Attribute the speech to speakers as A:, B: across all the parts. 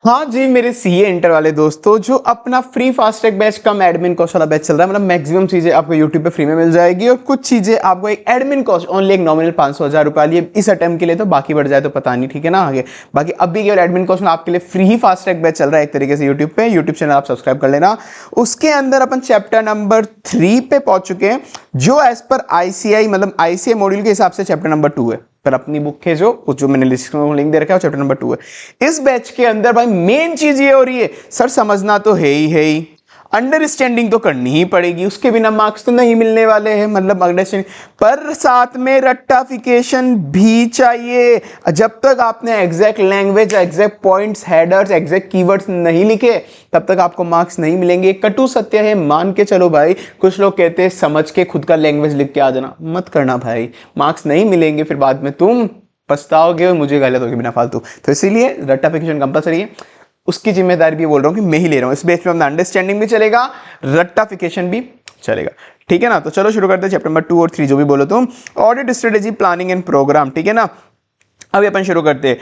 A: हाँ जी, मेरे CA inter वाले दोस्तों, जो अपना फ्री फास्ट ट्रैक बैच कम एडमिन कॉस्ट वाला बैच चल रहा है, मतलब मैक्सिमम चीजें आपको यूट्यूब पे फ्री में मिल जाएगी और कुछ चीजें आपको एक एडमिन कॉस्ट ओनली एक नॉमिनल 500-1000 रुपए लिए इस अटेम्प्ट के लिए, तो बाकी बढ़ जाए तो पता नहीं, ठीक है ना आगे। बाकी अभी केवल एडमिन कॉस्ट में आपके लिए फ्री ही फास्ट ट्रैक बैच चल रहा है एक तरीके से यूट्यूब पे। यूट्यूब चैनल आप सब्सक्राइब कर लेना। उसके अंदर अपन चैप्टर नंबर 3 पे पहुंच चुके हैं, जो एज पर आईसीआई मतलब आईसीआई मॉड्यूल के हिसाब से चैप्टर नंबर 2 है। पर अपनी बुक है जो मैंने लिस्ट में लिंक दे रखा है, चैप्टर नंबर 2 है। इस बैच के अंदर भाई मेन चीज ये हो रही है, सर समझना तो है ही, अंडरस्टैंडिंग तो करनी ही पड़ेगी, उसके बिना मार्क्स तो नहीं मिलने वाले हैं, मतलब अंडरस्टैंडिंग, पर साथ में रट्टाफिकेशन भी चाहिए। जब तक आपने exact language, exact points, headers, exact keywords नहीं लिखे, तब तक आपको मार्क्स नहीं मिलेंगे। कटु सत्य है, मान के चलो भाई। कुछ लोग कहते हैं समझ के खुद का लैंग्वेज लिख के आ जाना, मत करना भाई, मार्क्स नहीं मिलेंगे, फिर बाद में तुम पछताओगे और मुझे गलत होगी बिना फालतू। तो इसीलिए रट्टाफिकेशन कंपलसरी है, उसकी जिम्मेदारी भी बोल रहा हूं कि मैं ही ले रहा हूं। इस बेस पे अपना अंडरस्टैंडिंग भी चलेगा, रट्टाफिकेशन भी चलेगा, ठीक है ना। तो चलो शुरू करते हैं चैप्टर नंबर 2 और 3 जो भी बोलो तुम। Audit strategy, planning and program, ठीक है ना। अभी अपन शुरू करते हैं।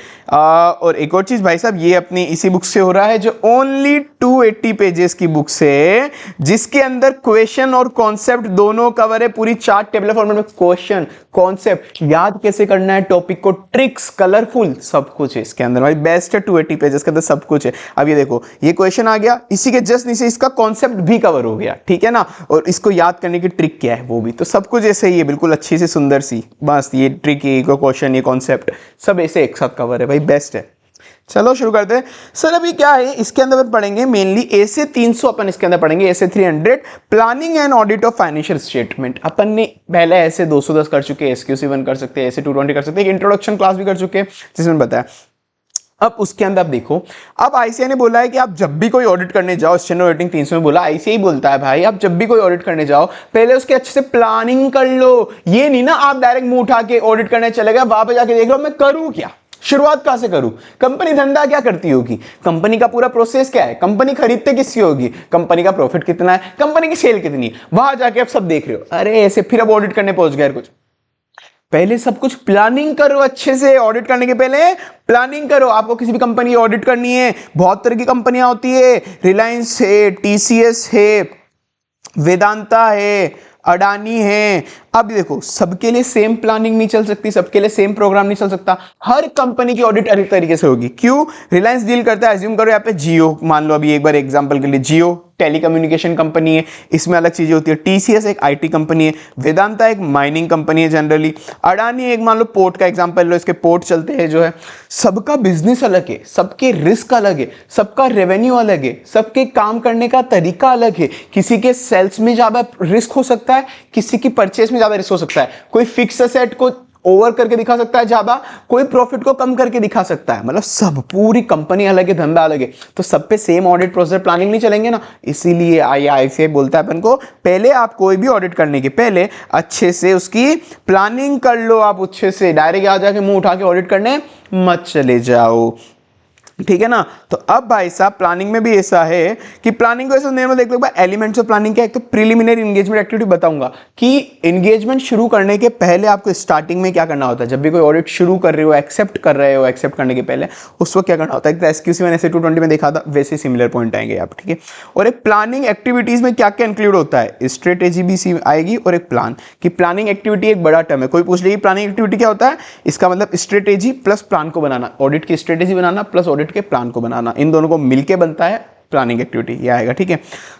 A: और एक और चीज भाई साहब, ये अपनी इसी बुक से हो रहा है, जो ओनली 280 पेजेस की बुक से, जिसके अंदर क्वेश्चन और कॉन्सेप्ट दोनों कवर है, पूरी चार्ट टेबल फॉर्मेट में। क्वेश्चन, कॉन्सेप्ट, याद कैसे करना है टॉपिक को, ट्रिक्स, कलरफुल, सब कुछ है इसके अंदर भाई। बेस्ट है, 280 पेजेस के अंदर सब कुछ है। अब ये देखो, ये क्वेश्चन आ गया, इसी के जस्ट नीचे इसका कॉन्सेप्ट भी कवर हो गया, ठीक है ना। और इसको याद करने की ट्रिक क्या है वो भी, तो सब कुछ ऐसे ही है, बिल्कुल अच्छी सी सुंदर सी। बस ये ट्रिक, ये क्वेश्चन, ये कॉन्सेप्ट, सब ऐसे एक साथ कवर है भाई, बेस्ट है। चलो शुरू करते हैं। सर अभी क्या है, इसके अंदर पढ़ेंगे मेनली ए से 300 अपन इसके अंदर पढ़ेंगे, SA 300 planning and audit of financial statement. अपन ने पहले ऐसे 210 कर चुके हैं, SQC1 कर सकते हैं, ऐसे 220 कर सकते हैं, इंट्रोडक्शन क्लास भी कर चुके हैं जिसमें बताया। अब उसके अंदर आप देखो, अब आईसीआई ने बोला है कि आप जब भी कोई ऑडिट करने जाओ, स्टैंडर्ड ऑडिटिंग 300 में बोला, आईसीआई बोलता है भाई आप जब भी कोई ऑडिट करने जाओ, पहले उसके अच्छे से प्लानिंग कर लो। ये नहीं ना आप डायरेक्ट मुंह उठा के ऑडिट करने चले गए, वहां पे जाके देख लो मैं करूं क्या, शुरुआत कहां से करूं, कंपनी धंधा क्या करती होगी, कंपनी का पूरा प्रोसेस क्या है, कंपनी खरीदते किसकी होगी, कंपनी का प्रॉफिट कितना है, कंपनी की सेल कितनी है, वहां जाके आप सब देख रहे हो। अरे ऐसे फिर अब ऑडिट करने पहुंच गए कुछ, पहले सब कुछ प्लानिंग करो अच्छे से। ऑडिट करने के पहले प्लानिंग करो। आपको किसी भी कंपनी की ऑडिट करनी है, बहुत तरह की कंपनियां होती है, रिलायंस है, टीसीएस है, वेदांता है, अडानी है। अब देखो, सबके लिए सेम प्लानिंग नहीं चल सकती, सबके लिए सेम प्रोग्राम नहीं चल सकता। हर कंपनी की ऑडिट अलग तरीके से होगी। क्यों, रिलायंस डील करता है, अज्यूम करो यहाँ पे जियो, मान लो अभी एक बार एग्जांपल के लिए, जियो टेलीकम्युनिकेशन कंपनी है, इसमें अलग चीजें होती है। टीसीएस एक आईटी कंपनी है, वेदांता एक माइनिंग कंपनी है जनरली, अडानी एक मान लो पोर्ट का एग्जांपल लो, इसके पोर्ट चलते हैं जो है। सबका बिजनेस अलग है, सबके रिस्क अलग है, सबका रेवेन्यू अलग है, सबके काम करने का तरीका अलग है। किसी के सेल्स में ज्यादा रिस्क हो सकता है, किसी की परचेस में ज्यादा रिस्क हो सकता है। कोई फिक्स एसेट को ओवर करके दिखा सकता है ज्यादा, कोई प्रॉफिट को कम करके दिखा सकता है। मतलब सब, पूरी कंपनी अलग है, धंधा अलग है, तो सब पे सेम ऑडिट प्रोसेस प्लानिंग नहीं चलेंगे ना। इसीलिए आईसीआई बोलता है अपन को, पहले आप कोई भी ऑडिट करने के पहले अच्छे से उसकी प्लानिंग कर लो। आप अच्छे से डायरेक्ट आ जाके मुंह उठा के ऑडिट करने मत चले जाओ, ठीक है ना। तो अब भाई साहब प्लानिंग में भी ऐसा है कि प्लानिंग को ऐसा नेम देख लो भाई, एलिमेंट्स ऑफ प्लानिंग क्या है। तो प्रीलिमिनरी एंगेजमेंट एक्टिविटी बताऊंगा कि एंगेजमेंट शुरू करने के पहले आपको स्टार्टिंग में क्या करना होता है। जब भी कोई ऑडिट शुरू कर रहे हो, एक्सेप्ट कर रहे हो, एक्सेप्ट करने के पहले उस वक्त क्या करना होता है। तो SQC1 ऐसे 220 में देखा था, वैसे सिमिलर पॉइंट आएंगे आप, ठीक है। और एक प्लानिंग एक्टिविटीज में क्या क्या इंक्लूड होता है, स्ट्रेटेजी भी आएगी और एक प्लान की। प्लानिंग एक्टिविटी एक बड़ा टर्म है, कोई पूछ लेगी प्लानिंग एक्टिविटी क्या होता है, इसका मतलब स्ट्रेटेजी प्लस प्लान को बनाना, ऑडिट की स्ट्रेटेजी बनाना प्लस ऑडिट के प्लान को बनाना, इन दोनों को मिलके बनता है प्लानिंग एक्टिविटी, ये आएगा, ठीक है।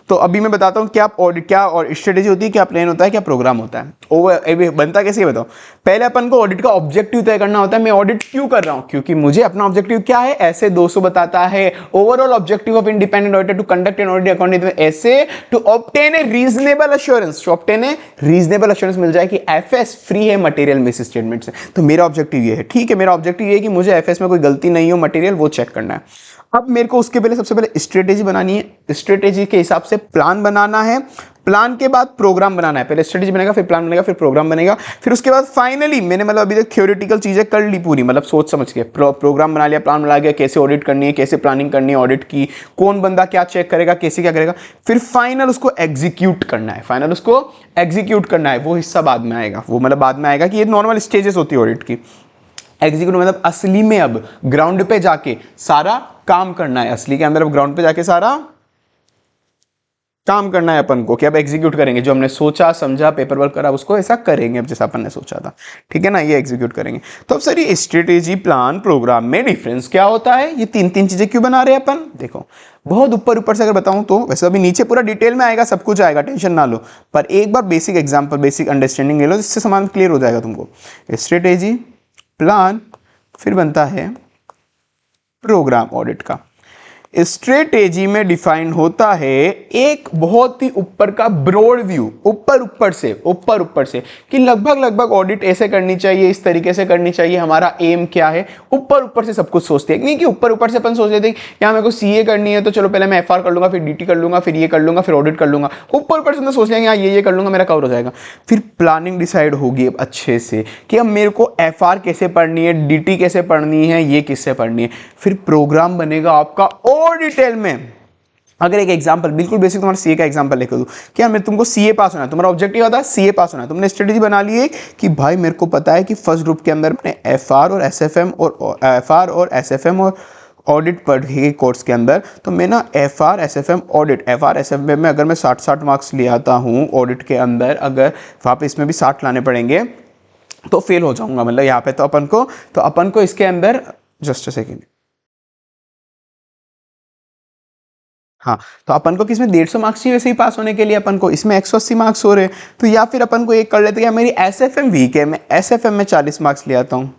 A: तो अभी मैं बताता हूं क्या ऑडिट, क्या और स्ट्रेटेजी होती है, क्या प्लान होता है, क्या प्रोग्राम होता है। ओवर बनता कैसे ये बताओ। पहले अपन को ऑडिट का ऑब्जेक्टिव तय करना होता है। मैं ऑडिट क्यों कर रहा हूं, क्योंकि मुझे अपना ऑब्जेक्टिव क्या है, ऐसे 200 बताता है, overall objective of independent auditor to conduct an audit according SA to obtain a reasonable assurance, to obtain a reasonable assurance मिल जाए कि एफएस फ्री है मटेरियल मिस स्टेटमेंट से। तो मेरा ऑब्जेक्टिव ये है, ठीक है, मेरा ऑब्जेक्टिव ये है कि मुझे एफएस में कोई गलती नहीं हो, मटेरियल वो चेक करना है। अब मेरे को उसके पहले सबसे पहले स्ट्रेटेजी बनानी है, स्ट्रेटेजी के हिसाब से प्लान बनाना है, प्लान के बाद प्रोग्राम बनाना है। पहले स्ट्रेटेजी बनेगा, फिर प्लान बनेगा, फिर प्रोग्राम बनेगा, फिर उसके बाद फाइनली मैंने मतलब अभी तक थ्योरेटिकल चीजें कर ली पूरी, मतलब सोच समझ के प्रोग्राम बना लिया, प्लान बना लिया, कैसे ऑडिट करनी है, कैसे प्लानिंग करनी है ऑडिट की, कौन बंदा क्या चेक करेगा, कैसे क्या करेगा, फिर फाइनल उसको एग्जीक्यूट करना है, फाइनल उसको एग्जीक्यूट करना है। वो हिस्सा बाद में आएगा, वो मतलब बाद में आएगा कि ये नॉर्मल स्टेजेस होती है ऑडिट की। एग्जीक्यूट मतलब असली में अब ग्राउंड पे जाके सारा काम करना है, असली के अंदर अब ग्राउंड पे जाके सारा काम करना है अपन को, कि अब एग्जीक्यूट करेंगे, जो हमने सोचा समझा पेपर वर्क करा उसको ऐसा करेंगे अब जैसा अपन ने सोचा था, ठीक है ना, ये एग्जीक्यूट करेंगे। तो अब सर ये स्ट्रेटेजी प्लान प्रोग्राम में डिफरेंस क्या होता है, ये तीन तीन चीजें क्यों बना रहे हैं अपन, देखो बहुत ऊपर ऊपर से अगर बताऊं तो वैसे अभी नीचे पूरा डिटेल में आएगा, सब कुछ आएगा, टेंशन ना लो, पर एक बार बेसिक एग्जांपल बेसिक अंडरस्टैंडिंग ले लो, जिससे सामान क्लियर हो जाएगा तुमको। स्ट्रेटेजी प्लान फिर बनता है प्रोग्राम ऑडिट का। स्ट्रेटेजी में डिफाइन होता है एक बहुत ही ऊपर का ब्रॉड व्यू, ऊपर ऊपर से कि लगभग ऑडिट ऐसे करनी चाहिए, इस तरीके से करनी चाहिए, हमारा एम क्या है, ऊपर से सब कुछ सोचते हैं, नहीं कि ऊपर से अपन सोच लेते हैं यहाँ मेरे को सीए करनी है तो चलो पहले मैं एफआर कर लूंगा, फिर डीटी कर लूंगा, फिर ये कर लूंगा, फिर ऑडिट कर लूंगा, ऊपर से मैं सोच लेंगे यहाँ ये कर लूंगा मेरा कवर हो जाएगा। फिर प्लानिंग डिसाइड होगी अब अच्छे से कि अब मेरे को एफआर कैसे पढ़नी है, डीटी कैसे पढ़नी है, ये किससे पढ़नी है, फिर प्रोग्राम बनेगा आपका और डिटेल में। अगर एक एग्जांपल बिल्कुल बेसिक तुम्हारा सीए का एग्जांपल लेकर दूं, क्या मैं तुमको सीए पास होना है, तुम्हारा ऑब्जेक्टिव होता है सीए पास होना है, तुमने स्ट्रेटेजी बना ली है कि भाई मेरे को पता है कि फर्स्ट ग्रुप के अंदर मैंने एफआर और एसएफएम और ऑडिट पढ़ के कोर्स के अंदर, तो मैं ना एफआर एसएफएम में अगर मैं 60 मार्क्स ले आता हूँ ऑडिट के अंदर, अगर वहाँ पे इसमें भी 60 लाने पड़ेंगे तो फेल हो जाऊंगा, मतलब यहाँ पे तो अपन को इसके अंदर जस्ट अ सेकेंड, हाँ तो अपन को किसमें 150 मार्क्स चाहिए वैसे ही पास होने के लिए, अपन को इसमें 180 मार्क्स हो रहे हैं, तो या फिर अपन को एक कर लेते हैं, मेरी एसएफएम वीक है, मैं एसएफएम में 40 मार्क्स ले आता हूँ,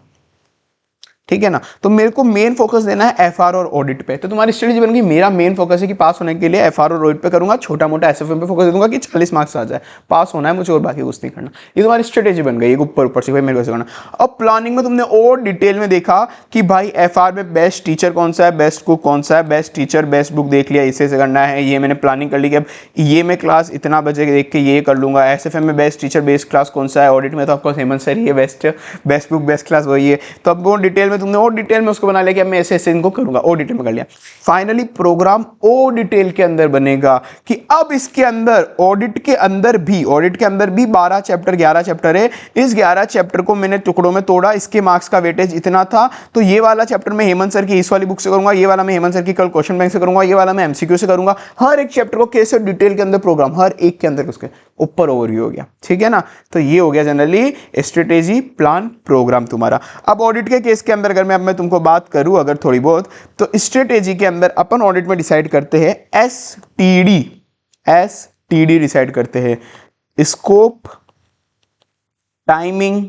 A: ठीक है ना, तो मेरे को मेन फोकस देना है एफआर और ऑडिट पे। तो तुम्हारी स्ट्रेटेजी बन गई, मेरा मेन फोकस है कि पास होने के लिए एफआर और ऑडिट पे करूंगा, छोटा मोटा एसएफएम पे फोकस दे दूंगा कि 40 मार्क्स आ जाए, पास होना है मुझे और बाकी कुछ नहीं करना। ये तुम्हारी स्ट्रेटेजी बन गई, ऊपर से भाई मेरे को करना। अब प्लानिंग में तुमने और डिटेल में देखा कि भाई एफआर में बेस्ट टीचर कौन सा है, बेस्ट कुक कौन सा है, बेस्ट टीचर बेस्ट बुक देख लिया, इसे से करना है, ये मैंने प्लानिंग कर ली कि अब ये मैं क्लास इतना बजे देख के ये कर लूंगा। एसएफएम में बेस्ट टीचर बेस्ट क्लास कौन सा है, ऑडिट में तो आपको हेमंत सर ही है, बेस्ट बुक बेस्ट क्लास वही है। तो अब वो डिटेल में तुमने और डिटेल में उसको बना लिया कि मैं ऐसे इनको करूंगा, ओ डिटेल में कर लिया। फाइनली प्रोग्राम ओ डिटेल के अंदर बनेगा कि अब इसके अंदर ऑडिट के अंदर भी 12 चैप्टर 11 चैप्टर है, इस 11 चैप्टर को मैंने टुकड़ों में तोड़ा, इसके मार्क्स का वेटेज इतना था, तो ये वाला चैप्टर मैं हेमंत सर की इस वाली बुक से करूंगा, ये वाला मैं हेमंत सर की कल क्वेश्चन बैंक से करूंगा, ये वाला मैं एमसीक्यू से करूंगा। हर एक चैप्टर को कैसे डिटेल के अंदर प्रोग्राम, हर एक के अंदर उसके ऊपर ओवरव्यू हो गया, ठीक है ना। तो ये हो गया जनरली स्ट्रेटेजी प्लान प्रोग्राम तुम्हारा। अब ऑडिट के केस के अंदर अगर मैं तुमको बात करूं अगर थोड़ी बहुत, तो स्ट्रेटेजी के अंदर अपन ऑडिट में डिसाइड करते हैं एसटीडी डिसाइड करते हैं, scope timing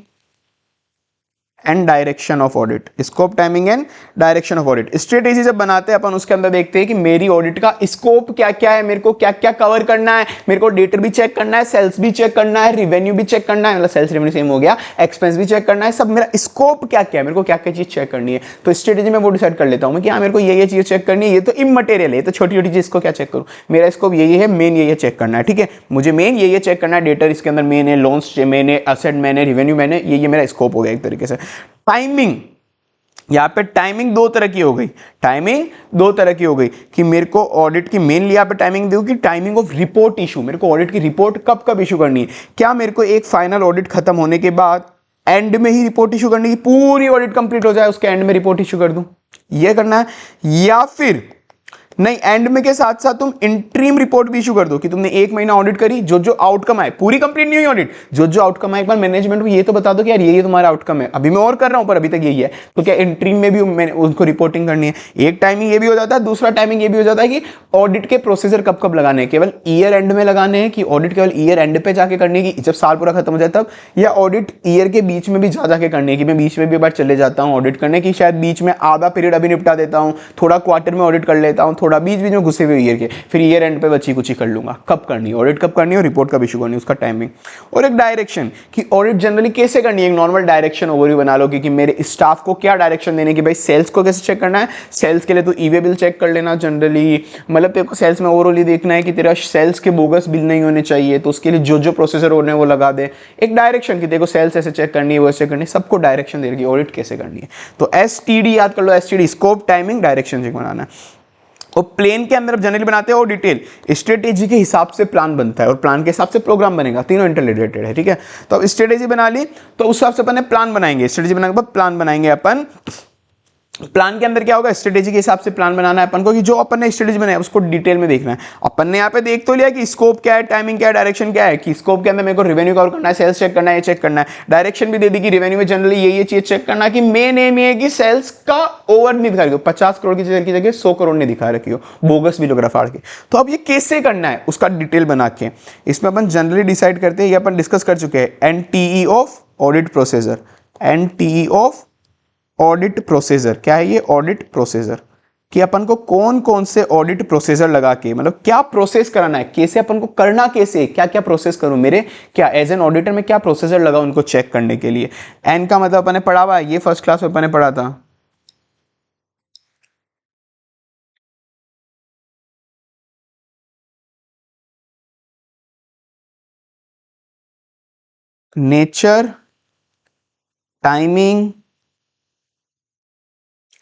A: and direction of audit, scope timing and direction of audit. Strategy जब बनाते हैं अपन उसके अंदर देखते हैं कि मेरी ऑडिट का स्कोप क्या क्या है, मेरे को क्या क्या कवर करना है, मेरे को डेटर भी चेक करना है, सेल्स भी चेक करना है, रिवेन्यू भी चेक करना है, मतलब सेल्स रेवेन्यू सेम हो गया, एक्सपेंस भी चेक करना है, सब मेरा स्कोप क्या क्या है, मेरे को क्या क्या चीज चेक करनी है। तो स्ट्रेटेजी में वो डिसाइड कर लेता हूं मैं कि हाँ मेरे को ये चीज चेक करनी है, ये तो इमटेरियल है, तो छोटी छोटी चीज को क्या चेक करूं, मेरा स्कोप ये है, मेन ये चेक करना है, ठीक है, मुझे मेन ये चेक करना है, डेटर इसके अंदर मेन है, लोन्स मेन है, एसेट मेन है, रिवेन्यू मेन है, ये मेरा स्कोप हो गया एक तरीके से। टाइमिंग, यहां पे टाइमिंग दो तरह की हो गई कि मेरे को ऑडिट की मेनली यहां पे टाइमिंग दूं कि टाइमिंग ऑफ रिपोर्ट इशू, मेरे को ऑडिट की रिपोर्ट कब कब इशू करनी है, क्या मेरे को एक फाइनल ऑडिट खत्म होने के बाद एंड में ही रिपोर्ट इशू करनी है, पूरी ऑडिट कंप्लीट हो जाए उसके एंड में रिपोर्ट इशू कर दूं, ये करना है, या फिर नहीं एंड में के साथ साथ तुम इंट्रीम रिपोर्ट भी इशू कर दो कि तुमने 1 महीना ऑडिट करी, जो आउटकम आए, पूरी कंप्लीट नहीं हुई ऑडिट, जो आउटकम आए एक बार मैनेजमेंट को ये तो बता दो कि यार ये तुम्हारा आउटकम है, अभी मैं और कर रहा हूं पर अभी तक यही है, तो क्या इंट्रीम में भी उनको रिपोर्टिंग करनी है। एक टाइमिंग ये भी हो जाता है, दूसरा टाइमिंग ये भी हो जाता है कि ऑडिट के प्रोसीजर कब कब लगाने हैं, केवल ईयर एंड में लगाने हैं कि ऑडिट केवल ईयर एंड पे जाके करनी है कि जब साल पूरा खत्म हो जाए तब, या ऑडिट ईयर के बीच में भी जाके करनी है कि मैं बीच में भी एक बार चले जाता हूं ऑडिट करने की, शायद बीच में आधा पीरियड अभी निपटा देता हूं, थोड़ा क्वार्टर में ऑडिट कर लेता हूं, थोड़ा बीच में घुसे हुए ईयर के, फिर ईयर एंड पे बची कुछ ही कर लूंगा। कब करनी है ऑडिट, कब करनी है और रिपोर्ट कब इशू करनी है, उसका टाइमिंग। और एक डायरेक्शन कि ऑडिट जनरली कैसे करनी है, एक नॉर्मल डायरेक्शन ओवरव्यू बना लो कि मेरे स्टाफ को क्या डायरेक्शन देने की, भाई सेल्स को कैसे चेक करना है, सेल्स के लिए तो ईवे बिल चेक कर लेना जनरली, मतलब तेरे को सेल्स में ओवरऑल देखना है कि तेरा सेल्स के बोगस बिल नहीं होने चाहिए, तो उसके लिए जो प्रोसेसर होने वो लगा दे। एक डायरेक्शन कि देखो सेल्स ऐसे चेक करनी है, वो ऐसे करनी है, सबको डायरेक्शन दे रही ऑडिट कैसे करनी है। तो एसटीडी याद कर लो, STD scope timing direction check बनाना है। और प्लेन के अंदर अब जनरली बनाते हैं और डिटेल स्ट्रेटेजी के हिसाब से प्लान बनता है और प्लान के हिसाब से प्रोग्राम बनेगा, तीनों इंटररिलेटेड है, ठीक है। तो अब स्ट्रेटेजी बना ली तो उस हिसाब से अपन प्लान बनाएंगे, स्ट्रेटेजी बनाने के बाद प्लान बनाएंगे अपन। प्लान के अंदर क्या होगा, स्ट्रेटेजी के हिसाब से प्लान बनाना है अपन को कि जो अपन ने स्ट्रेटेजी बनाया उसको डिटेल में देखना है। अपन ने यहाँ पे देख तो लिया कि स्कोप क्या है, टाइमिंग क्या है, डायरेक्शन क्या है, कि स्कोप के अंदर मेरे को रेवेन्यू कवर करना है, सेल्स चेक करना है, ये चेक करना है। डायरेक्शन भी दे दी कि रेवेन्यू में जनरली ये चीज चेक करना कि मेन एम ये है कि सेल्स का ओवर नहीं दिखा रही हो, 50 करोड़ की जगह 100 करोड़ नहीं दिखा रखी हो, बोगस भी लोग फाड़ के। तो अब ये कैसे करना है उसका डिटेल बना के इसमें अपन जनरली डिसाइड करते हैं, ये अपन डिस्कस कर चुके हैं, NTE of audit procedure. NTE of audit procedure क्या है, ये ऑडिट प्रोसीजर कि अपन को कौन कौन से ऑडिट प्रोसीजर लगा के, मतलब क्या प्रोसेस कराना है, कैसे अपन को करना, कैसे क्या क्या प्रोसेस करूं, मेरे क्या एज एन ऑडिटर में क्या प्रोसीजर लगा उनको चेक करने के लिए। एन का मतलब अपन ने पढ़ा हुआ है, ये फर्स्ट क्लास में अपन ने पढ़ा था। Nature, timing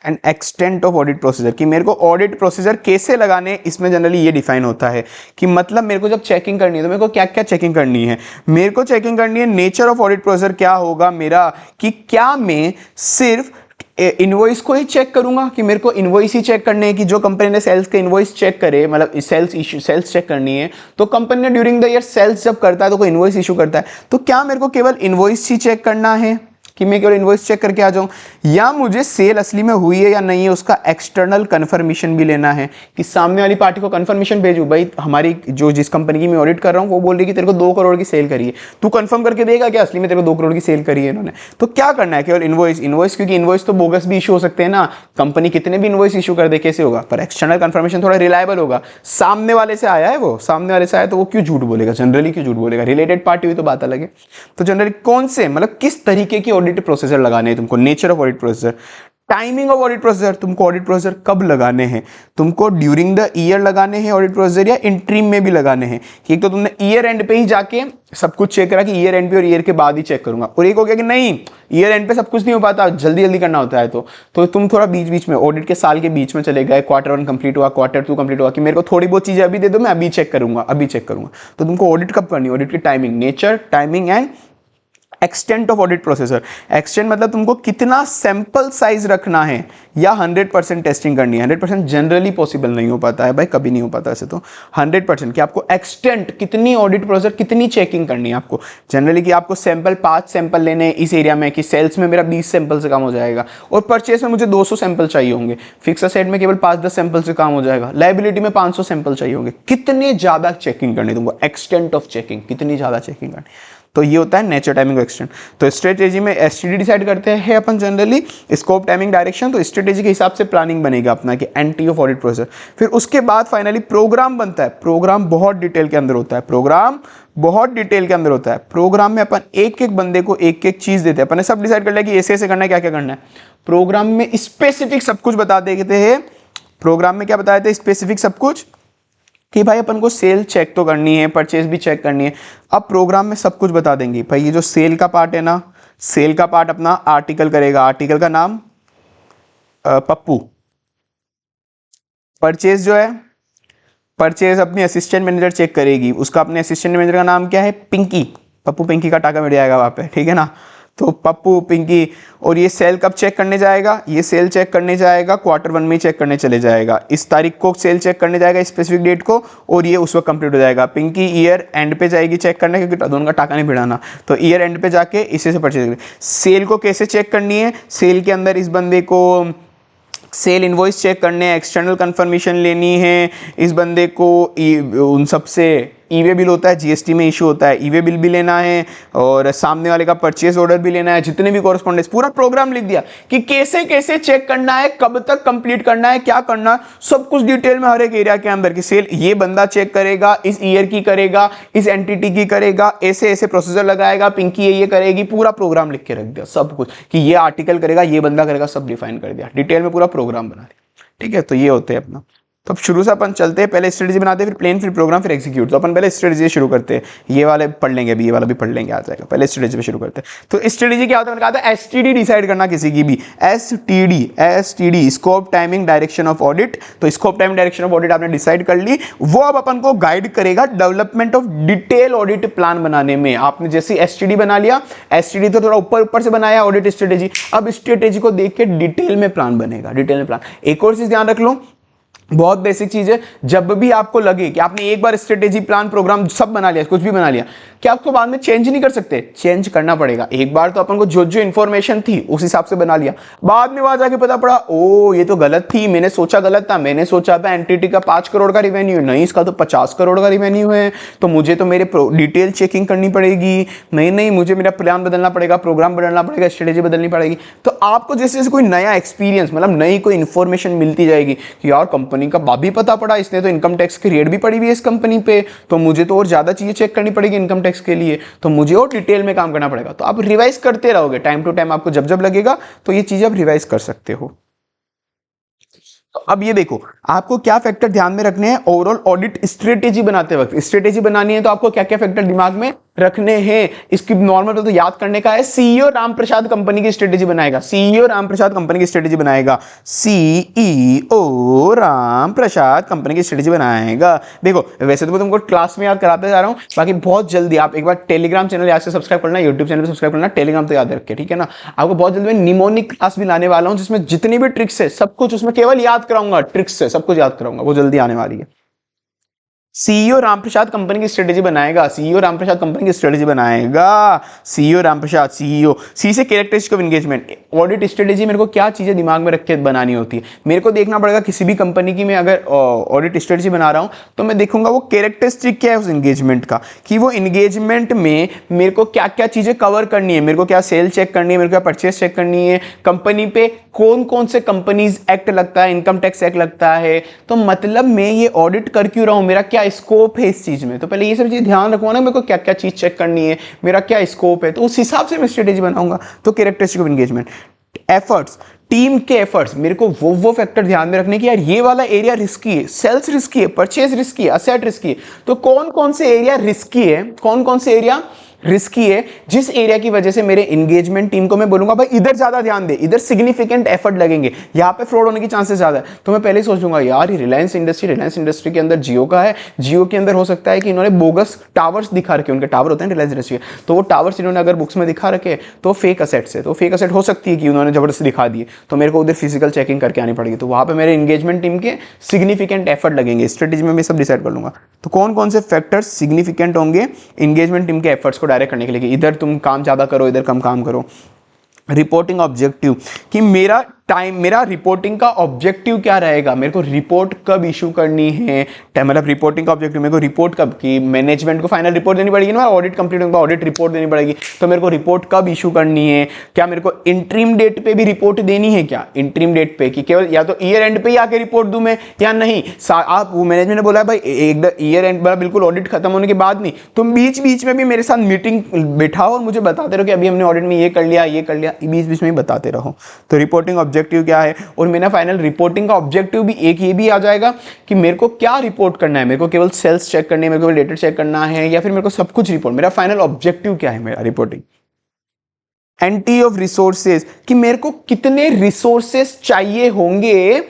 A: and extent of audit procedure, कि मेरे को ऑडिट प्रोसीजर कैसे लगाने, इसमें जनरली ये डिफाइन होता है कि मतलब मेरे को जब चेकिंग करनी है तो मेरे को क्या क्या चेकिंग करनी है। मेरे को चेकिंग करनी है नेचर ऑफ ऑडिट प्रोसीजर क्या होगा मेरा, कि क्या मैं सिर्फ इनवॉइस को ही चेक करूंगा, कि मेरे को इनवॉइस ही चेक करने हैं, कि जो कंपनी ने सेल्स के इनवॉइस चेक करे, मतलब सेल्स इशू, सेल्स चेक करनी है तो कंपनी ने ड्यूरिंग द ईयर सेल्स जब करता है तो कोई इनवॉइस इशू करता है, तो क्या मेरे को केवल इनवॉइस ही चेक करना है कि मैं केवल इनवॉइस चेक करके आ जाऊं, या मुझे सेल असली में हुई है या नहीं है उसका एक्सटर्नल कंफर्मेशन भी लेना है, कि सामने वाली पार्टी को कंफर्मेशन भेजूं, भाई हमारी जो जिस कंपनी की मैं ऑडिट कर रहा हूं वो बोल रही है कि तेरे को 2 करोड़ की सेल करी है, तू कंफर्म करके देगा क्या असली में तेरे को 2 करोड़ की सेल करी है इन्होंने। तो क्या करना है, केवल इनवॉइस, इनवॉइस क्योंकि इनवॉइस तो बोगस भी इशू हो सकते हैं ना, कंपनी कितने भी इनवॉइस इशू कर दे कैसे होगा, पर एक्सटर्नल कंफर्मेशन थोड़ा रिलायबल होगा, सामने वाले से आया है, वो सामने वाले से आया तो वो क्यों झूठ बोलेगा, जनरली क्यों झूठ बोलेगा, रिलेटेड पार्टी हुई तो बात अलग है। तो जनरली कौन से, मतलब किस तरीके की ऑडिट प्रोसीजर लगाने हैं तुमको, nature of audit procedure, timing of audit procedure, तुमको ऑडिट प्रोसीजर कब लगाने हैं, तुमको ड्यूरिंग द ईयर लगाने हैं ऑडिट प्रोसीजर या इंट्रीम में भी लगाने हैं, कि एक तो तुमने ईयर एंड पे ही जाके सब कुछ चेक करा कि ईयर एंड पे और ईयर के बाद ही चेक करूंगा, और एक हो गया कि नहीं ईयर एंड पे सब कुछ नहीं हो पाता, जल्दी जल्दी करना होता है, तो तुम थोड़ा बीच बीच में ऑडिट के साल के बीच में चले गए, Q1 कंप्लीट हुआ, Q2 कंप्लीट हुआ, कि मेरे को थोड़ी बहुत चीजें अभी दे दो मैं अभी चेक करूंगा, अभी चेक करूंगा। तो तुमको ऑडिट कब करनी है, ऑडिट की timing, nature, timing and extent of audit procedure. Extent मतलब तुमको कितना सैंपल साइज रखना है, या 100% टेस्टिंग करनी है। 100% जनरली पॉसिबल नहीं हो पाता है भाई, कभी नहीं हो पाता ऐसे, तो 100% कि आपको एक्सटेंट कितनी ऑडिट प्रोसीजर, कितनी चेकिंग करनी है आपको, जनरली कि आपको सैंपल 5 सैंपल लेने हैं इस एरिया में, कि सेल्स में मेरा 20 सैंपल से काम हो जाएगा, और परचेस में मुझे 200 सैंपल चाहिए होंगे, फिक्स असेट में केवल 5-10 सैंपल से काम हो जाएगा, लायबिलिटी में 500 सैंपल चाहिए होंगे, कितने ज्यादा चेकिंग करनी तुमको, एक्सटेंट ऑफ चेकिंग, कितनी ज्यादा चेकिंग करनी। तो ये होता है नेचर, टाइमिंग, एक्सटेंट। तो स्ट्रेटेजी में एसटीडी डिसाइड करते हैं अपन जनरली, स्कोप, टाइमिंग, डायरेक्शन, तो स्ट्रेटेजी के हिसाब से प्लानिंग बनेगा अपना कि एनटी ऑफ ऑडिट प्रोसीजर। फिर उसके बाद फाइनली प्रोग्राम बनता है। प्रोग्राम बहुत डिटेल के अंदर होता है, प्रोग्राम बहुत डिटेल के अंदर होता है। प्रोग्राम में अपन एक एक बंदे को एक एक चीज देते हैं, अपन ने सब डिसाइड कर लिया कि ऐसे ऐसे करना है, क्या क्या करना है। प्रोग्राम में स्पेसिफिक सब कुछ बता देते हैं। प्रोग्राम में क्या बताया था, स्पेसिफिक सब कुछ, कि भाई अपन को सेल चेक तो करनी है, परचेज भी चेक करनी है। अब प्रोग्राम में सब कुछ बता देंगे, भाई ये जो सेल का पार्ट है ना, सेल का पार्ट अपना आर्टिकल करेगा, आर्टिकल का नाम पप्पू। परचेज जो है, परचेज अपनी असिस्टेंट मैनेजर चेक करेगी, उसका अपने असिस्टेंट मैनेजर का नाम क्या है, पिंकी। पप्पू पिंकी का टाका मिल जाएगा वहां पे, ठीक है ना। तो पप्पू पिंकी, और ये सेल कब चेक करने जाएगा, ये सेल चेक करने जाएगा Q1 में ही चेक करने चले जाएगा, इस तारीख को सेल चेक करने जाएगा, स्पेसिफिक डेट को, और ये उस वक्त कंप्लीट हो जाएगा। पिंकी ईयर एंड पे जाएगी चेक करने, क्योंकि दोनों का टाका नहीं भिड़ाना, तो ईयर एंड पे जाके इसे से परचेज। सेल को कैसे चेक करनी है, सेल के अंदर इस बंदे को सेल इनवॉइस चेक करने हैं, एक्सटर्नल कंफर्मेशन लेनी है, इस बंदे को उन सबसे ईवे बिल होता है, जीएसटी में इशू होता है, ईवे बिल भी लेना है, और सामने वाले का परचेज ऑर्डर भी लेना है, जितने भी कॉरेस्पॉन्डेंस, पूरा प्रोग्राम लिख दिया कि कैसे कैसे चेक करना है, कब तक कंप्लीट करना है, क्या करना है, सब कुछ डिटेल में हर एक एरिया के अंदर की सेल ये बंदा चेक करेगा, इस ईयर की करेगा, इस एंटिटी की करेगा, ऐसे ऐसे प्रोसीजर लगाएगा, पिंकी ये करेगी, पूरा प्रोग्राम लिख के रख दिया सब कुछ, कि ये आर्टिकल करेगा, ये बंदा करेगा, सब डिफाइन कर दिया, डिटेल में पूरा प्रोग्राम बना दिया। ठीक है, तो ये होते हैं अपना तो अब शुरू से अपन चलते हैं, पहले स्ट्रेटेजी बनाते हैं, फिर प्लान, फिर प्रोग्राम, फिर एग्जीक्यूट। तो अपन पहले स्ट्रेटेजी शुरू करते हैं, ये वाले पढ़ लेंगे अभी, ये वाला भी पढ़ लेंगे, आ जाएगा। पहले स्ट्रेटेजी पे शुरू करते हैं। तो स्ट्रेटेजी क्या होता है, मैंने कहा था एसटीडी डिसाइड करना किसी की भी, STD scope timing direction of audit. तो scope timing direction of audit आपने डिसाइड कर ली, वो अब अपन को गाइड करेगा development of detail audit plan बनाने में। आपने जैसे एसटीडी बना लिया, एसटीडी तो थोड़ा ऊपर ऊपर से बनाया ऑडिट स्ट्रेटेजी, अब स्ट्रेटेजी को देख के डिटेल में प्लान बनेगा, डिटेल में प्लान। एक और चीज ध्यान रख लो, बहुत बेसिक चीज है, जब भी आपको लगे कि आपने एक बार स्ट्रेटेजी प्लान प्रोग्राम सब बना लिया, कुछ भी बना लिया, क्या आपको बाद में चेंज नहीं कर सकते? चेंज करना पड़ेगा। एक बार तो अपन को जो जो इंफॉर्मेशन थी उस हिसाब से बना लिया, बाद में वहां जाके पता पड़ा ओ ये तो गलत थी, मैंने सोचा गलत था, मैंने सोचा था एंटिटी का 5 करोड़ का रिवेन्यू, नहीं इसका तो 50 करोड़ का रिवेन्यू है, तो मुझे तो मेरे डिटेल चेकिंग करनी पड़ेगी, नहीं मुझे मेरा प्लान बदलना पड़ेगा, प्रोग्राम बदलना पड़ेगा, स्ट्रेटेजी बदलनी पड़ेगी। तो आपको जैसे जैसे कोई नया एक्सपीरियंस, मतलब नई कोई इंफॉर्मेशन मिलती जाएगी कि यार कंपनी का भी पता पड़ा, इसने तो इनकम टैक्स की रेट भी पड़ी हुई है इस कंपनी पे, तो मुझे तो और ज्यादा चीजें चेक करनी पड़ेगी इनकम टैक्स के लिए, तो मुझे और डिटेल में काम करना पड़ेगा। तो आप रिवाइज करते रहोगे टाइम टू टाइम, आपको जब जब लगेगा तो ये चीजें आप रिवाइज कर सकते हो। तो अब ये देखो आपको क्या फैक्टर ध्यान में रखने हैं ओवरऑल ऑडिट स्ट्रेटेजी बनाते वक्त। स्ट्रेटेजी बनानी है तो आपको क्या क्या फैक्टर दिमाग में रखने हैं, इसकी नॉर्मल तो याद करने का है। सीईओ रामप्रसाद कंपनी की स्ट्रेटेजी बनाएगा, सीईओ रामप्रसाद कंपनी की स्ट्रेटेजी बनाएगा, सीईओ रामप्रसाद कंपनी की स्ट्रेटेजी बनाएगा। देखो वैसे तो मैं तुमको क्लास में याद कराते जा रहा हूं, बाकी बहुत जल्दी आप एक बार टेलीग्राम चैनल याद से सब्सक्राइब करना, यूट्यूब चैनल सब्सक्राइब करना, टेलीग्राम तो याद रखे, ठीक है ना। आपको बहुत जल्दी मैं निमोनिक क्लास भी लाने वाला हूं, जिसमें जितनी भी ट्रिक्स है सब कुछ उसमें केवल याद कराऊंगा, ट्रिक्स से सब कुछ याद कराऊंगा, वो जल्दी आने वाली है। सीईओ रामप्रसाद कंपनी की स्ट्रेटेजी बनाएगा, सीईओ रामप्रसाद कंपनी की स्ट्रेटेजी बनाएगा, सीईओ रामप्रसाद, सीईओ। सी से characteristic of engagement. Audit strategy मेरे को क्या चीजें दिमाग में रख के बनानी होती है, मेरे को देखना पड़ेगा किसी भी कंपनी की मैं अगर ऑडिट स्ट्रेटेजी बना रहा हूं तो मैं देखूंगा वो कैरेक्टरिस्टिक क्या है उस एंगेजमेंट का, कि वो एंगेजमेंट में मेरे को क्या क्या चीजें कवर करनी है, मेरे को क्या सेल चेक करनी है, मेरे को क्या परचेस चेक करनी है, कंपनी पे कौन कौन से कंपनीज एक्ट लगता है, इनकम टैक्स एक्ट लगता है, तो मतलब मैं ये ऑडिट कर क्यों रहा हूं, मेरा क्या स्कोप है इस चीज में। तो पहले ये सब चीज ध्यान रखो ना, मेरे को क्या क्या चीज चेक करनी है, मेरा क्या स्कोप है, तो उस हिसाब से मैं स्ट्रेटेजी बनाऊंगा। तो characteristic of engagement, efforts, team के एफर्ट्स, मेरे को वो फैक्टर ध्यान में रखने की यार ये वाला एरिया रिस्की है, सेल्स रिस्की है, परचेज रिस्की है, असेट रिस्की है, तो कौन कौन से एरिया रिस्की है, कौन कौन से एरिया रिस्की है, जिस एरिया की वजह से मेरे एंगेजमेंट टीम को मैं बोलूंगा भाई इधर ज्यादा ध्यान दे, इधर सिग्निफिकेंट एफर्ट लगेंगे, यहां पे फ्रॉड होने की चांसेस ज्यादा है, तो मैं पहले ही सोचूंगा यार ये रिलायंस इंडस्ट्री के अंदर जियो का है, जियो के अंदर हो सकता है कि इन्होंने बोगस टावर्स दिखा रखे, उनके टावर होते हैं रिलायंस इंडस्ट्री के, तो वो टावर्स इन्होंने अगर बुक्स में दिखा रखे तो फेक असेट्स है, तो फेक असेट हो सकती है कि उन्होंने जबरदस्ती दिखा दिए, तो मेरे को उधर फिजिकल चेकिंग करके आनी पड़ेगी, तो वहां पे मेरे एंगेजमेंट टीम के सिग्निफिकेंट एफर्ट लगेंगे। स्ट्रेटेजी में मैं सब डिसाइड कर लूंगा, तो कौन कौन से फैक्टर्स सिग्निफिकेंट होंगे एंगेजमेंट टीम के एफर्ट्स को डायरेक्ट करने के लिए, इधर तुम काम ज्यादा करो, इधर कम काम करो। रिपोर्टिंग ऑब्जेक्टिव, कि मेरा रिपोर्टिंग का ऑब्जेक्टिव क्या रहेगा, मेरे को रिपोर्ट कब इशू करनी है, मतलब रिपोर्टिंग का ऑब्जेक्टिव मेरे को रिपोर्ट कब, कि मैनेजमेंट को फाइनल रिपोर्ट देनी पड़ेगी ना, ऑडिट कंप्लीट होने के बाद ऑडिट रिपोर्ट देनी पड़ेगी, तो मेरे को रिपोर्ट कब इशू करनी है, क्या मेरे को इंटरिम डेट पे भी रिपोर्ट देनी है, क्या इंटरिम डेट पे, कि केवल या तो ईयर एंड पे ही आके रिपोर्ट दूं मैं या नहीं, आप वो मैनेजमेंट ने बोला है भाई एक ईयर एंड बिल्कुल ऑडिट खत्म होने के बाद नहीं, तुम बीच बीच में भी मेरे साथ मीटिंग बिठाओ और मुझे बताते रहो कि अभी हमने ऑडिट में ये कर लिया, बीच बीच में ही बताते रहो। तो रिपोर्टिंग ऑब्जेक्टिव क्या है, और मेरा फाइनल रिपोर्टिंग का ऑब्जेक्टिव भी एक ये भी आ जाएगा कि मेरे को क्या रिपोर्ट करना है, मेरे को केवल सेल्स चेक करनी है, मेरे को डेटा चेक करना है, या फिर मेरे को सब कुछ रिपोर्ट, मेरा फाइनल ऑब्जेक्टिव क्या है मेरा रिपोर्टिंग। एंटी ऑफ रिसोर्सेज, कि मेरे को कितने रिसोर्सेज चाहिए होंगे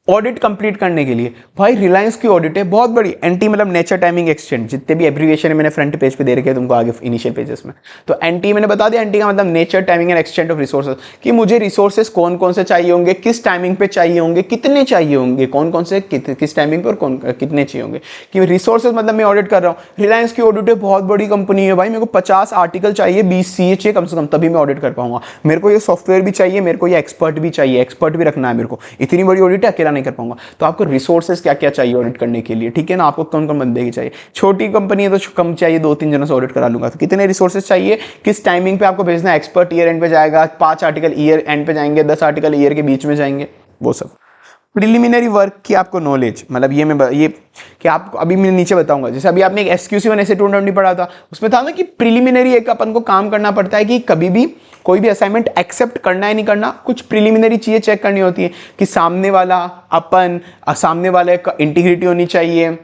A: ऑडिट कंप्लीट करने के लिए। भाई रिलायंस की ऑडिट है बहुत बड़ी, एनटी मतलब नेचर टाइमिंग एक्सचेंज, जितने भी एब्रीविएशन है मैंने फ्रंट पेज पे दे रखे हैं तुमको आगे इनिशियल पेजेस में, तो एनटी मैंने बता दिया, एनटी का मतलब nature timing and exchange of resources, कि मुझे रिसोर्सेज कौन कौन से चाहिए होंगे, किस टाइमिंग पे चाहिए होंगे, कितने चाहिए होंगे, कौन कौन से किस टाइमिंग पे और कौन कितने चाहिए होंगे, कि रिसोर्सेज मतलब मैं ऑडिट कर रहा हूँ, रिलायंस की ऑडिट है बहुत बड़ी कंपनी है भाई, मेरे को 50 आर्टिकल चाहिए, 20 सीए चाहिए कम से कम, तभी मैं ऑडिट कर पाऊंगा, मेरे को ये सॉफ्टवेयर भी चाहिए, मेरे को ये एक्सपर्ट भी चाहिए, एक्सपर्ट भी रखना है मेरे को, इतनी बड़ी ऑडिट अकेला नहीं कर पाऊंगा, तो आपको रिसोर्सेज क्या क्या चाहिए ऑडिट करने के लिए, ठीक है ना, आपको कौन कौन बंदे की चाहिए, छोटी कंपनी है तो कम चाहिए, 2-3 जनों से ऑडिट करा लूंगा, तो कितने रिसोर्सेज चाहिए, किस टाइमिंग पे आपको भेजना है, एक्सपर्ट ईयर एंड पे जाएगा, 5 आर्टिकल ईयर एंड पे जाएंगे, 10 आर्टिकल ईयर के बीच में जाएंगे, वो सब। प्रिलिमिनरी वर्क की आपको नॉलेज, मतलब ये कि आपको अभी मैं नीचे बताऊंगा, जैसे अभी आपने एक SQC1 ऐसे 220 पढ़ा था, उसमें था ना कि प्रिलिमिनरी एक अपन को काम करना पड़ता है कि कभी भी कोई भी असाइनमेंट एक्सेप्ट करना है नहीं करना, कुछ प्रिलिमिनरी चीजें चेक करनी होती है कि सामने वाला सामने वाले का इंटीग्रिटी होनी चाहिए,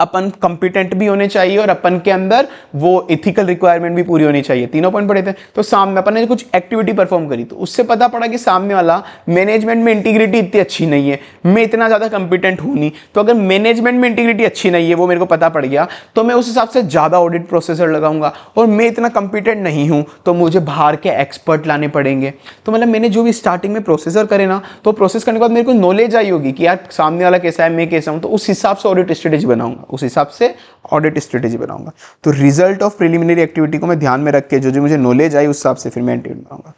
A: अपन कंपिटेंट भी होने चाहिए और अपन के अंदर वो इथिकल रिक्वायरमेंट भी पूरी होनी चाहिए। तीनों पॉइंट पढ़े थे। तो सामने अपन ने कुछ एक्टिविटी परफॉर्म करी तो उससे पता पड़ा कि सामने वाला मैनेजमेंट में इंटीग्रिटी इतनी अच्छी नहीं है, मैं इतना ज्यादा कंपिटेंट हूं नहीं। तो अगर मैनेजमेंट में इंटीग्रिटी अच्छी नहीं है, वो मेरे को पता पड़ गया, तो मैं उस हिसाब से ज्यादा ऑडिट प्रोसेसर लगाऊंगा। और मैं इतना कंपिटेंट नहीं हूं तो मुझे बाहर के एक्सपर्ट लाने पड़ेंगे। तो मतलब मैंने जो भी स्टार्टिंग में प्रोसेसर करे ना, तो प्रोसेस करने के बाद मेरे को नॉलेज आई होगी कि यार सामने वाला कैसा है, मैं कैसा हूं, तो उस हिसाब से ऑडिट स्ट्रेटेजी बनाऊंगा, उस हिसाब से ऑडिट स्ट्रेटेजी बनाऊंगा। तो रिजल्ट ऑफ प्रिलिमिनरी एक्टिविटी को मैं ध्यान में रख के जो जो मुझे नॉलेज आई उस हिसाब से फिर मैं एंट्री बनाऊंगा।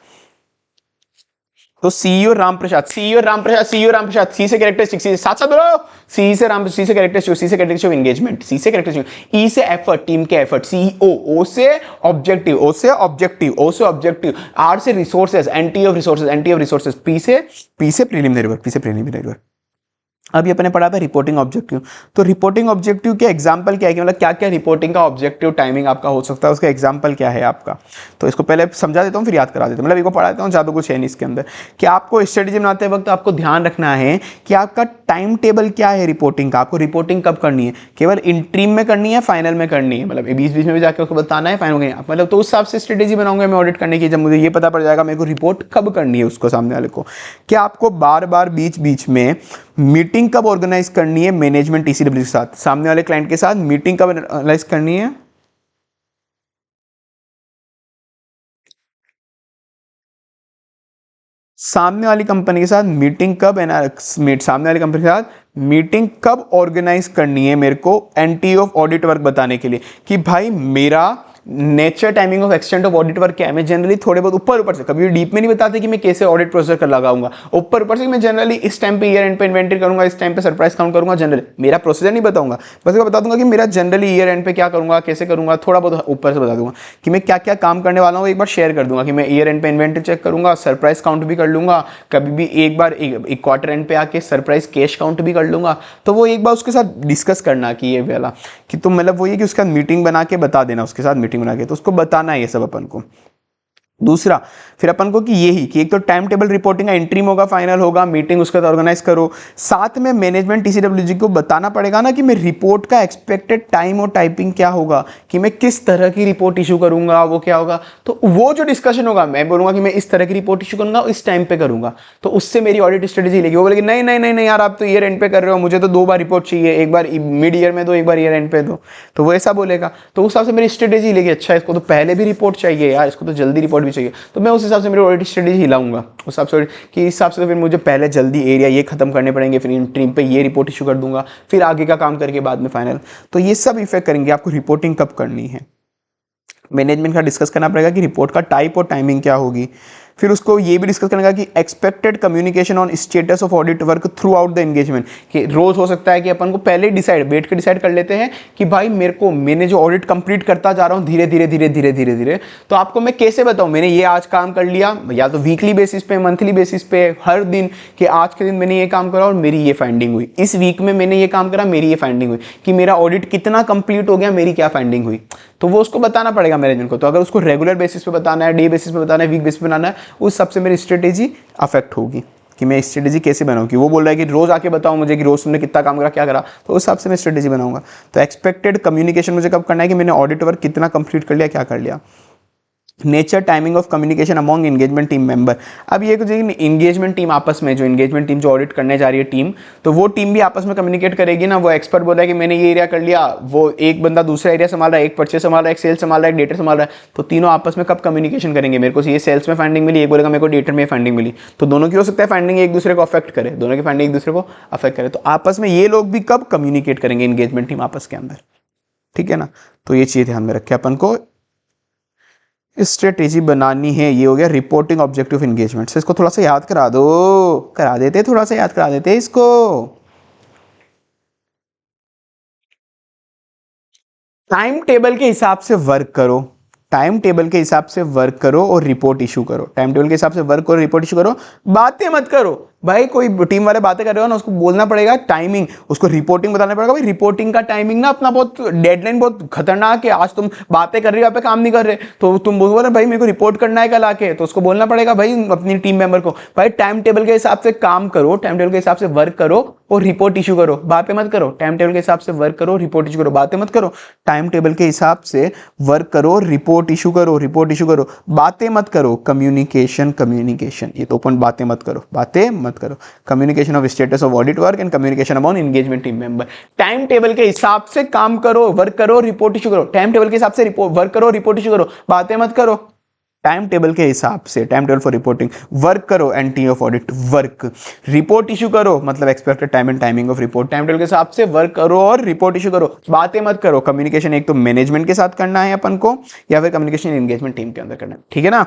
A: तो सीईओ राम प्रसाद, सी से कैरेक्टरिस्टिक, सी साथ साथ बोलो, सी से कैरेक्टरिस्टिक ऑफ एंगेजमेंट, सी से कैरेक्टरिस्टिक, ई से एफर्ट, टीम के एफर्ट, सीईओ, ओ से ऑब्जेक्टिव, आर से resources, NT of resources, P से प्रिलिमिनरी वर्क, अभी अपने पढ़ा था रिपोर्टिंग ऑब्जेक्टिव। तो रिपोर्टिंग ऑब्जेक्टिव के एग्जांपल क्या है कि मतलब क्या क्या रिपोर्टिंग का ऑब्जेक्टिव टाइमिंग आपका हो सकता है, उसका एग्जांपल क्या है आपका। तो इसको पहले समझा देता हूँ फिर याद करा देता हूँ, मतलब इसको पढ़ा देता हूँ, ज़्यादा कुछ है नहीं इसके अंदर। कि आपको स्ट्रेटेजी बनाते वक्त आपको ध्यान रखना है कि आपका टाइम टेबल क्या है रिपोर्टिंग का, आपको रिपोर्टिंग कब करनी है, केवल इंट्रीम में करनी है, फाइनल में करनी है, मतलब बीच बीच में भी जाकर उसको बताना है फाइनल में, मतलब तो उस हिसाब से स्ट्रेटेजी बनाऊंगा मैं ऑडिट करने की। जब मुझे ये पता पड़ जाएगा मेरे को रिपोर्ट कब करनी है उसको सामने वाले को, क्या आपको बार बार बीच बीच में मीटिंग कब ऑर्गेनाइज करनी है मैनेजमेंट TCW के साथ, सामने वाले क्लाइंट के साथ मीटिंग कब ऑर्गेनाइज करनी है, सामने वाली कंपनी के साथ मीटिंग कब सामने वाली कंपनी के साथ मीटिंग कब ऑर्गेनाइज करनी है मेरे को एंटी ऑफ ऑडिट वर्क बताने के लिए। कि भाई मेरा nature timing of extent of audit work क्या है, मैं जनरली थोड़े बहुत ऊपर से, कभी डीप में नहीं बताते कि मैं कैसे ऑडिट प्रोसेस कर लगाऊंगा, ऊपर से मैं जनरली इस टाइम पे ईयर एंड पे इन्वेंटरी करूंगा, इस टाइम पे सरप्राइज काउंट करूंगा, जनरली मेरा प्रोसीजर नहीं बताऊंगा, बस बता दूंगा कि मेरा जनरली ईयर एंड पे क्या करूंगा, कैसे करूंगा, थोड़ा बहुत ऊपर से बता दूंगा कि मैं क्या क्या काम करने वाला हूँ, एक बार शेयर कर दूंगा कि मैं ईयर एंड पे इन्वेंटरी चेक करूंगा, सरप्राइज काउंट भी कर लूंगा, कभी भी एक बार एक क्वार्टर एंड पे आके सरप्राइज कैश काउंट भी कर लूंगा। तो वो एक बार उसके साथ डिस्कस करना कि ये वाला कि तुम मतलब वो ये कि उसका मीटिंग बना के बता देना, उसके साथ मीटिंग बना के तो उसको बताना है ये सब अपन को। दूसरा फिर अपन को कि यही कि एक तो टाइम टेबल रिपोर्टिंग का इंट्रीम होगा, फाइनल होगा, मीटिंग उसका ऑर्गेनाइज करो, साथ में मैनेजमेंट TCWG को बताना पड़ेगा ना कि मैं रिपोर्ट का एक्सपेक्टेड टाइम और टाइपिंग क्या होगा, कि मैं किस तरह की रिपोर्ट इशू करूंगा, वो क्या होगा। तो वो जो डिस्कशन होगा मैं बोलूंगा कि मैं इस तरह की रिपोर्ट इशू करूंगा, इस टाइम पे करूंगा, तो उससे मेरी ऑडिट स्ट्रेटेजी लेगी। वो बोलेगी नहीं नहीं नहीं नहीं यार आप तो ईयर एंड पे कर रहे हो, मुझे तो 2 बार रिपोर्ट चाहिए, एक बार मिड ईयर में दो, एक बार ईयर एंड पे दो। तो वो ऐसा बोलेगा, तो उस हिसाब से मेरी स्ट्रेटेजी लेगी, अच्छा इसको तो पहले भी रिपोर्ट चाहिए यार, इसको तो जल्दी रिपोर्ट भी चाहिए, तो मैं उस हिसाब से मेरी ऑडिट स्ट्रेटेजी हिलाऊंगा उस हिसाब से कि इस हिसाब से तो फिर मुझे पहले जल्दी एरिया ये खत्म करने पड़ेंगे, फिर इंट्रीम पे ये रिपोर्ट इशू कर दूंगा, फिर आगे का काम करके बाद में फाइनल। तो ये सब इफेक्ट करेंगे आपको रिपोर्टिंग कब करनी है। मैनेजमेंट का डिस्कस करना पड़ेगा कि रिपोर्ट का टाइप और टाइमिंग क्या होगी। फिर उसको ये भी डिस्कस करना कि expected communication on status of audit work through out the engagement, कि रोज हो सकता है कि अपन को पहले बैठ के डिसाइड कर लेते हैं कि भाई मैंने जो ऑडिट कंप्लीट करता जा रहा हूं धीरे धीरे, तो आपको मैं कैसे बताऊं मैंने ये आज काम कर लिया, या तो वीकली बेसिस पे, मंथली बेसिस पे, हर दिन कि आज के दिन मैंने ये काम करा और मेरी ये फाइंडिंग हुई, इस वीक में मैंने ये काम करा मेरी ये फाइंडिंग हुई, कि मेरा ऑडिट कितना कंप्लीट हो गया, मेरी क्या फाइंडिंग हुई। तो वो उसको बताना पड़ेगा मैनेजमेंट को। तो अगर उसको रेगुलर बेसिस पे बताना है, डे बेसिस पे बताना है, वीक बेसिस पे बनाना है, उस सबसे मेरी स्ट्रेटेजी अफेक्ट होगी कि मैं स्ट्रेटेजी कैसे बनाऊँ। कि वो बोल रहा है कि रोज आके बताओ मुझे कि रोज तुमने कितना काम करा, क्या करा, तो उस हिसाब से मैं स्ट्रेटेजी बनाऊंगा। तो एक्सपेक्टेड कम्युनिकेशन मुझे कब करना है कि मैंने ऑडिट वर्क कितना कंप्लीट कर लिया, क्या कर लिया। Nature timing of communication among engagement team member. अब ये कुछ एंगेजमेंट टीम आपस में, जो एंगेजमेंट टीम जो ऑडिट करने जा रही है टीम, तो वो टीम भी आपस में कम्युनिकेट करेगी ना। वो एक्सपर्ट बोला है कि मैंने ये एरिया कर लिया, वो एक बंदा दूसरा एरिया संभाल रहा है, एक परचेस संभाल रहा है, एक सेल्स संभाल रहा है, एक डेटा संभाल रहा है, तो तीनों आपस में कब कम्युनिकेशन करेंगे। मेरे को ये सेल्स में फाइंडिंग मिली, एक बोलेगा मेरे को डेटा में फाइंडिंग मिली, तो दोनों की हो सकता है फाइंडिंग एक दूसरे को अफेक्ट करे, दोनों की फाइंडिंग एक दूसरे को अफेक्ट करे। तो आपस में ये लोग भी कब कम्युनिकेट करेंगे एंगेजमेंट टीम आपस के अंदर, ठीक है ना। तो ये चीज ध्यान में रखे अपन को स्ट्रेटेजी बनानी है। ये हो गया रिपोर्टिंग ऑब्जेक्टिव एंगेजमेंट से। इसको थोड़ा सा याद करा दो, करा देते, थोड़ा सा याद करा देते इसको। टाइम टेबल के हिसाब से वर्क करो, टाइम टेबल के हिसाब से वर्क करो और रिपोर्ट इशू करो। टाइम टेबल के हिसाब से वर्क करो, रिपोर्ट इशू करो, बातें मत करो। भाई कोई टीम वाले बातें कर रहे हो ना, उसको बोलना पड़ेगा टाइमिंग, उसको रिपोर्टिंग बताना पड़ेगा। भाई रिपोर्टिंग का टाइमिंग ना अपना बहुत डेडलाइन बहुत खतरनाक है, आज तुम बातें कर रहे हो, यहाँ पे काम नहीं कर रहे, तो तुम बोल रहे भाई मेरे को रिपोर्ट करना है कल आके, तो उसको बोलना पड़ेगा भाई अपनी टीम मेंबर को, भाई टाइम टेबल के हिसाब से काम करो, टाइम टेबल के हिसाब से वर्क करो और रिपोर्ट इशू करो, बातें मत करो। टाइम टेबल के हिसाब से वर्क करो, रिपोर्ट इशू करो, बातें मत करो। टाइम टेबल के हिसाब से वर्क करो, रिपोर्ट इशू करो, रिपोर्ट इशू करो, बातें मत करो। कम्युनिकेशन, कम्युनिकेशन, ये तो ओपन, बातें मत करो, बातें मत करो। Communication of status of audit work and communication about engagement team member. Time table के हिसाब से काम करो, वर्क करो, रिपोर्ट इशू करो। टाइम टेबल के हिसाब से वर्क करो, रिपोर्ट इशू करो, बातें मत करो। टाइम टेबल के हिसाब से, time table for reporting, work करो, NTE of audit work, report issue करो, मतलब expected time and timing of report. Time table के हिसाब से वर्क करो और रिपोर्ट इशू करो, बातें मत करो। कम्युनिकेशन एक तो मैनेजमेंट के साथ करना है अपन को, या फिर कम्युनिकेशन एंगेजमेंट टीम के अंदर करना है, ठीक है ना।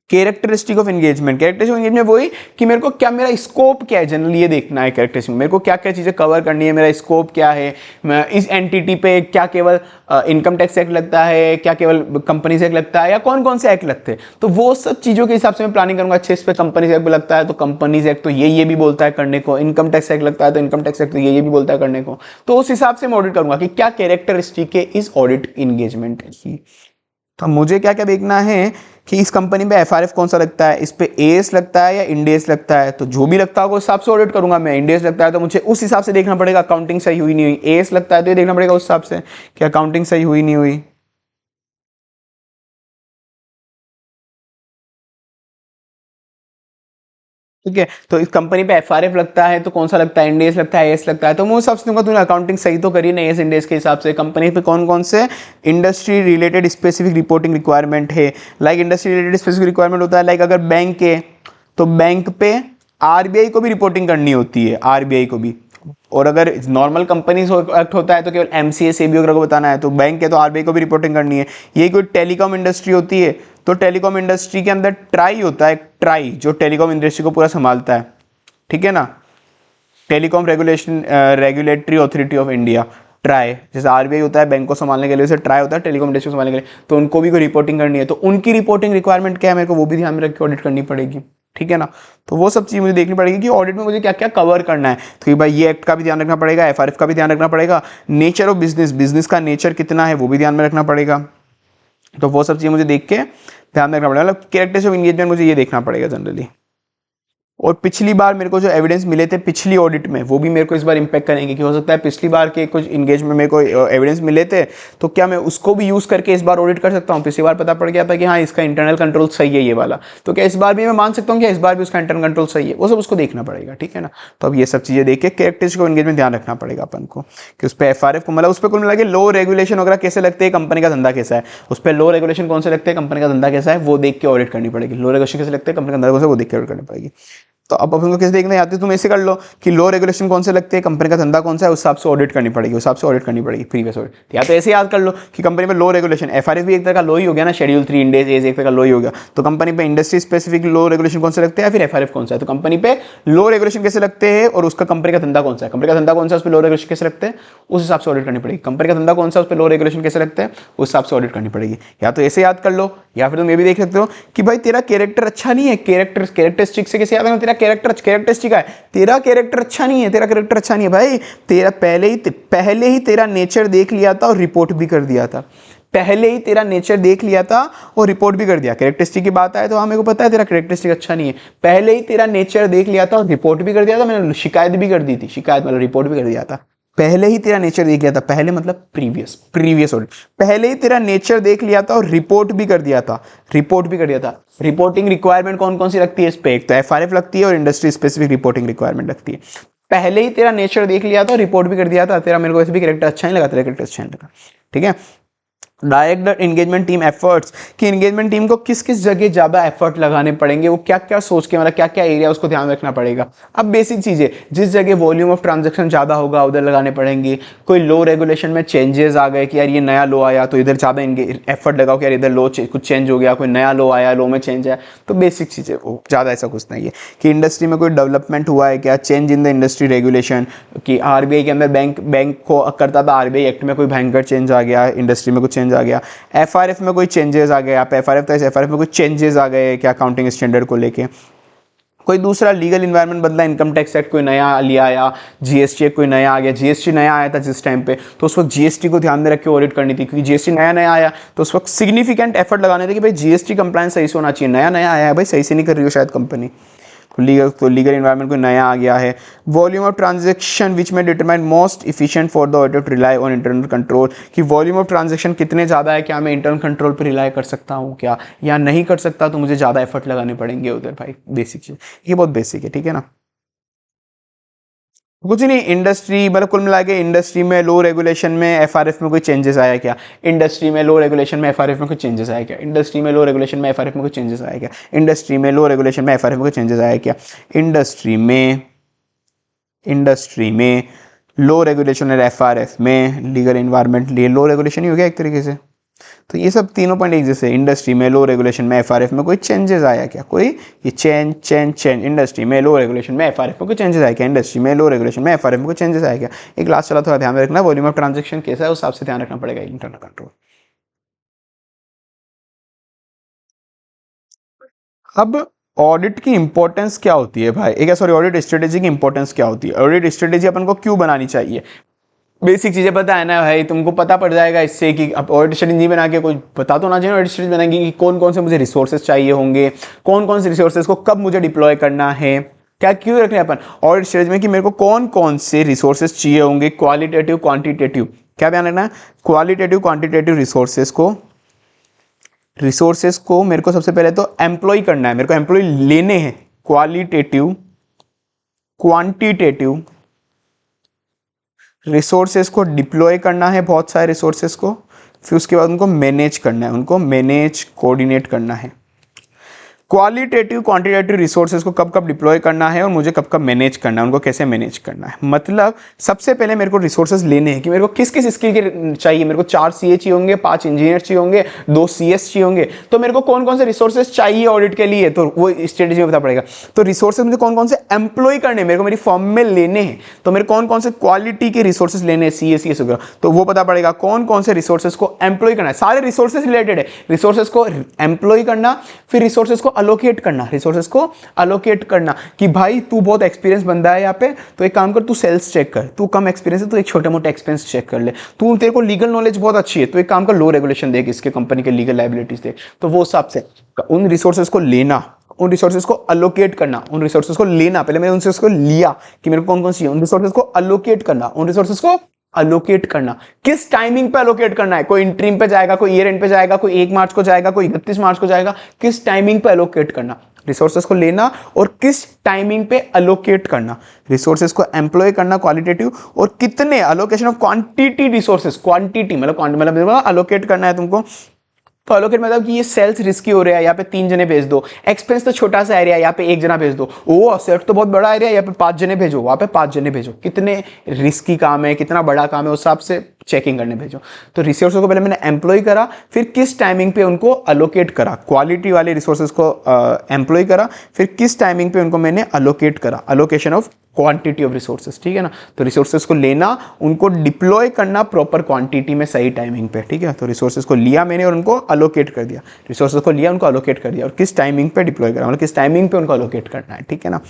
A: Characteristic of engagement, characteristic of engagement वही कि मेरे को क्या, मेरा स्कोप क्या है, जनरली ये देखना है कैरेक्टरिस्टिक, मेरे को क्या क्या चीजें कवर करनी है, मेरा स्कोप क्या है, मैं इस एंटिटी पे क्या केवल इनकम टैक्स एक्ट लगता है, क्या केवल कंपनीज एक्ट लगता है, या कौन कौन से एक्ट लगते हैं, तो वो सब चीजों के हिसाब से मैं प्लानिंग करूंगा। अच्छे, इस पे कंपनीज एक्ट लगता है तो कंपनीज एक्ट तो ये भी बोलता है करने को, इनकम टैक्स एक्ट लगता है तो इनकम टैक्स एक्ट तो ये भी बोलता है करने को, तो उस हिसाब से मैं ऑडिट करूंगा कि क्या कैरेक्टरिस्टिक है इस ऑडिट इंगेजमेंट की। तो मुझे क्या क्या देखना है कि इस कंपनी में एफआरएफ कौन सा लगता है, इस पे एएस लगता है या इंडेस लगता है, तो जो भी लगता होगा उस हिसाब से ऑडिट करूंगा मैं। इंडेस लगता है तो मुझे उस हिसाब से देखना पड़ेगा अकाउंटिंग सही हुई नहीं हुई, एएस लगता है तो ये देखना पड़ेगा उस हिसाब से कि अकाउंटिंग सही हुई नहीं हुई। ठीक है, तो इस कंपनी पे एफआरएफ लगता है तो कौन सा लगता है, इंडेस लगता है, एस लगता है, तो मैं उस हिसाब से दूंगा तूने अकाउंटिंग सही तो करी नहीं, एस इंडेस के हिसाब से। कंपनी पे कौन कौन से industry related specific reporting requirement है, like industry related specific requirement होता है, लाइक अगर बैंक है तो बैंक पे आरबीआई को भी रिपोर्टिंग करनी होती है, आरबीआई को भी। और अगर नॉर्मल कंपनीज एक्ट होता है तो केवल एमसीए सेबी वगैरह को बताना है, तो बैंक है तो आरबीआई को भी रिपोर्टिंग करनी है। यही कोई टेलीकॉम इंडस्ट्री होती है तो टेलीकॉम इंडस्ट्री के अंदर ट्राई होता है, ट्राई जो टेलीकॉम इंडस्ट्री को पूरा संभालता है, ठीक है ना। Telecom regulation regulatory authority of India, try, जैसे आरबीआई होता है बैंक को संभालने के लिए, वैसे ट्राई होता है टेलीकॉम इंडस्ट्री को संभालने के लिए, तो उनको भी कोई रिपोर्टिंग करनी है, तो उनकी रिपोर्टिंग रिक्वायरमेंट क्या है मेरे को वो भी ध्यान में रख के ऑडिट करनी पड़ेगी, ठीक है ना। तो वो सब चीज़ मुझे देखनी पड़ेगी कि ऑडिट में मुझे क्या क्या कवर करना है। तो कि भाई ये एक्ट का भी ध्यान रखना पड़ेगा, एफआरएफ का भी ध्यान रखना पड़ेगा, नेचर ऑफ बिजनेस, बिजनेस का नेचर कितना है वो भी ध्यान में रखना पड़ेगा। तो वो सब चीज़ मुझे देख के ध्यान में रखना पड़ेगा, मतलब कैरेक्टर्स ऑफ एंगेजमेंट मुझे ये देखना पड़ेगा जनरली। और पिछली बार मेरे को जो एविडेंस मिले थे पिछली ऑडिट में वो भी मेरे को इस बार इंपैक्ट करेंगे, कि हो सकता है पिछली बार के कुछ इंगेजमेंट मेरे को एविडेंस मिले थे तो क्या मैं उसको भी यूज़ करके इस बार ऑडिट कर सकता हूँ। पिछली बार पता पड़ गया था कि हाँ इसका इंटरनल कंट्रोल सही है ये वाला, तो क्या इस बार भी मैं मान सकता हूँ कि इस बार भी उसका इंटरनल कंट्रोल सही है, वो सब उसको देखना पड़ेगा, ठीक है ना। तो अब ये सब चीज़ें देख के कैरेक्टरिस्टिक ऑफ एंगेजमेंट ध्यान रखना पड़ेगा अपन को कि उस पर एफआरएफ को, मतलब उस पर कुल मिला के लो रेगुलेशन वगैरह कैसे लगते हैं, कंपनी का धंधा कैसा है, उस पर लो रेगुलेशन कौन से लगते हैं, कंपनी का धंधा कैसा है, वो देख के ऑडिट करनी पड़ेगी। लो रेगुलेशन कैसे लगते हैं, कंपनी का धंधा कैसा है, वो देख के ऑडिट करनी पड़ेगी। तो अब अपन को कैसे देखना आती है, तुम ऐसे कर लो कि लो रेगुलेशन कौन से लगते हैं, कंपनी का धंधा कौन सा है, उस हिसाब से ऑडिट करनी पड़ेगी, उस हिसाब से ऑडिट करनी पड़ेगी प्रीवियस ऑडिट। या तो ऐसे याद कर लो कि कंपनी में लो रेगुलेशन, एफआरएफ भी एक तरह का लो ही हो गया ना, शेड्यूल 3 इंडेस एज एक तरह का लो ही हो गया, तो कंपनी पे इंडस्ट्री स्पेसिफिक लो रेगुलेशन कौन से लगते हैं या फिर एफआरएफ कौन सा है, तो कंपनी पे लो रेगुलेशन कैसे लगते हैं और उसका कंपनी का धंधा कौन सा है, कंपनी का धंधा कौन सा है उस पर लो रेगुलेशन कैसे लगते हैं, उस हिसाब से ऑडिट करनी पड़ेगी। कंपनी का धंधा कौन सा है उस पर लो रेगुलेशन कैसे लगते हैं, उस हिसाब से ऑडिट करनी पड़ेगी। या तो ऐसे याद कर लो, या फिर तुम ये भी देख सकते हो कि भाई तेरा कैरेक्टर अच्छा नहीं है, कैरेक्टरिस्टिक से कैसे याद है, तेरा कैरेक्टरिस्टिक है, तेरा कैरेक्टर अच्छा नहीं है, तेरा कैरेक्टर अच्छा नहीं है भाई, तेरा पहले ही तेरा नेचर देख लिया था और रिपोर्ट भी कर दिया था, पहले ही तेरा नेचर देख लिया था और रिपोर्ट भी कर दिया। कैरेक्टरिस्टिक की बात आए तो हाँ मेरे को पता है तेरा कैरेक्टरिस्टिक अच्छा नहीं है, पहले ही तेरा नेचर देख लिया था और रिपोर्ट भी कर दिया था, मैंने शिकायत भी कर दी थी, शिकायत मतलब रिपोर्ट भी कर दिया था, पहले ही तेरा नेचर देख लिया था, पहले मतलब प्रीवियस ऑडिट, पहले ही तेरा नेचर देख लिया था और रिपोर्ट भी कर दिया था, रिपोर्ट भी कर दिया था। रिपोर्टिंग रिक्वायरमेंट कौन कौन सी लगती है इस पे, एक तो एफआरएफ लगती है और इंडस्ट्री स्पेसिफिक रिपोर्टिंग रिक्वायरमेंट लगती है। पहले ही तेरा नेचर देख लिया था, रिपोर्ट भी कर दिया था, तेरा मेरे को ऐसे भी कैरेक्टर अच्छा नहीं लगा, तेरा कैरेक्टर अच्छा नहीं लगा, ठीक है। डायरेक्ट एंगेजमेंट टीम एफर्ट्स, कि एंगेजमेंट टीम को किस किस जगह ज्यादा एफर्ट लगाने पड़ेंगे, वो क्या क्या सोच के, मतलब क्या क्या एरिया उसको ध्यान रखना पड़ेगा। अब बेसिक चीजें, जिस जगह वॉल्यूम ऑफ ट्रांजैक्शन ज्यादा होगा उधर लगाने पड़ेंगे। कोई लो रेगुलेशन में चेंजेस आ गए कि यार ये नया लो आया तो इधर ज्यादा एफर्ट लगाओ कि यार इधर लो कुछ चेंज हो गया, कोई नया लो आया, लो में चेंज है, तो बेसिक चीजें वो ज्यादा ऐसा कुछ नहीं है। कि इंडस्ट्री में कोई डेवलपमेंट हुआ है क्या, change in the industry regulation, कि आरबीआई के अंदर बैंक को करता था, आरबीआई एक्ट में कोई भयंकर चेंज आ गया, इंडस्ट्री में कुछ चेंज आ गया, एफआरएफ में कोई चेंजेस आ गए, आप एफआरएफ में कोई चेंजेस आ गए क्या अकाउंटिंग स्टैंडर्ड को लेके, कोई दूसरा लीगल इन्वायरमेंट बदला, इनकम टैक्स एक्ट कोई नया लिया आया, जीएसटी कोई नया आ गया, जीएसटी नया आया था जिस टाइम पे, तो उस वक्त जीएसटी को ध्यान में रख के ऑडिट करनी थी, क्योंकि जीएसटी नया नया आया तो उस वक्त सिग्निफिकेंट एफर्ट लगाने थे कि भाई जीएसटी कंप्लायंस सही से होना चाहिए, नया नया आया है भाई, सही से नहीं कर रही हो शायद कंपनी, तो लीगल इन्वायरमेंट कोई नया आ गया है। वॉल्यूम ऑफ ट्रांजेक्शन विच में determine most efficient for the auditor to rely on internal control, कि वॉल्यूम ऑफ ट्रांजेक्शन कितने ज़्यादा है, क्या मैं इंटरनल कंट्रोल पर रिलाई कर सकता हूँ क्या, या नहीं कर सकता, तो मुझे ज़्यादा एफर्ट लगाने पड़ेंगे उधर भाई, बेसिक चीज़ ये बहुत बेसिक है, ठीक है ना। कुछ नहीं, इंडस्ट्री मतलब कुल मिला के इंडस्ट्री में लो रेगुलेशन में एफआरएफ में कोई चेंजेस आया क्या, इंडस्ट्री में लो रेगुलेशन में एफआरएफ में कोई चेंजेस आया क्या, इंडस्ट्री में लो रेगुलेशन में एफआरएफ में कोई चेंजेस आया क्या, इंडस्ट्री में लो रेगुलेशन में एफआरएफ में कोई चेंजेस आया क्या, इंडस्ट्री में लो रेगुलेशन और एफआरएफ में लीगल इन्वायरमेंट लिए लो रेगुलेशन ही हो गया एक तरीके से। तो ये सब तीनों पॉइंट एक जैसे, इंडस्ट्री में लो रेगुलेशन में एफआरएफ में कोई चेंजेस आया क्या, कोई ये चेंज इंडस्ट्री में लो रेगुलेशन में एफआरएफ में कोई चेंजेस आया क्या, इंडस्ट्री में लो रेगुलेशन में एफआरएफ में कोई चेंजेस आया क्या। एक लास्ट चला थोड़ा ध्यान में रखना, वॉल्यूम ऑफ ट्रांजेक्शन कैसा है उस हिसाब से ध्यान रखना पड़ेगा इंटरनल कंट्रोल। अब ऑडिट की इंपॉर्टेंस क्या होती है भाई, एक सॉरी ऑडिट स्ट्रेटेजी की इंपॉर्टेंस क्या होती है, ऑडिट स्ट्रेटेजी अपन को क्यों बनानी चाहिए, बेसिक चीजें पता है ना भाई, तुमको पता पड़ जाएगा इससे कि अब ऑडिट स्ट्रेटेजी बना के कोई पता तो ना चाहिए ऑडिट स्ट्रेटेजी बनाएंगे कि कौन कौन से मुझे रिसोर्सेज चाहिए होंगे, कौन कौन से रिसोर्सेज को कब मुझे डिप्लॉय करना है, क्या क्यों रखने अपन ऑडिट स्ट्रेटेजी में कि मेरे को कौन कौन से रिसोर्सेज चाहिए होंगे, क्वालिटेटिव क्वांटिटेटिव, क्या ध्यान रखना है, क्वालिटेटिव क्वांटिटेटिव रिसोर्सेज को मेरे को सबसे पहले तो एम्प्लॉय करना है, मेरे को एम्प्लॉय लेने हैं, क्वालिटेटिव क्वांटिटेटिव रिसोर्सेज को डिप्लॉय करना है, बहुत सारे रिसोर्सेज को, फिर उसके बाद उनको मैनेज करना है, उनको मैनेज कोऑर्डिनेट करना है। क्वालिटेटिव क्वांटिटेटिव रिसोर्सेज को कब कब डिप्लॉय करना है और मुझे कब कब मैनेज करना है, उनको कैसे मैनेज करना है, मतलब सबसे पहले मेरे को रिसोर्सेज लेने हैं कि मेरे को किस किस स्किल के चाहिए, मेरे को 4 सीए चाहिए होंगे, 5 इंजीनियर चाहिए होंगे, 2 सीएस चाहिए होंगे, तो मेरे को कौन कौन से रिसोर्सेज चाहिए ऑडिट के लिए, तो वो स्ट्रेटेजी में पता पड़ेगा। तो रिसोर्सेज मुझे कौन कौन से एम्प्लॉय करने मेरे को मेरी फॉर्म में लेने हैं, तो मेरे कौन कौन से क्वालिटी के रिसोर्सेज लेने हैं, सीएस वगैरह, तो वो पता पड़ेगा कौन कौन से रिसोर्सेज को एम्प्लॉय करना है, सारे रिसोर्सेज रिलेटेड है, रिसोर्सेज को एम्प्लॉय करना, फिर रिसोर्सेज को अलोकेट करना, रिसोर्सेज को अलोकेट करना कि भाई तू बहुत एक्सपीरियंस बंदा है यहाँ पे, तो एक काम कर, तू सेल्स चेक कर, तू कम एक्सपीरियंस है तो एक छोटे मोटे एक्सपेंस चेक कर ले, तू तेरे को लीगल नॉलेज बहुत अच्छी है तो एक काम कर, लो रेगुलेशन देख, इसके कंपनी के लीगल लायबिलिटीज देख, तो वो हिसाब से उन रिसोर्सेज को लेना, उन रिसोर्सेज को अलोकेट करना, उन रिसोर्सेज को लेना, पहले मैंने उन रिसोर्सेज को लिया कि मेरे को कौन कौन सी, उन रिसोर्सेज को अलोकेट करना, उन रिसोर्सेज को अलोकेट करना, किस टाइमिंग पे अलोकेट करना है, कोई इंटरिम पे जाएगा, कोई ईयर एंड पे जाएगा, कोई 1 मार्च को जाएगा, कोई 31 मार्च को जाएगा, किस टाइमिंग पे अलोकेट करना, रिसोर्सेज को लेना और किस टाइमिंग पे अलोकेट करना, रिसोर्सेज को एम्प्लॉय करना क्वालिटेटिव, और कितने, allocation of quantity resources, quantity मतलब अलोकेट करना है तुमको, तो अलोकेट मतलब कि ये सेल्स रिस्की हो रहा है, यहाँ पे 3 जने भेज दो, एक्सपेंस तो छोटा सा एरिया, यहाँ पे 1 जना भेज दो, ओ असेट तो बहुत बड़ा एरिया, यहाँ पे 5 जने भेजो, वहाँ पे 5 जने भेजो, कितने रिस्की काम है, कितना बड़ा काम है, उस हिसाब से चेकिंग करने भेजो। तो रिसोर्सेज को पहले मैंने एम्प्लॉय करा, फिर किस टाइमिंग पे उनको अलोकेट करा, क्वालिटी वाले रिसोर्सेज को एम्प्लॉय करा, फिर किस टाइमिंग पे उनको मैंने अलोकेट करा, allocation of quantity of resources, ठीक है ना। तो रिसोर्सेज को लेना, उनको डिप्लॉय करना प्रॉपर क्वांटिटी में, सही टाइमिंग पे, ठीक है। तो रिसोर्सेज को लिया मैंने और उनको अलोकेट कर दिया, रिसोर्सेज को लिया, उनको अलोकेट कर दिया, और किस टाइमिंग पे डिप्लॉय करा, मतलब किस टाइमिंग पे उनको अलोकेट करना है, ठीक है ना।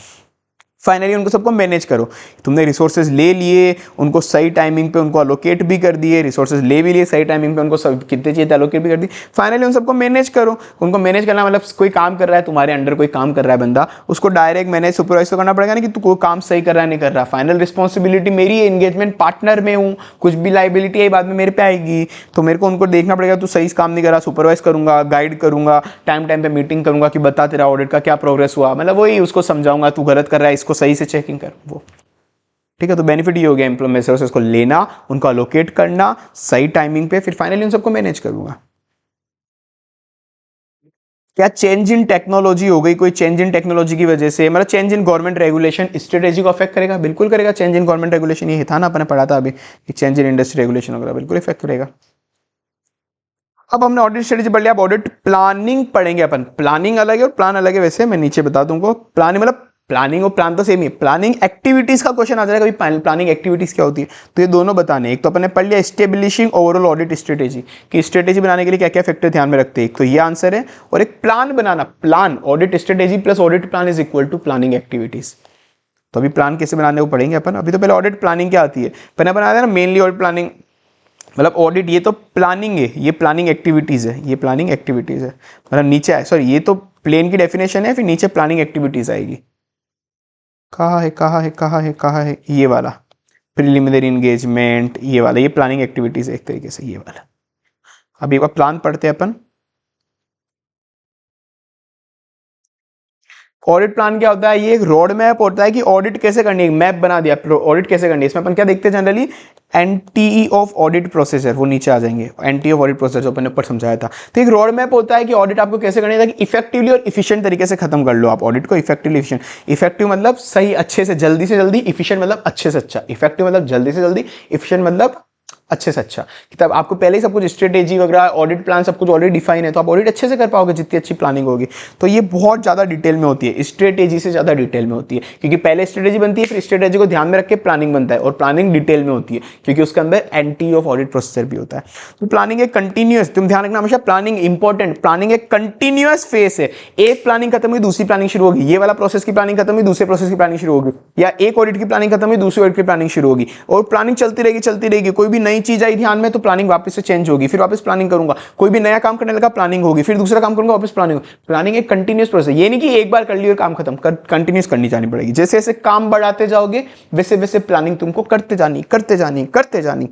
A: फाइनली उनको सबको मैनेज करो, तुमने रिसोर्सेज ले लिए, उनको सही टाइमिंग पे उनको अलोकेट भी कर दिए, रिसोर्सेज ले भी लिए सही टाइमिंग पे, उनको सब कितने चाहिए थे अलोकेट भी कर दी, फाइनली उन सबको मैनेज करो। उनको मैनेज करना मतलब कोई काम कर रहा है तुम्हारे अंडर, कोई काम कर रहा है बंदा, उसको डायरेक्ट मैनेज सुपरवाइज तो करना पड़ेगा ना कि तू कोई काम सही कर रहा है नहीं कर रहा, फाइनल रिस्पॉन्सिबिलिटी मेरी है, एंगेजमेंट पार्टनर में हूँ, कुछ भी लाइबिलिटी है बाद में मेरे पे आएगी, तो मेरे को उनको देखना पड़ेगा तू सही काम नहीं कर रहा, सुपरवाइज करूंगा, गाइड करूंगा, टाइम टाइम पे मीटिंग करूंगा कि बता तेरा ऑडिट का क्या प्रोग्रेस हुआ, मतलब वही उसको समझाऊंगा तू गलत कर रहा है, इसको सही से चेकिंग कर वो, ठीक है। तो बेनिफिट ये हो गया एम्प्लॉय रिसोर्सेज को लेना, उनको अलोकेट करना सही टाइमिंग पे, फिर फाइनली उन सबको मैनेज करूंगा। क्या चेंज इन टेक्नोलॉजी हो गई, कोई चेंज इन टेक्नोलॉजी की वजह से, मतलब change in government regulation strategy को अफेक्ट करेगा, बिल्कुल करेगा। चेंज इन गवर्नमेंट रेगुलेशन ये था ना, अपने पढ़ा था अभी कि चेंज इन इंडस्ट्री रेगुलेशन वगैरह, बिल्कुल इफेक्ट करेगा। अब हमने ऑडिट स्ट्रेटेजी पढ़ लिया, अब ऑडिट प्लानिंग पढ़ेंगे अपन, प्लानिंग अलग है और प्लान अलग है, वैसे मैं नीचे बता दूंगा। प्लानिंग मतलब प्लानिंग और प्लान तो सेम ही है। प्लानिंग एक्टिविटीज का क्वेश्चन आ जाएगा, कभी प्लानिंग एक्टिविटीज क्या होती है, तो ये दोनों बताने। एक तो अपन ने पढ़ लिया एस्टेब्लिशिंग ओवरऑल ऑडिट स्ट्रेटेजी, कि स्ट्रेटेजी बनाने के लिए क्या क्या फैक्टर ध्यान में रखते हैं, एक तो ये आंसर है। और एक प्लान बनाना, plan audit strategy plus audit plan is equal to planning activities. तो अभी प्लान कैसे बनाने को पढ़ेंगे अपन। अभी तो पहले ऑडिट प्लानिंग क्या आती है, पहले अपन आते हैं ना मेनली ऑडिट प्लानिंग, मतलब ऑडिट ये तो प्लानिंग है, ये प्लानिंग एक्टिविटीज है, ये प्लानिंग एक्टिविटीज है, मतलब नीचे है, सॉरी ये तो प्लेन की डेफिनेशन है, फिर नीचे प्लानिंग एक्टिविटीज आएगी। कहाँ है कहाँ है कहाँ है कहाँ है, ये वाला प्रिलिमिनरी इंगेजमेंट, ये वाला, ये प्लानिंग एक्टिविटीज है एक तरीके से, ये वाला। अब एक बार प्लान पढ़ते हैं अपन। ऑडिट प्लान क्या होता है, ये एक रोड मैप होता है कि ऑडिट कैसे करनी है, मैप बना दिया ऑडिट कैसे करनी है। इसमें अपन क्या देखते हैं जनरली, एनटीई ऑफ ऑडिट प्रोसेसर, वो नीचे आ जाएंगे, एनटीई ऑफ ऑडिट प्रोसेसर जो अपन ने ऊपर समझाया था। तो एक रोड मैप होता है कि ऑडिट आपको कैसे करनी है ताकि इफेक्टिवली और इफिशिएंट तरीके से खत्म कर लो आप ऑडिट को। इफेक्टिवली इफिशिएंट, इफेक्टिव मतलब सही अच्छे से जल्दी से जल्दी, इफिशिएंट मतलब अच्छे से अच्छा, इफेक्टिव मतलब जल्दी से जल्दी, इफिशिएंट मतलब अच्छे से अच्छा। कि तब आपको पहले ही सब कुछ स्ट्रेटेजी वगैरह ऑडिट प्लान सब कुछ ऑलरेडी डिफाइन है, तो आप ऑडिट अच्छे से कर पाओगे जितनी अच्छी प्लानिंग होगी। तो ये बहुत ज़्यादा डिटेल में होती है, स्ट्रेटेजी से ज़्यादा डिटेल में होती है, क्योंकि पहले स्ट्रेटेजी बनती है, फिर स्ट्रेटेजी को ध्यान में रख के प्लानिंग बनता है, और प्लानिंग डिटेल में होती है क्योंकि उसके अंदर एंटी ऑफ ऑडिट प्रोसेसर भी होता है। तो प्लानिंग एक कंटिन्यूअस, तुम ध्यान रखना हमेशा, प्लानिंग इंपॉर्टेंट, प्लानिंग एक कंटिन्यूअस फेस है। एक प्लानिंग खत्म हुई दूसरी प्लानिंग शुरू होगी, ये वाला प्रोसेस की प्लानिंग खत्म हुई दूसरे प्रोसेस की प्लानिंग शुरू होगी, या एक ऑडिट की प्लानिंग खत्म हुई दूसरी ऑडिट की प्लानिंग शुरू होगी, और प्लानिंग चलती रहेगी चलती रहेगी। कोई भी नई चीज आई ध्यान में तो प्लानिंग वापस से चेंज होगी, फिर वापस प्लानिंग करूंगा, कोई भी नया काम करने लगा प्लानिंग होगी, फिर दूसरा काम करूंगा वापस प्लानिंग। प्लानिंग एक कंटिन्यूअस प्रोसेस, ये नहीं कि एक बार कर ली और काम खत्म, कंटिन्यूअस करनी जानी पड़ेगी। जैसे जैसे काम बढ़ाते जाओगे वैसे वैसे प्लानिंग तुमको करते जानी करते जानी करते जानी।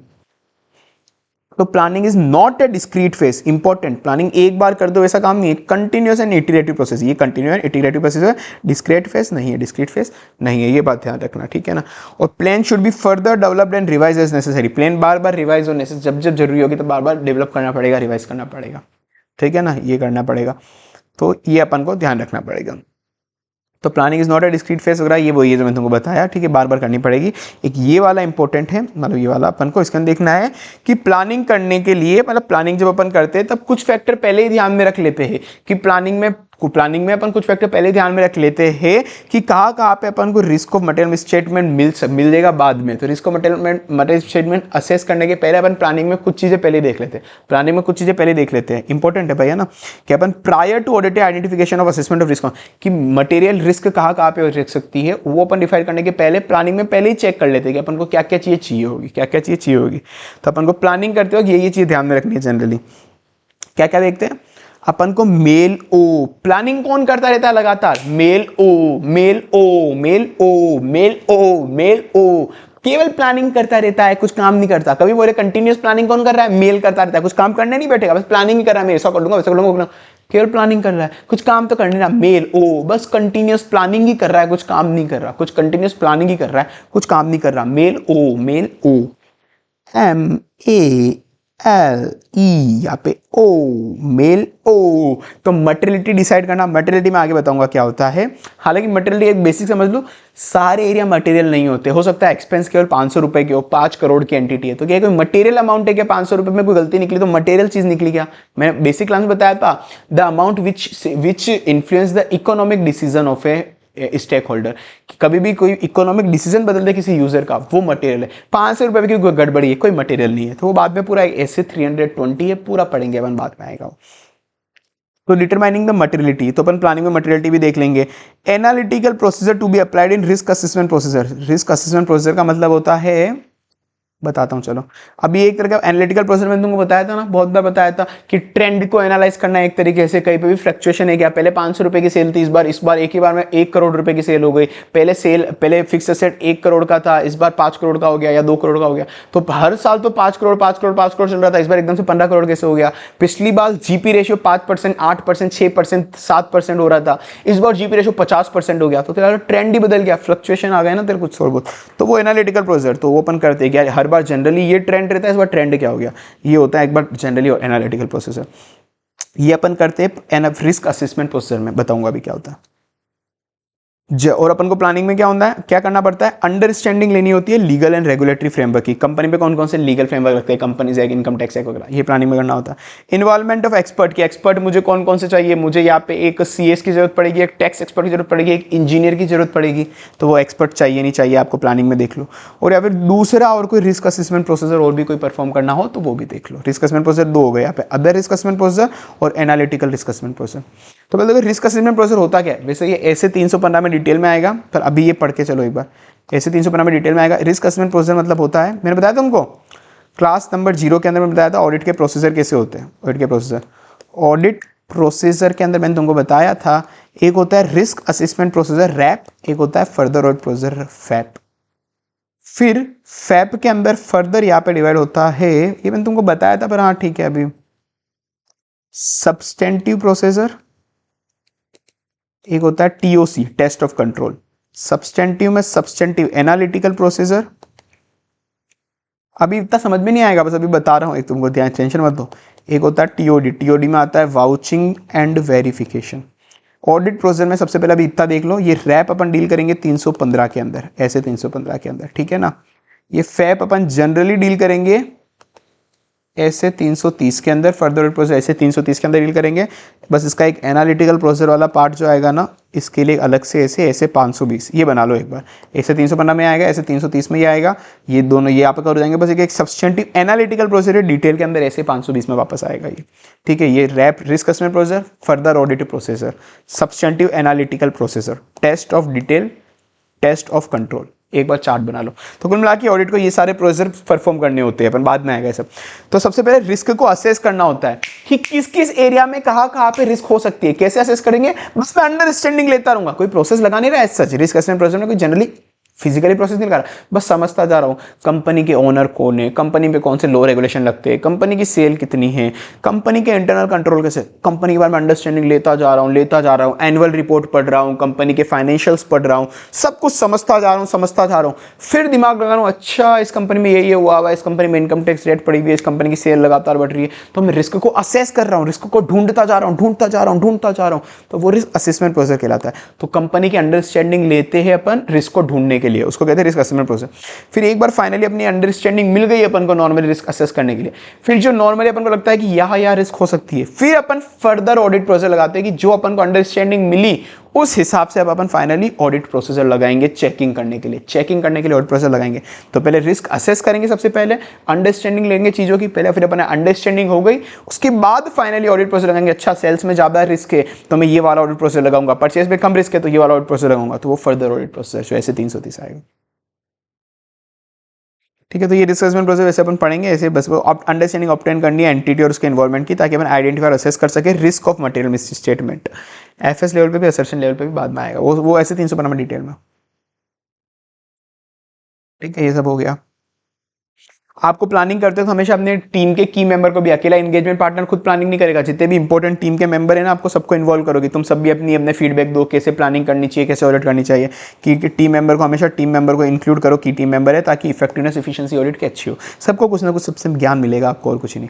A: तो planning is not a discrete face, important, planning एक बार कर दो ऐसा काम नहीं है, कंटिन्यूअस एंड इटरेटिव प्रोसेस। ये कंटिन्यूअस इटरेटिव प्रोसेस है, डिस्क्रीट फेस नहीं है, डिस्क्रीट फेस नहीं है, ये बात ध्यान रखना, ठीक है ना। और plan should be further developed and revise as necessary, plan बार बार रिवाइज और नेसेसरी, जब जब जरूरी होगी तो बार बार डेवलप करना पड़ेगा, रिवाइज करना पड़ेगा, ठीक है ना, ये करना पड़ेगा। तो ये अपन को ध्यान रखना पड़ेगा। तो planning is not a discrete face वगैरह, ये वही है जो मैंने तुमको बताया, ठीक है, बार बार करनी पड़ेगी। एक ये वाला इंपॉर्टेंट है, मतलब ये वाला अपन को इसके अंदर देखना है कि प्लानिंग करने के लिए, मतलब प्लानिंग जब अपन करते हैं तब कुछ फैक्टर पहले ही ध्यान में रख लेते हैं कि प्लानिंग में अपन कुछ फैक्टर पहले ध्यान में रख लेते हैं कि कहाँ कहाँ पे अपन को रिस्क ऑफ मटेरियल स्टेटमेंट मिल जाएगा बाद में। तो risk of material statement assess करने के पहले अपन प्लानिंग में कुछ चीज़ें पहले देख लेते हैं, प्लानिंग में कुछ चीज़ें पहले देख लेते हैं, इंपॉर्टेंट है भाई, है ना, कि अपन prior to audit identification of assessment of risk, कि मटेरियल रिस्क कहाँ कहाँ पे रख सकती है वो अपन डिफाइन करने के पहले प्लानिंग में पहले ही चेक कर लेते हैं कि अपन को क्या क्या चीज़ें चाहिए होगी, क्या क्या चीज़ें चाहिए होगी। तो अपन को प्लानिंग करते वक्त ये चीज़ ध्यान में रखनी है। जनरली क्या क्या देखते हैं अपन को, मेल ओ, प्लानिंग कौन करता रहता है लगातार, मेल ओ मेल ओ मेल ओ मेल ओ मेल ओ, केवल प्लानिंग करता रहता है, कुछ काम नहीं करता। कभी बोले कंटिन्यूअस प्लानिंग कौन कर रहा है, मेल करता रहता है, कुछ काम करने नहीं बैठेगा, बस प्लानिंग ही कर रहा है, मैं ऐसा कर लूंगा वैसा कर लूंगा, केवल प्लानिंग कर रहा है, कुछ काम तो करने रहा। मेल ओ, बस कंटिन्यूअस प्लानिंग ही कर रहा है, कुछ काम नहीं कर रहा, कुछ कंटिन्यूअस प्लानिंग ही कर रहा है, कुछ काम नहीं कर रहा। मेल ओ मेल ओ, MEL E, यहाँ पे ओ, मेल ओ। तो मटेरियलिटी डिसाइड करना, मटेरियलिटी में आगे बताऊंगा क्या होता है। हालांकि मटेरियलिटी एक बेसिक समझ लो, सारे एरिया मटेरियल नहीं होते, हो सकता है एक्सपेंस केवल 500 रुपए के हो, 5 करोड़ की एंटिटी है, तो क्या कोई मटेरियल अमाउंट है क्या, 500 रुपए में कोई गलती निकली तो मटेरियल चीज निकली क्या। मैंने बेसिक क्लास में बताया था, the amount which influence the economic decision of a stakeholder, कभी भी कोई इकोनॉमिक डिसीजन बदल दे किसी यूजर का, वो मटेरियल है। 500 रुपए की कोई गड़बड़ी है, कोई मटेरियल नहीं है, तो वो बाद में पूरा ऐसे 320 है, पूरा पढ़ेंगे अपन, बाद में आएगा। तो डिटरमाइनिंग द मटेरियलिटी, तो अपन प्लानिंग में मटेरियलिटी भी देख लेंगे। Analytical procedure to be applied in risk assessment procedure, risk assessment procedure का मतलब होता है, बताता हूं चलो। अभी एक तरह का एनालिटिकल प्रोसेस मैंने तुमको बताया था ना, बहुत बार बताया था कि ट्रेंड को एनालाइज करना एक तरीके से, कहीं पे भी फ्लक्चुएशन है क्या, पहले 500 रुपए की सेल थी, इस बार एक ही बार में 1 करोड़ रुपए की सेल हो गई, पहले फिक्स एसेट 1 करोड़ का था, इस बार 5 करोड़ का हो गया या 2 करोड़ का हो गया। तो हर साल तो 5 करोड़ 5 करोड़ 5 करोड़ चल रहा था, इस बार एकदम से 15 करोड़ कैसे हो गया। पिछली बार जीपी रेशियो 5%, 8%, 6%, 7% हो रहा था, इस बार जीपी रेशियो 50% हो गया, तो तेरा ट्रेंड ही बदल गया, फ्लक्चुएशन आ गया ना तेरे कुछ थोड़ा बहुत। तो वो एनालिटिकल प्रोसीजर तो वो अपन करते हैं, हर बार जनरली ये ट्रेंड रहता है, इस बार ट्रेंड क्या हो गया, ये होता है एक बार जनरली एनालिटिकल प्रोसेसर। ये अपन करते हैं रिस्क असेसमेंट प्रोसेसर में, बताऊंगा अभी क्या होता है। और अपन को प्लानिंग में क्या होता है, क्या करना पड़ता है, अंडरस्टैंडिंग लेनी होती है लीगल एंड रेगुलेटरी फ्रेमवर्क की। कंपनी पे कौन कौन से लीगल फ्रेमवर्क लगते हैं, companies act, income tax act वगैरह, ये प्लानिंग में करना होता है। इन्वॉल्वमेंट ऑफ एक्सपर्ट की, एक्सपर्ट मुझे कौन कौन से चाहिए, मुझे यहाँ पे एक सीएस की जरूरत पड़ेगी, एक टैक्स एक्सपर्ट की जरूरत पड़ेगी, एक इंजीनियर की जरूरत पड़ेगी, तो वो एक्सपर्ट चाहिए नहीं चाहिए आपको प्लानिंग में देख लो। और या फिर दूसरा और कोई रिस्क असेसमेंट प्रोसीजर और भी कोई परफॉर्म करना हो तो वो भी देख लो। रिस्क असेसमेंट प्रोसीजर दो हो गए यहाँ पे, अदर रिस्क असेसमेंट प्रोसीजर और एनालिटिकल रिस्क असेसमेंट प्रोसीजर। तो पहले देखो रिस्क असेसमेंट प्रोसीजर होता क्या है, वैसे ये ऐसे 315 में डिटेल में आएगा, पर अभी ये पढ़ के चलो एक बार, ऐसे 315 में डिटेल में आएगा। रिस्क असेसमेंट प्रोसीजर मतलब होता है, मैंने बताया तुमको क्लास नंबर 0 के अंदर मैं बताया था ऑडिट के प्रोसीजर कैसे होते हैं। ऑडिट के प्रोसीजर, ऑडिट प्रोसीजर के अंदर मैंने तुमको बताया था, एक होता है रिस्क असेसमेंट प्रोसीजर रैप, एक होता है फर्दर ऑडिट प्रोसीजर फैप। फिर फैप के अंदर फर्दर यहाँ पे डिवाइड होता है, ये मैंने तुमको बताया था पर हाँ ठीक है, अभी सब्सटेंटिव प्रोसीजर, एक होता है TOC test of control. Substantive में सब्सटेंटिव एनालिटिकल प्रोसीजर, अभी इतना समझ में नहीं आएगा, बस अभी बता रहा हूँ, एक तुमको ध्यान, टेंशन मत दो। एक होता है टीओडी, टीओडी में आता है vouching and verification. Audit procedure में सबसे पहले अभी इतना देख लो, ये रैप अपन डील करेंगे 315 के अंदर, ऐसे 315 के अंदर, ठीक है ना। ये फैप अपन जनरली डील करेंगे ऐसे 330 के अंदर, फर्दर ऑडिट प्रोसीजर ऐसे 330 के अंदर डील करेंगे। बस इसका एक एनालिटिकल प्रोसीजर वाला पार्ट जो आएगा ना, इसके लिए अलग से ऐसे ऐसे 520, ये बना लो एक बार, ऐसे 315 में आएगा, ऐसे 330 में ये आएगा, ये दोनों ये आप कर जाएंगे। बस एक सब्सटेंटिव एनालिटिकल प्रोसीजर डिटेल के अंदर ऐसे 520 में वापस आएगा ये, ठीक है। ये RAP risk assessment procedure, further audit procedure, substantive analytical procedure, test of detail, test of control, एक बार चार्ट बना लो। तो कुल मिला के ऑडिट को ये सारे प्रोसीजर परफॉर्म करने होते हैं, अपन बाद में आएगा सब। तो सबसे पहले रिस्क को असेस करना होता है कि किस किस एरिया में कहाँ पे रिस्क हो सकती है, कैसे असेस करेंगे, बस मैं अंडरस्टैंडिंग लेता रहूंगा, कोई प्रोसेस लगा नहीं रहा है सच। रिस्क असेसमेंट प्रोसेस में कोई जनरली फिजिकली प्रोसेस नहीं कर रहा, बस समझता जा रहा हूँ कंपनी के ओनर कौन है, कंपनी पे कौन से लो रेगुलेशन लगते हैं, कंपनी की सेल कितनी है, कंपनी के इंटरनल कंट्रोल कैसे, कंपनी के बारे में अंडरस्टैंडिंग लेता जा रहा हूँ, एनुअल रिपोर्ट पढ़ रहा हूँ, कंपनी के फाइनेंशियल्स पढ़ रहा हूँ, सब कुछ समझता जा रहा हूँ। फिर दिमाग लगा रहा हूँ, अच्छा इस कंपनी में ये हुआ हुआ, इस कंपनी में इनकम टैक्स रेट पड़ी हुई है, इस कंपनी की सेल लगातार बढ़ रही है, तो मैं रिस्क को असेस कर रहा हूँ, रिस्क को ढूंढता जा रहा हूँ, तो वो रिस्क असेसमेंट प्रोसेस कहलाता है। तो कंपनी की अंडरस्टैंडिंग लेते हैं अपन रिस्क को ढूंढने के लिए, उसको कहते हैं रिस्क असेसमेंट प्रोसेस। फिर एक बार फाइनली अपनी अंडरस्टैंडिंग मिल गई अपन को नॉर्मली रिस्क असेस करने के लिए, फिर जो नॉर्मली अपन को लगता है कि यहाँ रिस्क हो सकती है, फिर अपन फर्दर ऑडिट प्रोसेस लगाते हैं कि जो अपन को अंडरस्टैंडिंग मिली उस हिसाब से अब अपन फाइनली ऑडिट प्रोसीजर लगाएंगे चेकिंग करने के लिए ऑडिट प्रोसीजर लगाएंगे। तो पहले रिस्क असेस करेंगे, सबसे पहले अंडरस्टैंडिंग लेंगे चीजों की पहले, फिर अपन अंडरस्टैंडिंग हो गई उसके बाद फाइनली ऑडिट प्रोसीजर लगाएंगे। अच्छा सेल्स में ज्यादा रिस्क है तो मैं ये वाला ऑडिट प्रोसीजर लगाऊंगा, परचेज में कम रिस्क है तो ये वाला ऑडिट प्रोसीजर लगाऊंगा, तो वो फर्दर ऑडिट प्रोसीजर जो ऐसे 330 आएगा, ठीक है। तो ये रिस्क असेसमेंट प्रोसेस वैसे अपन पढ़ेंगे ऐसे, बस वो अंडरस्टैंडिंग ऑब्टेन करनी है एंटिटी और उसके इन्वॉल्वमेंट की, ताकि अपन आइडेंटिफाई और असेस कर सके risk of material misstatement. FS level पे भी असर्शन लेवल पे भी बाद में आएगा, वो ऐसे 315 में डिटेल में, ठीक है। ये सब हो गया। आपको प्लानिंग करते हो तो हमेशा अपने टीम के की मेंबर को भी, अकेला एंगेजमेंट पार्टनर खुद प्लानिंग नहीं करेगा, जितने भी इंपॉर्टेंट टीम के मेंबर है ना आपको सबको इन्वॉल्व करोगे, तुम सब भी अपने फीडबैक दो, कैसे प्लानिंग करनी चाहिए, कैसे ऑडिट करनी चाहिए, कि टीम मेंबर को हमेशा टीम मेंबर को इंक्लूड करो कि टीम मेंबर है, ताकि इफेक्टिवनेस एफिशिएंसी ऑडिट की अच्छी हो। सबको कुछ ना कुछ सबसे ज्ञान मिलेगा आपको, और कुछ नहीं।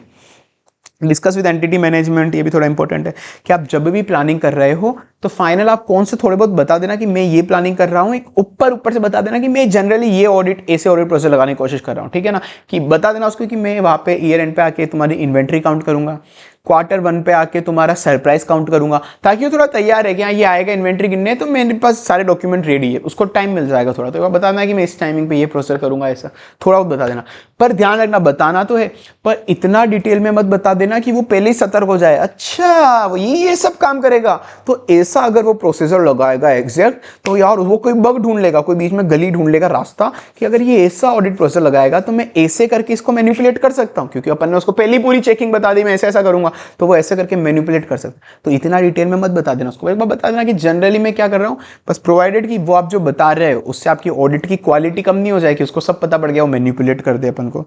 A: डिस्कस विद एंटिटी मैनेजमेंट, ये भी थोड़ा इंपॉर्टेंट है कि आप जब भी प्लानिंग कर रहे हो तो फाइनल आप कौन से थोड़े बहुत बता देना कि मैं ये प्लानिंग कर रहा हूं, एक ऊपर से बता देना कि मैं जनरली ये ऑडिट ऐसे ऑडिट प्रोसेस लगाने की कोशिश कर रहा हूं, ठीक है ना। कि बता देना उसको कि मैं वहां पे ईयर एंड पे आके तुम्हारी इन्वेंट्री काउंट करूंगा, क्वार्टर 1 पे आके तुम्हारा सरप्राइज काउंट करूंगा, ताकि वो थोड़ा तैयार है कि हाँ ये आएगा इन्वेंट्री गिनने, तो मेरे पास सारे डॉक्यूमेंट रेडी है, उसको टाइम मिल जाएगा थोड़ा। तो बताना है कि मैं इस टाइमिंग पे ये प्रोसेस करूंगा, ऐसा थोड़ा बहुत बता देना। पर ध्यान रखना, बताना तो है पर इतना डिटेल में मत बता देना कि वो पहले ही सतर्क हो जाए, अच्छा वो ये सब काम करेगा। तो ऐसा अगर वो प्रोसीजर लगाएगा एग्जैक्ट, तो यार वो कोई बग ढूंढ लेगा, कोई बीच में गली ढूंढ लेगा रास्ता, कि अगर ये ऐसा ऑडिट प्रोसेस लगाएगा तो मैं ऐसे करके इसको मैनिपुलेट कर सकता हूं, क्योंकि अपन ने उसको पहली पूरी चेकिंग बता दी मैं ऐसा ऐसा करूंगा, तो वो ऐसे करके मैनिपुलेट कर सकता। तो इतना डिटेल में मत बता देना उसको, एक बार बता देना कि जनरली मैं क्या कर रहा हूं, बस प्रोवाइडेड कि वो आप जो बता रहे हो उससे आपकी ऑडिट की क्वालिटी कम नहीं हो जाए कि उसको सब पता पड़ गया वो मैनिपुलेट कर दे अपन को।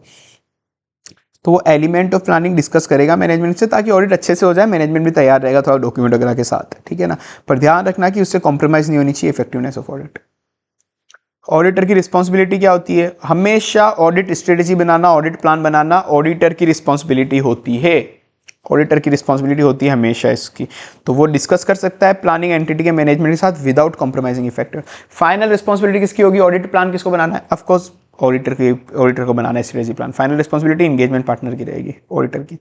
A: तो वो एलिमेंट ऑफ प्लानिंग डिस्कस करेगा मैनेजमेंट से, ताकि ऑडिट अच्छे से हो जाए, मैनेजमेंट भी तैयार रहेगा थोड़ा डॉक्यूमेंट वगैरह के साथ, ठीक है ना। पर ध्यान रखना कि उससे कॉम्प्रोमाइज नहीं होनी चाहिए इफेक्टिवनेस ऑफ ऑडिट। ऑडिटर की रिस्पॉन्सिबिलिटी क्या होती है, हमेशा ऑडिट स्ट्रेटेजी बनाना, ऑडिट प्लान बनाना ऑडिटर की रिस्पॉन्सिबिलिटी होती है। ऑडिटर की रिस्पॉन्सिबिलिटी होती है हमेशा इसकी, तो वो डिस्कस कर सकता है प्लानिंग एंटिटी के मैनेजमेंट के साथ without compromising effective. Final responsibility किसकी होगी? ऑडिट प्लान किसको बनाना है? ऑफकोर्स ऑडिटर को बनाना है strategy plan. Final responsibility engagement partner की रहेगी, ऑडिटर की।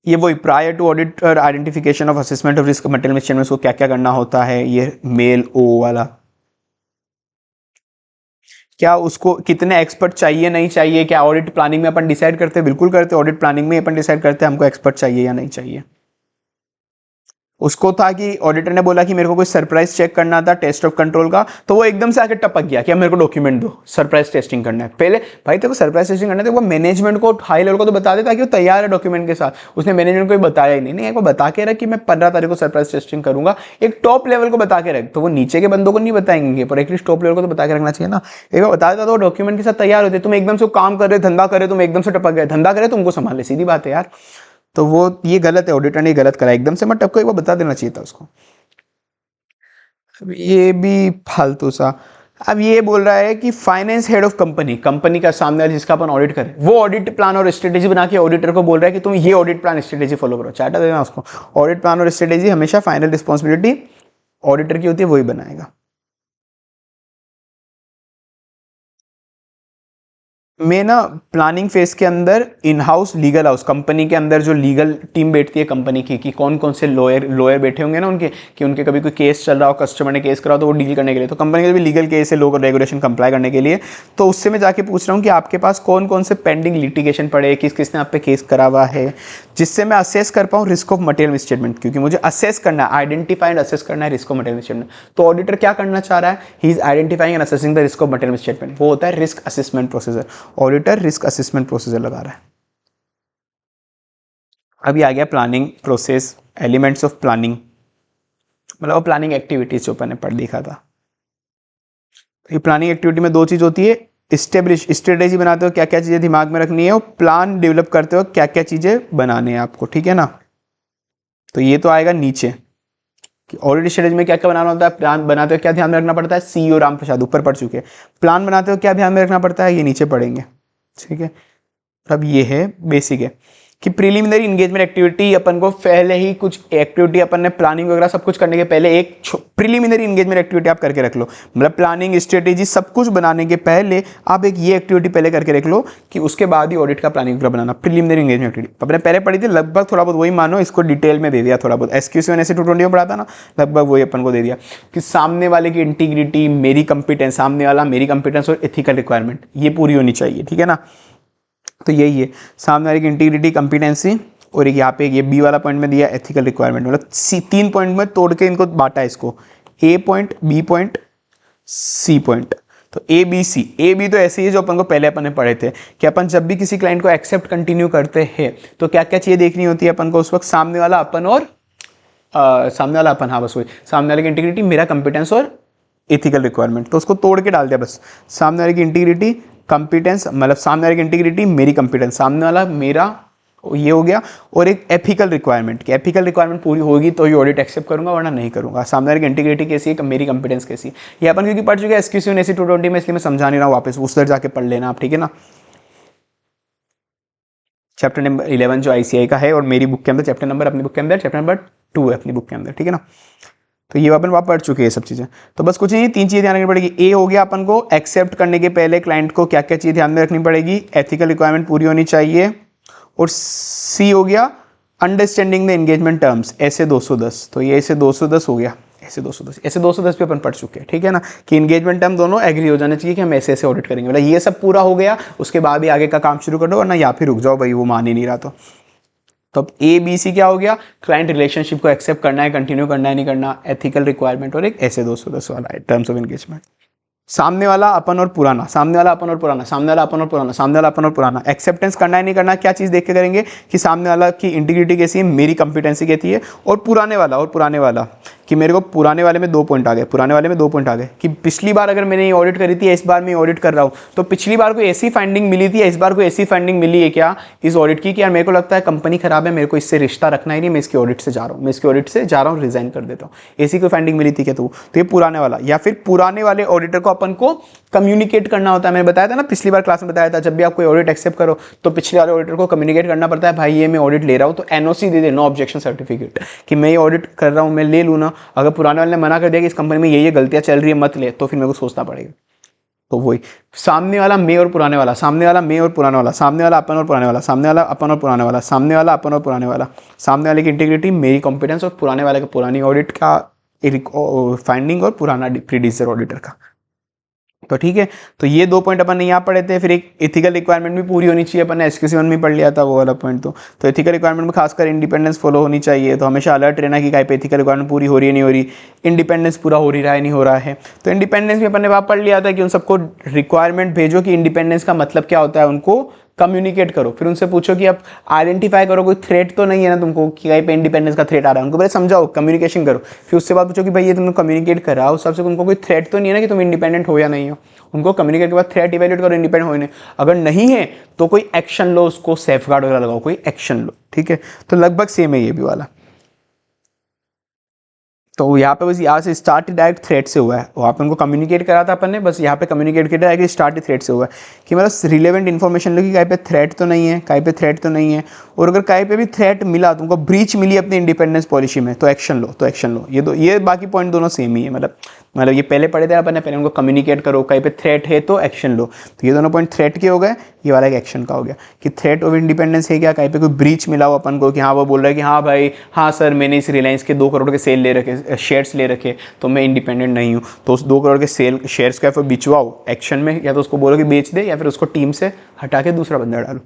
A: ये वही prior to auditor identification of assessment of risk material mixture में उसको क्या क्या करना होता है, ये मेल ओ वाला। क्या उसको कितने एक्सपर्ट चाहिए नहीं चाहिए, क्या ऑडिट प्लानिंग में अपन डिसाइड करते हैं? बिल्कुल करते हैं, ऑडिट प्लानिंग में अपन डिसाइड करते हैं हमको एक्सपर्ट चाहिए या नहीं चाहिए। उसको था कि ऑडिटर ने बोला कि मेरे को कोई सरप्राइज चेक करना था टेस्ट ऑफ कंट्रोल का, तो वो एकदम से आके टपक गया कि अब मेरे को डॉक्यूमेंट दो, सरप्राइज टेस्टिंग करना है। पहले भाई तेरे को सरप्राइज टेस्टिंग करना है तो वो मैनेजमेंट को हाई लेवल को तो बता दे ताकि वो तैयार है डॉक्यूमेंट के साथ। उसने मैनेजमेंट को बताया ही नहीं, एक बार बता के रख कि मैं 15 तारीख को सरप्राइज टेस्टिंग करूंगा, एक टॉप लेवल को बता के रख, तो वो नीचे के बंदों को नहीं बताएंगे पर एटलीस्ट टॉप लेवल को तो बता के रखना चाहिए ना। एक बार बता देता तो डॉक्यूमेंट के साथ तैयार होते। तुम एकदम से काम कर रहे, धंधा कर रहे, तुम एकदम से टपक गए, धंधा करे तुमको संभाले, सीधी बात है यार। तो वो ये गलत है, ऑडिटर ने गलत करा, एकदम से मत टपको, एक बार बता देना चाहिए था उसको। अब ये भी फालतू सा। अब ये बोल रहा है कि finance head of company, company का सामने वाला जिसका अपन ऑडिट करें, वो ऑडिट प्लान और स्ट्रेटेजी बना के ऑडिटर को बोल रहा है कि तुम ये ऑडिट प्लान स्ट्रेटेजी फॉलो करो, चार्टर देना उसको। ऑडिट प्लान और स्ट्रेटेजी हमेशा फाइनल रिस्पॉन्सिबिलिटी ऑडिटर की होती है, वही बनाएगा। में ना प्लानिंग फेज के अंदर in house legal house, company के अंदर जो लीगल टीम बैठती है कंपनी की, कि कौन कौन से लॉयर बैठे होंगे ना उनके, कि उनके कभी कोई केस चल रहा हो, कस्टमर ने केस करा हो तो वो डील करने के लिए, तो कंपनी के भी लीगल केस है, लोग रेगुलेशन कंप्लाई करने के लिए। तो उससे मैं जाके पूछ रहा हूँ कि आपके पास कौन कौन से पेंडिंग लिटिगेशन पड़े, किस किसने आप पे केस करा हुआ है, जिससे मैं असेस कर पाऊँ रिस्क ऑफ मटेरियल मिसस्टेटमेंट, क्योंकि मुझे असेस करना है, आइडेंटिफाई एंड असेस करना है रिस्क ऑफ मटेरियल मिसस्टेटमेंट। तो ऑडिटर क्या करना चाह रहा है? He is identifying and assessing the risk of material misstatement, वो होता है risk assessment procedure. Auditor risk assessment procedure लगा रहा है। अभी आ गया planning process, elements of planning, मतलब वो प्लानिंग एक्टिविटीज जो अपन ने पढ़ देखा था। ये प्लानिंग एक्टिविटी में दो चीज होती है, इस्टेब्लिश, स्ट्रेटेजी बनाते हो क्या क्या चीजें दिमाग में रखनी है, और प्लान डेवलप करते हो क्या क्या चीजें बनाने हैं आपको, ठीक है ना। तो ये तो आएगा नीचे कि ऑलरेडी स्ट्रेटेजी में क्या क्या बनाना होता है, प्लान बनाते हो क्या ध्यान में रखना पड़ता है, सीईओ राम प्रसाद ऊपर पढ़ चुके हैं। प्लान बनाते हो क्या ध्यान में रखना पड़ता है, ये नीचे पढ़ेंगे, ठीक है। अब ये है बेसिक है कि प्रीलिमिनरी इंगेजमेंट एक्टिविटी, अपन को पहले ही कुछ एक्टिविटी अपन ने प्लानिंग वगैरह सब कुछ करने के पहले एक प्रीलिमिनरी इंगेजमेंट एक्टिविटी आप करके रख लो, मतलब प्लानिंग स्ट्रेटेजी सब कुछ बनाने के पहले आप एक ये एक्टिविटी पहले करके रख लो कि उसके बाद ही ऑडिट का प्लानिंग वगैरह बनाना। प्रीलिमिनरी इंगेजमेंट एक्टिविटी अपने पहले पढ़ी थी, लगभग थोड़ा बहुत वही मानो, इसको डिटेल में दे दिया थोड़ा बहुत, SQC 220 में पढ़ा था ना, लगभग वही अपन को दे दिया कि सामने वाले की इंटीग्रिटी, मेरी कंपिटेंस, सामने वाला मेरी कंपिटेंस और एथिकल रिक्वायरमेंट ये पूरी होनी चाहिए, ठीक है ना। तो यही है सामने वाले की इंटीग्रिटी, कंपिटेंसी, और यहाँ पे ये बी वाला पॉइंट में दिया एथिकल रिक्वायरमेंट, मतलब तीन पॉइंट में तोड़ के इनको बांटा है इसको, A point, B point, C point. तो A B C, A B तो ऐसे ही है जो अपन को पहले अपन ने पढ़े थे कि अपन जब भी किसी क्लाइंट को एक्सेप्ट कंटिन्यू करते हैं तो क्या क्या चीज़ें देखनी होती है अपन को उस वक्त, सामने वाला अपन और सामने वाला अपन, हाँ बस वही, सामने वाले की इंटीग्रिटी, मेरा कंपिटेंस और एथिकल रिक्वायरमेंट, तो उसको तोड़ के डाल दिया बस। सामने वाले की इंटीग्रिटी, कंपिटेंस, मतलब सामने वाले की इंटीग्रिटी, मेरी कंपिटेंस, सामने वाला मेरा, ये हो गया, और एक एथिकल रिक्वायरमेंट, कि एथिकल रिक्वायरमेंट पूरी होगी तो ये ऑडिट एक्सेप्ट करूंगा वरना नहीं करूंगा। सामने वाले की इंटीग्रिटी कैसी है, मेरी कंपिटेंस कैसी है, ये अपन क्योंकि पढ़ चुके हैं SQC 220 में, इसलिए मैं समझा नहीं रहा हूँ, वापस उस तरह जाके पढ़ लेना आप, ठीक है ना। चैप्टर नंबर 11 जो ICI का है, और मेरी बुक के अंदर चैप्टर नंबर, अपनी बुक के अंदर चैप्टर नंबर 2 है अपनी बुक के अंदर, ठीक है ना। तो ये अपन वहाँ पढ़ चुके हैं सब चीज़ें। तो बस कुछ नहीं, तीन चीज़ें ध्यान रखनी पड़ेगी। ए हो गया अपन को एक्सेप्ट करने के पहले क्लाइंट को क्या क्या चीज़ ध्यान में रखनी पड़ेगी, एथिकल रिक्वायरमेंट पूरी होनी चाहिए, और सी हो गया अंडरस्टैंडिंग द एंगेजमेंट टर्म्स, ऐसे 210, तो ये ऐसे 210 हो गया, ऐसे 210 भी अपन पढ़ चुके हैं, ठीक है ना, कि एंगेजमेंट टर्म दोनों एग्री हो जाने चाहिए कि हम ऐसे ऐसे ऑडिट करेंगे, मतलब ये सब पूरा हो गया, उसके बाद ही आगे का काम शुरू कर दो, वरना या फिर रुक जाओ भाई वो मान ही नहीं रहा। तो अब ABC क्या हो गया, क्लाइंट रिलेशनशिप को एक्सेप्ट करना है, कंटिन्यू करना है नहीं करना, एथिकल रिक्वायरमेंट, और एक ऐसे 210 वाला है टर्म्स ऑफ एंगेजमेंट। सामने वाला अपन और पुराना, सामने वाला अपन और पुराना, सामने वाला अपन और पुराना, सामने वाला अपन और पुराना, एक्सेप्टेंस करना है नहीं करना, क्या चीज़ देख के करेंगे कि सामने वाला की इंटीग्रिटी कैसी है, मेरी कंपिटेंसी कैसी है, और पुराने वाला कि मेरे को पुराने वाले में 2 पॉइंट आ गए, पुराने वाले में 2 पॉइंट आ गए कि पिछली बार अगर मैंने ये ऑडिट करी थी, इस बार मैं ऑडिट कर रहा हूँ, तो पिछली बार कोई ऐसी फाइंडिंग मिली थी, इस बार कोई ऐसी फाइंडिंग मिली है क्या इस ऑडिट की कि यार मेरे को लगता है कंपनी खराब है, मेरे को इससे रिश्ता रखना ही नहीं, मैं इसके ऑडिट से जा रहा हूँ, मैं इसके ऑडिट से जा रहा हूँ, रिजाइन कर देता हूँ। ऐसी कोई फाइंडिंग मिली थी क्या? तो ये पुराने वाला, या फिर पुराने वाले ऑडिटर को अपन को कम्युनिकेट करना होता है। मैंने बताया था ना पिछली बार क्लास में बताया था, जब भी आप कोई ऑडिट एक्सेप्ट करो तो पिछले वाले ऑडिटर को कम्युनिकेट करना पड़ता है, भाई ये मैं ऑडिट ले रहा हूँ, तो एनओसी दे दे, नो ऑब्जेक्शन सर्टिफिकेट, कि मैं ये ऑडिट कर रहा हूँ, मैं ले लूँ ना। अगर पुराने वाले ने मना कर दिया कि इस कंपनी में ये गलतियां चल रही है मत ले, तो फिर मेरे को सोचना पड़ेगा। तो वही सामने वाला मैं और पुराने वाला, सामने वाला मैं और पुराने वाला, सामने वाला अपन और पुराने वाला, सामने वाला अपन और पुराने वाला, सामने वाला अपन और पुराने वाला, सामने वाले की इंटीग्रिटी, मेरी कॉम्पिटेंस और पुराने वाले का पुरानी ऑडिट का फाइंडिंग और पुराना प्रीडिसेसर ऑडिटर का। तो ठीक है, तो ये 2 पॉइंट अपन ने यहाँ पढ़े थे। फिर एक एथिकल रिक्वायरमेंट भी पूरी होनी चाहिए, अपन ने एसक्यूसी 1 में पढ़ लिया था वो वाला पॉइंट। तो एथिकल रिक्वायरमेंट में खासकर इंडिपेंडेंस फॉलो होनी चाहिए, तो हमेशा अलर्ट रहना कि कहीं पे एथिकल रिक्वायरमेंट पूरी हो रही है नहीं हो रही, इंडिपेंडेंस पूरा हो रहा है नहीं हो रहा है। तो इंडिपेंडेंस भी अपन ने वहाँ पढ़ लिया था कि उन सबको रिक्वायरमेंट भेजो कि इंडिपेंडेंस का मतलब क्या होता है, उनको कम्युनिकेट करो। फिर उनसे पूछो कि आप आइडेंटिफाई करो कोई थ्रेट तो नहीं है ना तुमको कि कहीं पे इंडिपेंडेंस का थ्रेट आ रहा है, उनको पहले समझाओ, कम्युनिकेशन करो। फिर उससे बाद पूछो कि भाई ये तुमने कम्युनिकेट करा, उस सबसे उनको कोई थ्रेट तो नहीं है ना कि तुम इंडिपेंडेंट हो या नहीं हो। उनको कम्युनिकेट के बाद थ्रेट इवेल्यूएट करो, इंडिपेंडेंट हो नहीं, अगर नहीं है तो कोई एक्शन लो, उसको सेफ गार्ड वगैरह लगाओ, कोई एक्शन लो। ठीक है, तो लगभग सेम है ये भी वाला। तो यहाँ पे बस यहाँ से स्टार्ट डायरेक्ट थ्रेड से हुआ है, वहाँ पे उनको कम्युनिकेट करा था अपन ने, बस यहाँ पे कम्युनिकेट किया है कि स्टार्ट थ्रेड से हुआ है कि मतलब रिलेवेंट इन्फॉर्मेशन लो कि कहीं पे थ्रेट तो नहीं है, कहीं पे थ्रेट तो नहीं है, और अगर कहीं पे भी थ्रेट मिला, तुमको ब्रीच मिली अपनी इंडिपेंडेंस पॉलिसी में, तो एक्शन लो, तो एक्शन लो। ये बाकी पॉइंट दोनों सेम ही है, मतलब ये पहले पढ़े थे अपन ने, पहले उनको कम्युनिकेट करो, कहीं पे थ्रेट है तो एक्शन लो। तो ये दोनों पॉइंट थ्रेट के हो गए, ये वाला एक एक्शन का हो गया कि थ्रेट ऑफ इंडिपेंडेंस है क्या, कहीं पे कोई ब्रीच मिला हो अपन को कि हाँ वो बोल रहा है कि हाँ भाई हाँ सर मैंने इस रिलायंस के 2 करोड़ के सेल ले रखे, शेयर्स ले रखे, तो मैं इंडिपेंडेंट नहीं हूँ। तो उस 2 करोड़ के सेल शेयर्स का फिर बिचवाओ एक्शन में, या तो उसको बोलो कि बेच दे, या फिर उसको टीम से हटा के दूसरा बंदा डालो।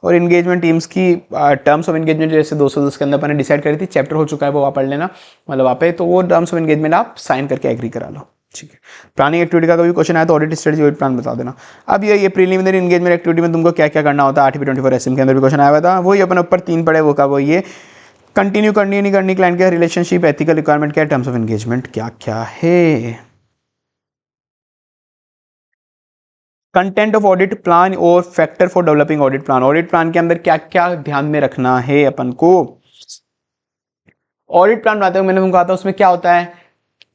A: और इंगेजमेंट टीम्स की टर्म्स ऑफ इंगेजमेंट जैसे 210 के अंदर अपन ने डिसाइड करी थी, चैप्टर हो चुका है वो, आप पढ़ लेना, मतलब वहाँ पे तो वो टर्म्स ऑफ इंगेजमेंट आप साइन करके एग्री करा लो। ठीक है, प्लानिंग एक्टिविटी का कभी क्वेश्चन आया तो ऑडिट स्ट्रेटजी ऑडिट प्लान बता देना। अब ये प्रीलिमिनरी इंगेजमेंट एक्टिविटी में तुमको क्या क्या करना होता है, आरटीपी 24 एसएम के अंदर भी क्वेश्चन आया हुआ था, वही अपन ऊपर 3 पढ़े, वो का वो ये कंटिन्यू करनी है नहीं करनी, क्लाइंट का रिलेशनशिप, एथिकल रिक्वायरमेंट क्या है, टर्म्स ऑफ एंगेजमेंट क्या क्या है, कंटेंट ऑफ ऑडिट प्लान और factor for developing audit plan. Audit plan के अंदर क्या क्या ध्यान में रखना है अपन को। ऑडिट प्लान बनाते हुए मैंने तुमको कहा था उसमें क्या होता है,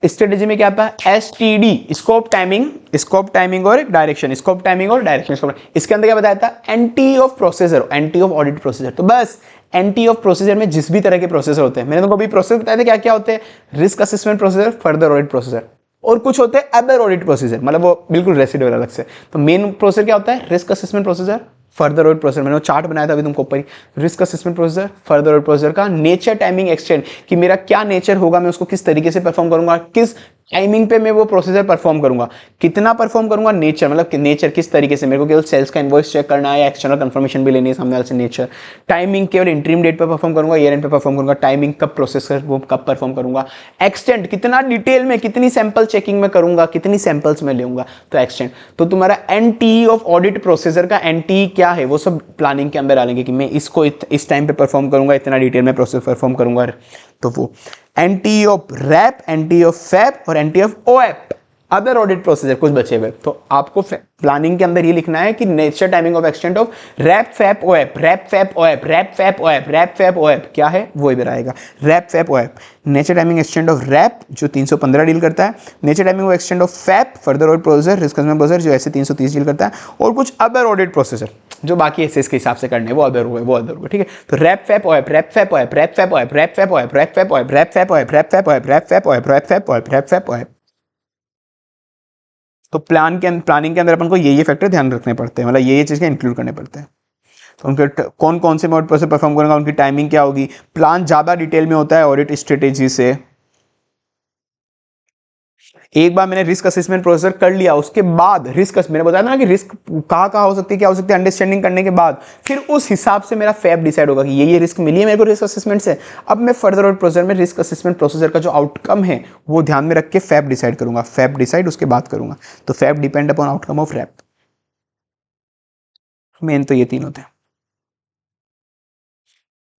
A: स्ट्रेटेजी में क्या आता है, एसटीडी, स्कोप टाइमिंग और डायरेक्शन, स्कोप टाइमिंग और डायरेक्शन। इसके अंदर क्या बताया था, anti of procedure, anti of audit procedure. तो बस एंटी ऑफ प्रोसीजर में जिस भी तरह के प्रोसेसर होते हैं, मैंने तुमको अभी प्रोसेसर बताया था क्या क्या होते हैं, risk assessment procedure, further audit procedure, और कुछ होते हैं अदर ऑडिट प्रोसीजर, मतलब वो बिल्कुल रेसिडुअल अलग से। तो मेन प्रोसीजर क्या होता है, risk assessment procedure, further audit procedure. मैंने वो चार्ट बनाया था अभी तुमको ऊपर ही, risk assessment procedure, further audit procedure का नेचर, टाइमिंग, एक्सटेंड, कि मेरा क्या नेचर होगा, मैं उसको किस तरीके से परफॉर्म करूंगा, किस टाइमिंग पे मैं वो प्रोसीजर परफॉर्म करूंगा, कितना परफॉर्म करूंगा, नेचर मतलब नेचर किस तरीके से, मेरे को केवल सेल्स का इनवॉइस चेक करना है या एक्सटर्नल कंफर्मेशन भी लेनी है सामने वाले से, नेचर। टाइमिंग केवल इंटरिम डेट पे परफॉर्म करूंगा, ईयर एंड पे परफॉर्म करूंगा, टाइमिंग कब प्रोसेसर वो कब परफॉर्म करूंगा, एक्सटेंड कितना डिटेल में, कितनी सैंपल चेकिंग में करूंगा, कितनी सैंपल्स में लूंगा, तो एक्सटेंड। तो तुम्हारा एनटी ऑफ ऑडिट प्रोसीजर का एनटी क्या है, वो सब प्लानिंग के अंदर डालेंगे कि मैं इसको इस टाइम पे परफॉर्म करूंगा, इतना डिटेल में प्रोसेस परफॉर्म करूंगा। तो वो NTE of RAP, NTE of FAP और NTE of OAP, other audit procedure कुछ बचे हुए। तो आपको प्लानिंग के अंदर ये लिखना है कि nature, timing of extent of RAP FAP OAP, RAP FAP OAP, RAP FAP OAP, RAP FAP OAP क्या है वो इधर आएगा, RAP FAP OAP. Nature timing extent of RAP जो 315 डील करता है, nature timing of extent of FAP further audit procedure, risk assessment procedure जो SA 330 deal करता है, और कुछ अदर ऑडिट प्रोसीजर जो बाकी एसएस के हिसाब से करने वो अदर हुए, वो अदर हुए। ठीक है, तो RAP FAP OAP, RAP FAP OAP, RAP FAP OAP, RAP FAP OAP, RAP FAP OAP, RAP FAP OAP, RAP FAP OAP, RAP FAP OAP, RAP FAP OAP, RAP FAP OAP. तो planning के अंदर अपन को ये factor ध्यान रखने पड़ते हैं, मतलब ये चीज़ के इंक्लूड करने पड़ते हैं। तो उनके कौन कौन से मोड पर से परफॉर्म करेंगे, उनकी टाइमिंग क्या होगी, प्लान ज़्यादा डिटेल में होता है ऑडिट स्ट्रेटेजी से। एक बार मैंने रिस्क असेसमेंट प्रोसीजर कर लिया, उसके बाद मैंने बताया ना कि रिस्क कहाँ कहाँ हो सकती है, क्या हो सकती है, अंडरस्टैंडिंग करने के बाद फिर उस हिसाब से मेरा फैप डिसाइड होगा कि ये रिस्क मिली है मेरे को रिस्क असेसमेंट से। अब मैं फर्दर ऑडिट प्रोसीजर में रिस्क असेसमेंट प्रोसीजर का जो आउटकम है वो ध्यान में रख के फैप डिसाइड करूंगा, फैप डिसाइड उसके बाद करूंगा। तो FAP depend upon outcome of RAP. Main तो ये 3 होते हैं।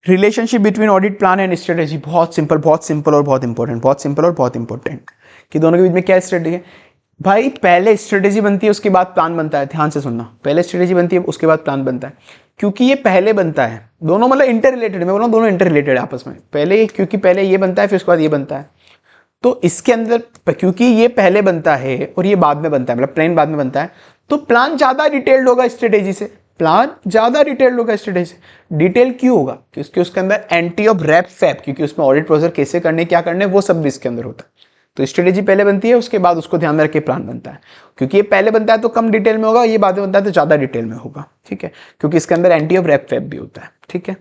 A: Relationship between audit plan and strategy, बहुत सिंपल और बहुत इंपॉर्टेंट, बहुत सिंपल और बहुत इंपॉर्टेंट कि दोनों के बीच में क्या स्ट्रेटेजी है भाई। पहले स्ट्रेटेजी बनती है उसके बाद प्लान बनता है, ध्यान से सुनना, पहले स्ट्रेटेजी बनती है उसके बाद प्लान बनता है, क्योंकि ये पहले बनता है, दोनों मतलब इंटर रिलेटेड, मैं बोल रहा हूँ दोनों इंटर रिलेटेड है आपस में, पहले क्योंकि पहले ये बनता है फिर उसके बाद ये बनता है, तो इसके अंदर क्योंकि ये पहले बनता है और ये बाद में बनता है, मतलब प्लान बाद में बनता है, तो प्लान ज्यादा डिटेल्ड होगा स्ट्रेटेजी से, प्लान ज्यादा डिटेल्ड होगा स्ट्रेटेजी से। डिटेल क्यों होगा? क्योंकि उसके अंदर एंटी ऑफ रैप फैप, क्योंकि उसमें ऑडिट प्रोसीजर कैसे करने क्या करने वो सब भी इसके अंदर होता है। तो स्ट्रेटेजी पहले बनती है उसके बाद उसको ध्यान में रख के प्लान बनता है, क्योंकि ये पहले बनता है तो कम डिटेल में होगा, ये बाद में बनता है तो ज्यादा डिटेल में होगा, ठीक है, क्योंकि इसके अंदर एंटी ऑफ रैप फैप भी होता है, ठीक है।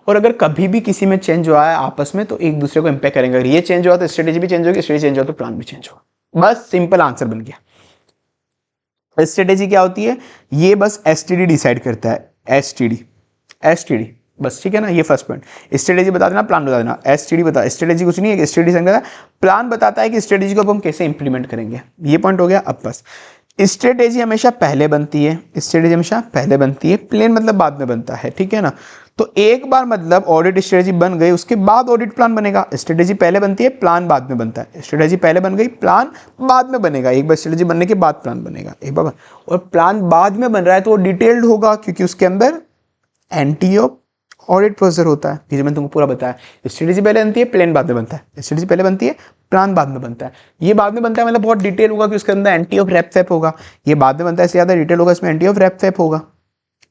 A: और अगर कभी भी किसी में चेंज हुआ है आपस में तो एक दूसरे को इंपैक्ट करेंगे, अगर ये चेंज हुआ तो स्ट्रेटेजी भी चेंज होगी, स्ट्रेटेजी चेंज हुआ तो प्लान भी चेंज होगा। बस सिंपल आंसर बन गया। स्ट्रेटेजी क्या होती है? ये बस एसटीडी डिसाइड करता है, एसटीडी बस, ठीक है ना। ये फर्स्ट पॉइंट, स्ट्रेटेजी बता देना, प्लान बता देना। एसटीडी बता, स्ट्रेटेजी कुछ नहीं है, स्ट्रेटेजी समझा, प्लान बताता है कि स्ट्रेटेजी को अब हम कैसे इंप्लीमेंट करेंगे। ये पॉइंट हो गया। अब बस स्ट्रेटेजी हमेशा पहले बनती है, स्ट्रेटेजी हमेशा पहले बनती है, प्लान मतलब बाद में बनता है, ठीक है ना। तो एक बार मतलब ऑडिट स्ट्रेटेजी बन गई उसके बाद ऑडिट प्लान बनेगा। स्ट्रेटेजी पहले बनती है, प्लान बाद में बनता है, स्ट्रेटेजी पहले बन गई, प्लान बाद में बनेगा, एक बार स्ट्रेटेजी बनने के बाद प्लान बनेगा, एक बार। और प्लान बाद में बन रहा है तो वो डिटेल्ड होगा, क्योंकि उसके अंदर एंटी ऑफ ऑडिट प्रोसीजर होता है। फिर मैंने तुमको पूरा बताया, स्ट्रेटेजी पहले बनती है, प्लान बाद में बनता है, स्ट्रेटेजी पहले बनती है, प्लान बाद में बनता है। ये बाद में बनता है मतलब बहुत डिटेल होगा कि उसके अंदर एंटी ऑफ रैप फैप होगा, ये बाद में बनता है इससे ज्यादा डिटेल होगा, इसमें एंटी ऑफ रैप फैप होगा,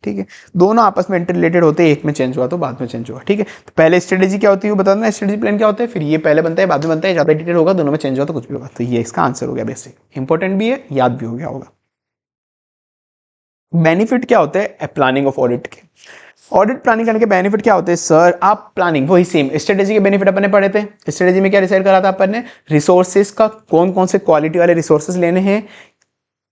A: ठीक है। दोनों आपस में इंटर रिलेटेड होते हैं, एक में चेंज हुआ तो बाद में चेंज हुआ, ठीक है। तो पहले स्ट्रेटेजी क्या होती है बता देना, स्ट्रेटेजी प्लान क्या होता है, फिर ये पहले बनता है बाद में बनता है, ज्यादा डिटेल होगा, दोनों में चेंज हुआ तो कुछ भी होगा। तो ये इसका आंसर हो गया, बेसिक इंपॉर्टेंट भी है, याद भी हो गया होगा। बेनिफिट क्या होते हैं प्लानिंग ऑफ ऑडिट के? ऑडिट प्लानिंग करने के बेनिफिट क्या होते हैं सर? आप प्लानिंग वही सेम स्ट्रेटेजी के बेनिफिट अपन ने पढ़े थे। स्ट्रेटेजी में क्या डिसाइड करा था अपन ने? रिसोर्सेज का कौन कौन से क्वालिटी वाले रिसोर्सेज लेने हैं,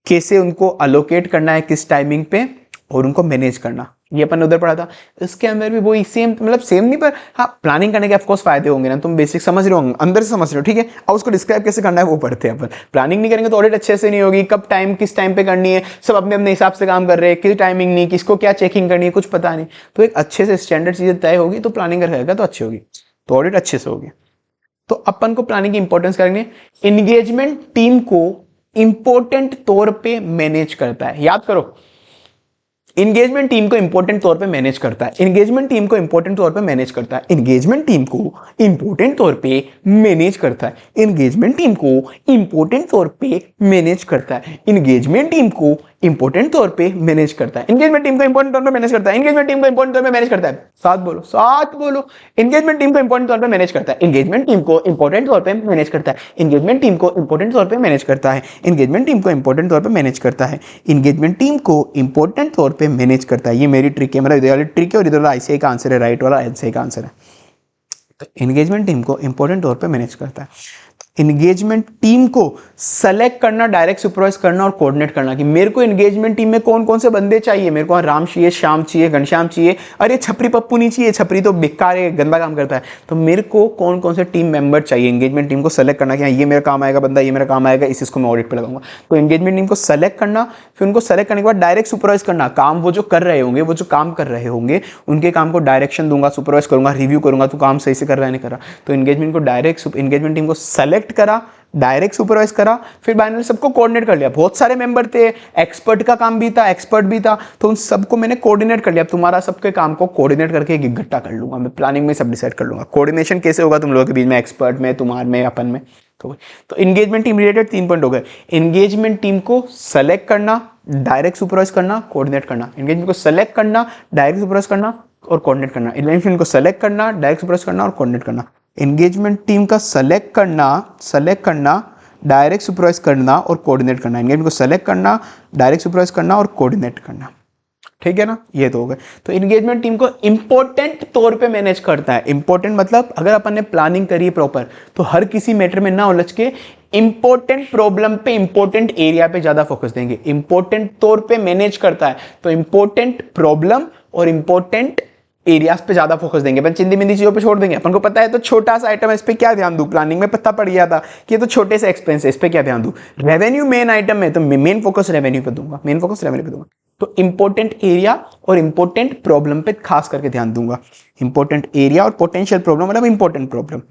A: कैसे उनको अलोकेट करना है किस टाइमिंग पे, और उनको मैनेज करना, ये अपन ने उधर पढ़ा था। इसके अंदर भी वही सेम, मतलब सेम नहीं पर हाँ प्लानिंग करने के ऑफ कोर्स फायदे होंगे ना, तुम बेसिक समझ रहे हो, अंदर से समझ रहे हो, ठीक है। और उसको डिस्क्राइब कैसे करना है वो पढ़ते हैं अपन। प्लानिंग नहीं करेंगे तो ऑडिट अच्छे से नहीं होगी, कब टाइम किस टाइम पे करनी है, सब अपने अपने हिसाब से काम कर रहे हैं, किस टाइमिंग नहीं, किसको क्या चेकिंग करनी है, कुछ पता नहीं। तो एक अच्छे से स्टैंडर्ड चीजें तय होगी तो प्लानिंग रहेगा तो अच्छी होगी, तो ऑडिट अच्छे से होगी। तो अपन को प्लानिंग की इंपॉर्टेंस करेंगे। एंगेजमेंट टीम को इंपॉर्टेंट तौर पे मैनेज करता है, याद करो, इंगेजमेंट टीम को इंपॉर्टेंट तौर पे मैनेज करता है, इंगेजमेंट टीम को इंपॉर्टेंट तौर पे मैनेज करता है, इंगेजमेंट टीम को इंपॉर्टेंट तौर पे मैनेज करता है, इंगेजमेंट टीम को इंपॉर्टेंट तौर पे मैनेज करता है, इंगेजमेंट टीम को इंपॉर्टेंट तौर पे मैनेज करता है, इंगेजमेंट टीम को इंपॉर्टेंट तौर पे मैनेज करता है, इंगेजमेंट टीम को इंपॉर्टेंट तौर पे मैनेज करता है। साथ बोलो, साथ बोलो। इंगेजमेंट टीम को इंपॉर्टेंट तौर पे मैनेज करता है, इंगेजमेंट टीम को इंपॉर्टेंट तौर पे मैनेज करता है, इंगेजमेंट टीम को इंपॉर्टेंट तौर पे मैनेज करता है, इंगेजमेंट टीम को इंपॉर्टेंट तौर पे मैनेज करता है, इंगेजमेंट टीम को इंपॉर्टेंट तौर पे मैनेज करता है। ये मेरी ट्रिक है, मतलब इधर वाली ट्रिक है और इधर वाला आईसीआई का आंसर है, राइट वाला आईसीआई का आंसर है। तो इंगेजमेंट टीम को इंपॉर्टेंट तौर पे मैनेज करता है। इंगेजमेंट टीम को सेलेक्ट करना, डायरेक्ट सुपरवाइज करना और कोऑर्डिनेट करना कि मेरे को इंगेजमेंट टीम में कौन कौन से बंदे चाहिए, मेरे को राम चाहिए, श्याम चाहिए, घनश्याम चाहिए, अरे छपरी पप्पू नहीं चाहिए, छपरी तो बेकार है, गंदा काम करता है, तो मेरे को कौन कौन से टीम मेंबर चाहिए। इंगेजमेंट टीम को सेलेक्ट करना कि हाँ ये मेरा काम आएगा बंदा, ये मेरा काम आएगा, इसको मैं ऑडिट पे लगाऊंगा। तो इंगेजमेंट टीम को सेलेक्ट करना, फिर उनको सेलेक्ट करने के बाद डायरेक्ट सुपरवाइज करना, काम वो जो कर रहे होंगे, वो जो काम कर रहे होंगे उनके काम को डायरेक्शन दूंगा, सुपरवाइज करूंगा, रिव्यू करूंगा, तो काम सही से कर रहा है नहीं कर रहा। तो इंगेजमेंट को डायरेक्ट, इंगेजमेंट टीम को सेलेक्ट करा, डायरेक्ट सुपरवाइज करा, फिर फाइनली सबको कोऑर्डिनेट कर लिया। बहुत सारे मेंबर थे, एक्सपर्ट का काम भी था, एक्सपर्ट भी था, तो उन सबको मैंने कोऑर्डिनेट कर लिया। तुम्हारा सबके काम को कोऑर्डिनेट करके एक इकट्ठा कर लूंगा मैं, प्लानिंग में सब डिसाइड कर लूंगा। कोऑर्डिनेशन कैसे होगा तुम लोगों के बीच में, एक्सपर्ट में, तुम्हारे में, अपन में। तो इंगेजमेंट टीम रिलेटेड 3 पॉइंट हो गए। इंगेजमेंट टीम को सेलेक्ट करना, डायरेक्ट सुपरवाइज करना, कोऑर्डिनेट करना। इंगेजमेंट को सेलेक्ट करना, डायरेक्ट सुपरवाइज करना और कोऑर्डिनेट करना। इंगेजमेंट को सेलेक्ट करना, डायरेक्ट सुपरवाइज करना और कोऑर्डिनेट करना। इंगेजमेंट टीम का सेलेक्ट करना, डायरेक्ट सुपरवाइज करना और कोऑर्डिनेट करना। इंगेजमेंट को सेलेक्ट करना, डायरेक्ट सुपरवाइज करना और कोऑर्डिनेट करना, ठीक है ना। ये तो हो गए। तो इंगेजमेंट टीम को इंपॉर्टेंट तौर पे मैनेज करता है। इंपॉर्टेंट मतलब अगर अपन ने प्लानिंग करी है प्रॉपर तो हर किसी मैटर में ना उलझ के इंपॉर्टेंट प्रॉब्लम पे, इंपॉर्टेंट एरिया पे ज्यादा फोकस देंगे। इंपॉर्टेंट तौर पे मैनेज करता है तो इंपॉर्टेंट प्रॉब्लम और इंपॉर्टेंट एरियाज पे ज्यादा फोकस देंगे। अपन चिंदी मिंदी चीजों पे छोड़ देंगे। अपन को पता है तो छोटा सा आइटम है, इस पे क्या ध्यान दूं, प्लानिंग में पता पड़ गया था कि ये तो छोटे से एक्सपेंस है, इस पे क्या ध्यान दूं। रेवेन्यू मेन आइटम है तो मेन फोकस रेवेन्यू पे दूंगा, मेन फोकस रेवेन्यू पे दूंगा। तो इंपॉर्टेंट एरिया और इंपॉर्टेंट प्रॉब्लम पे खास करके ध्यान दूंगा। इंपॉर्टेंट एरिया और पोटेंशियल प्रॉब्लम मतलब इंपॉर्टेंट प्रॉब्लम,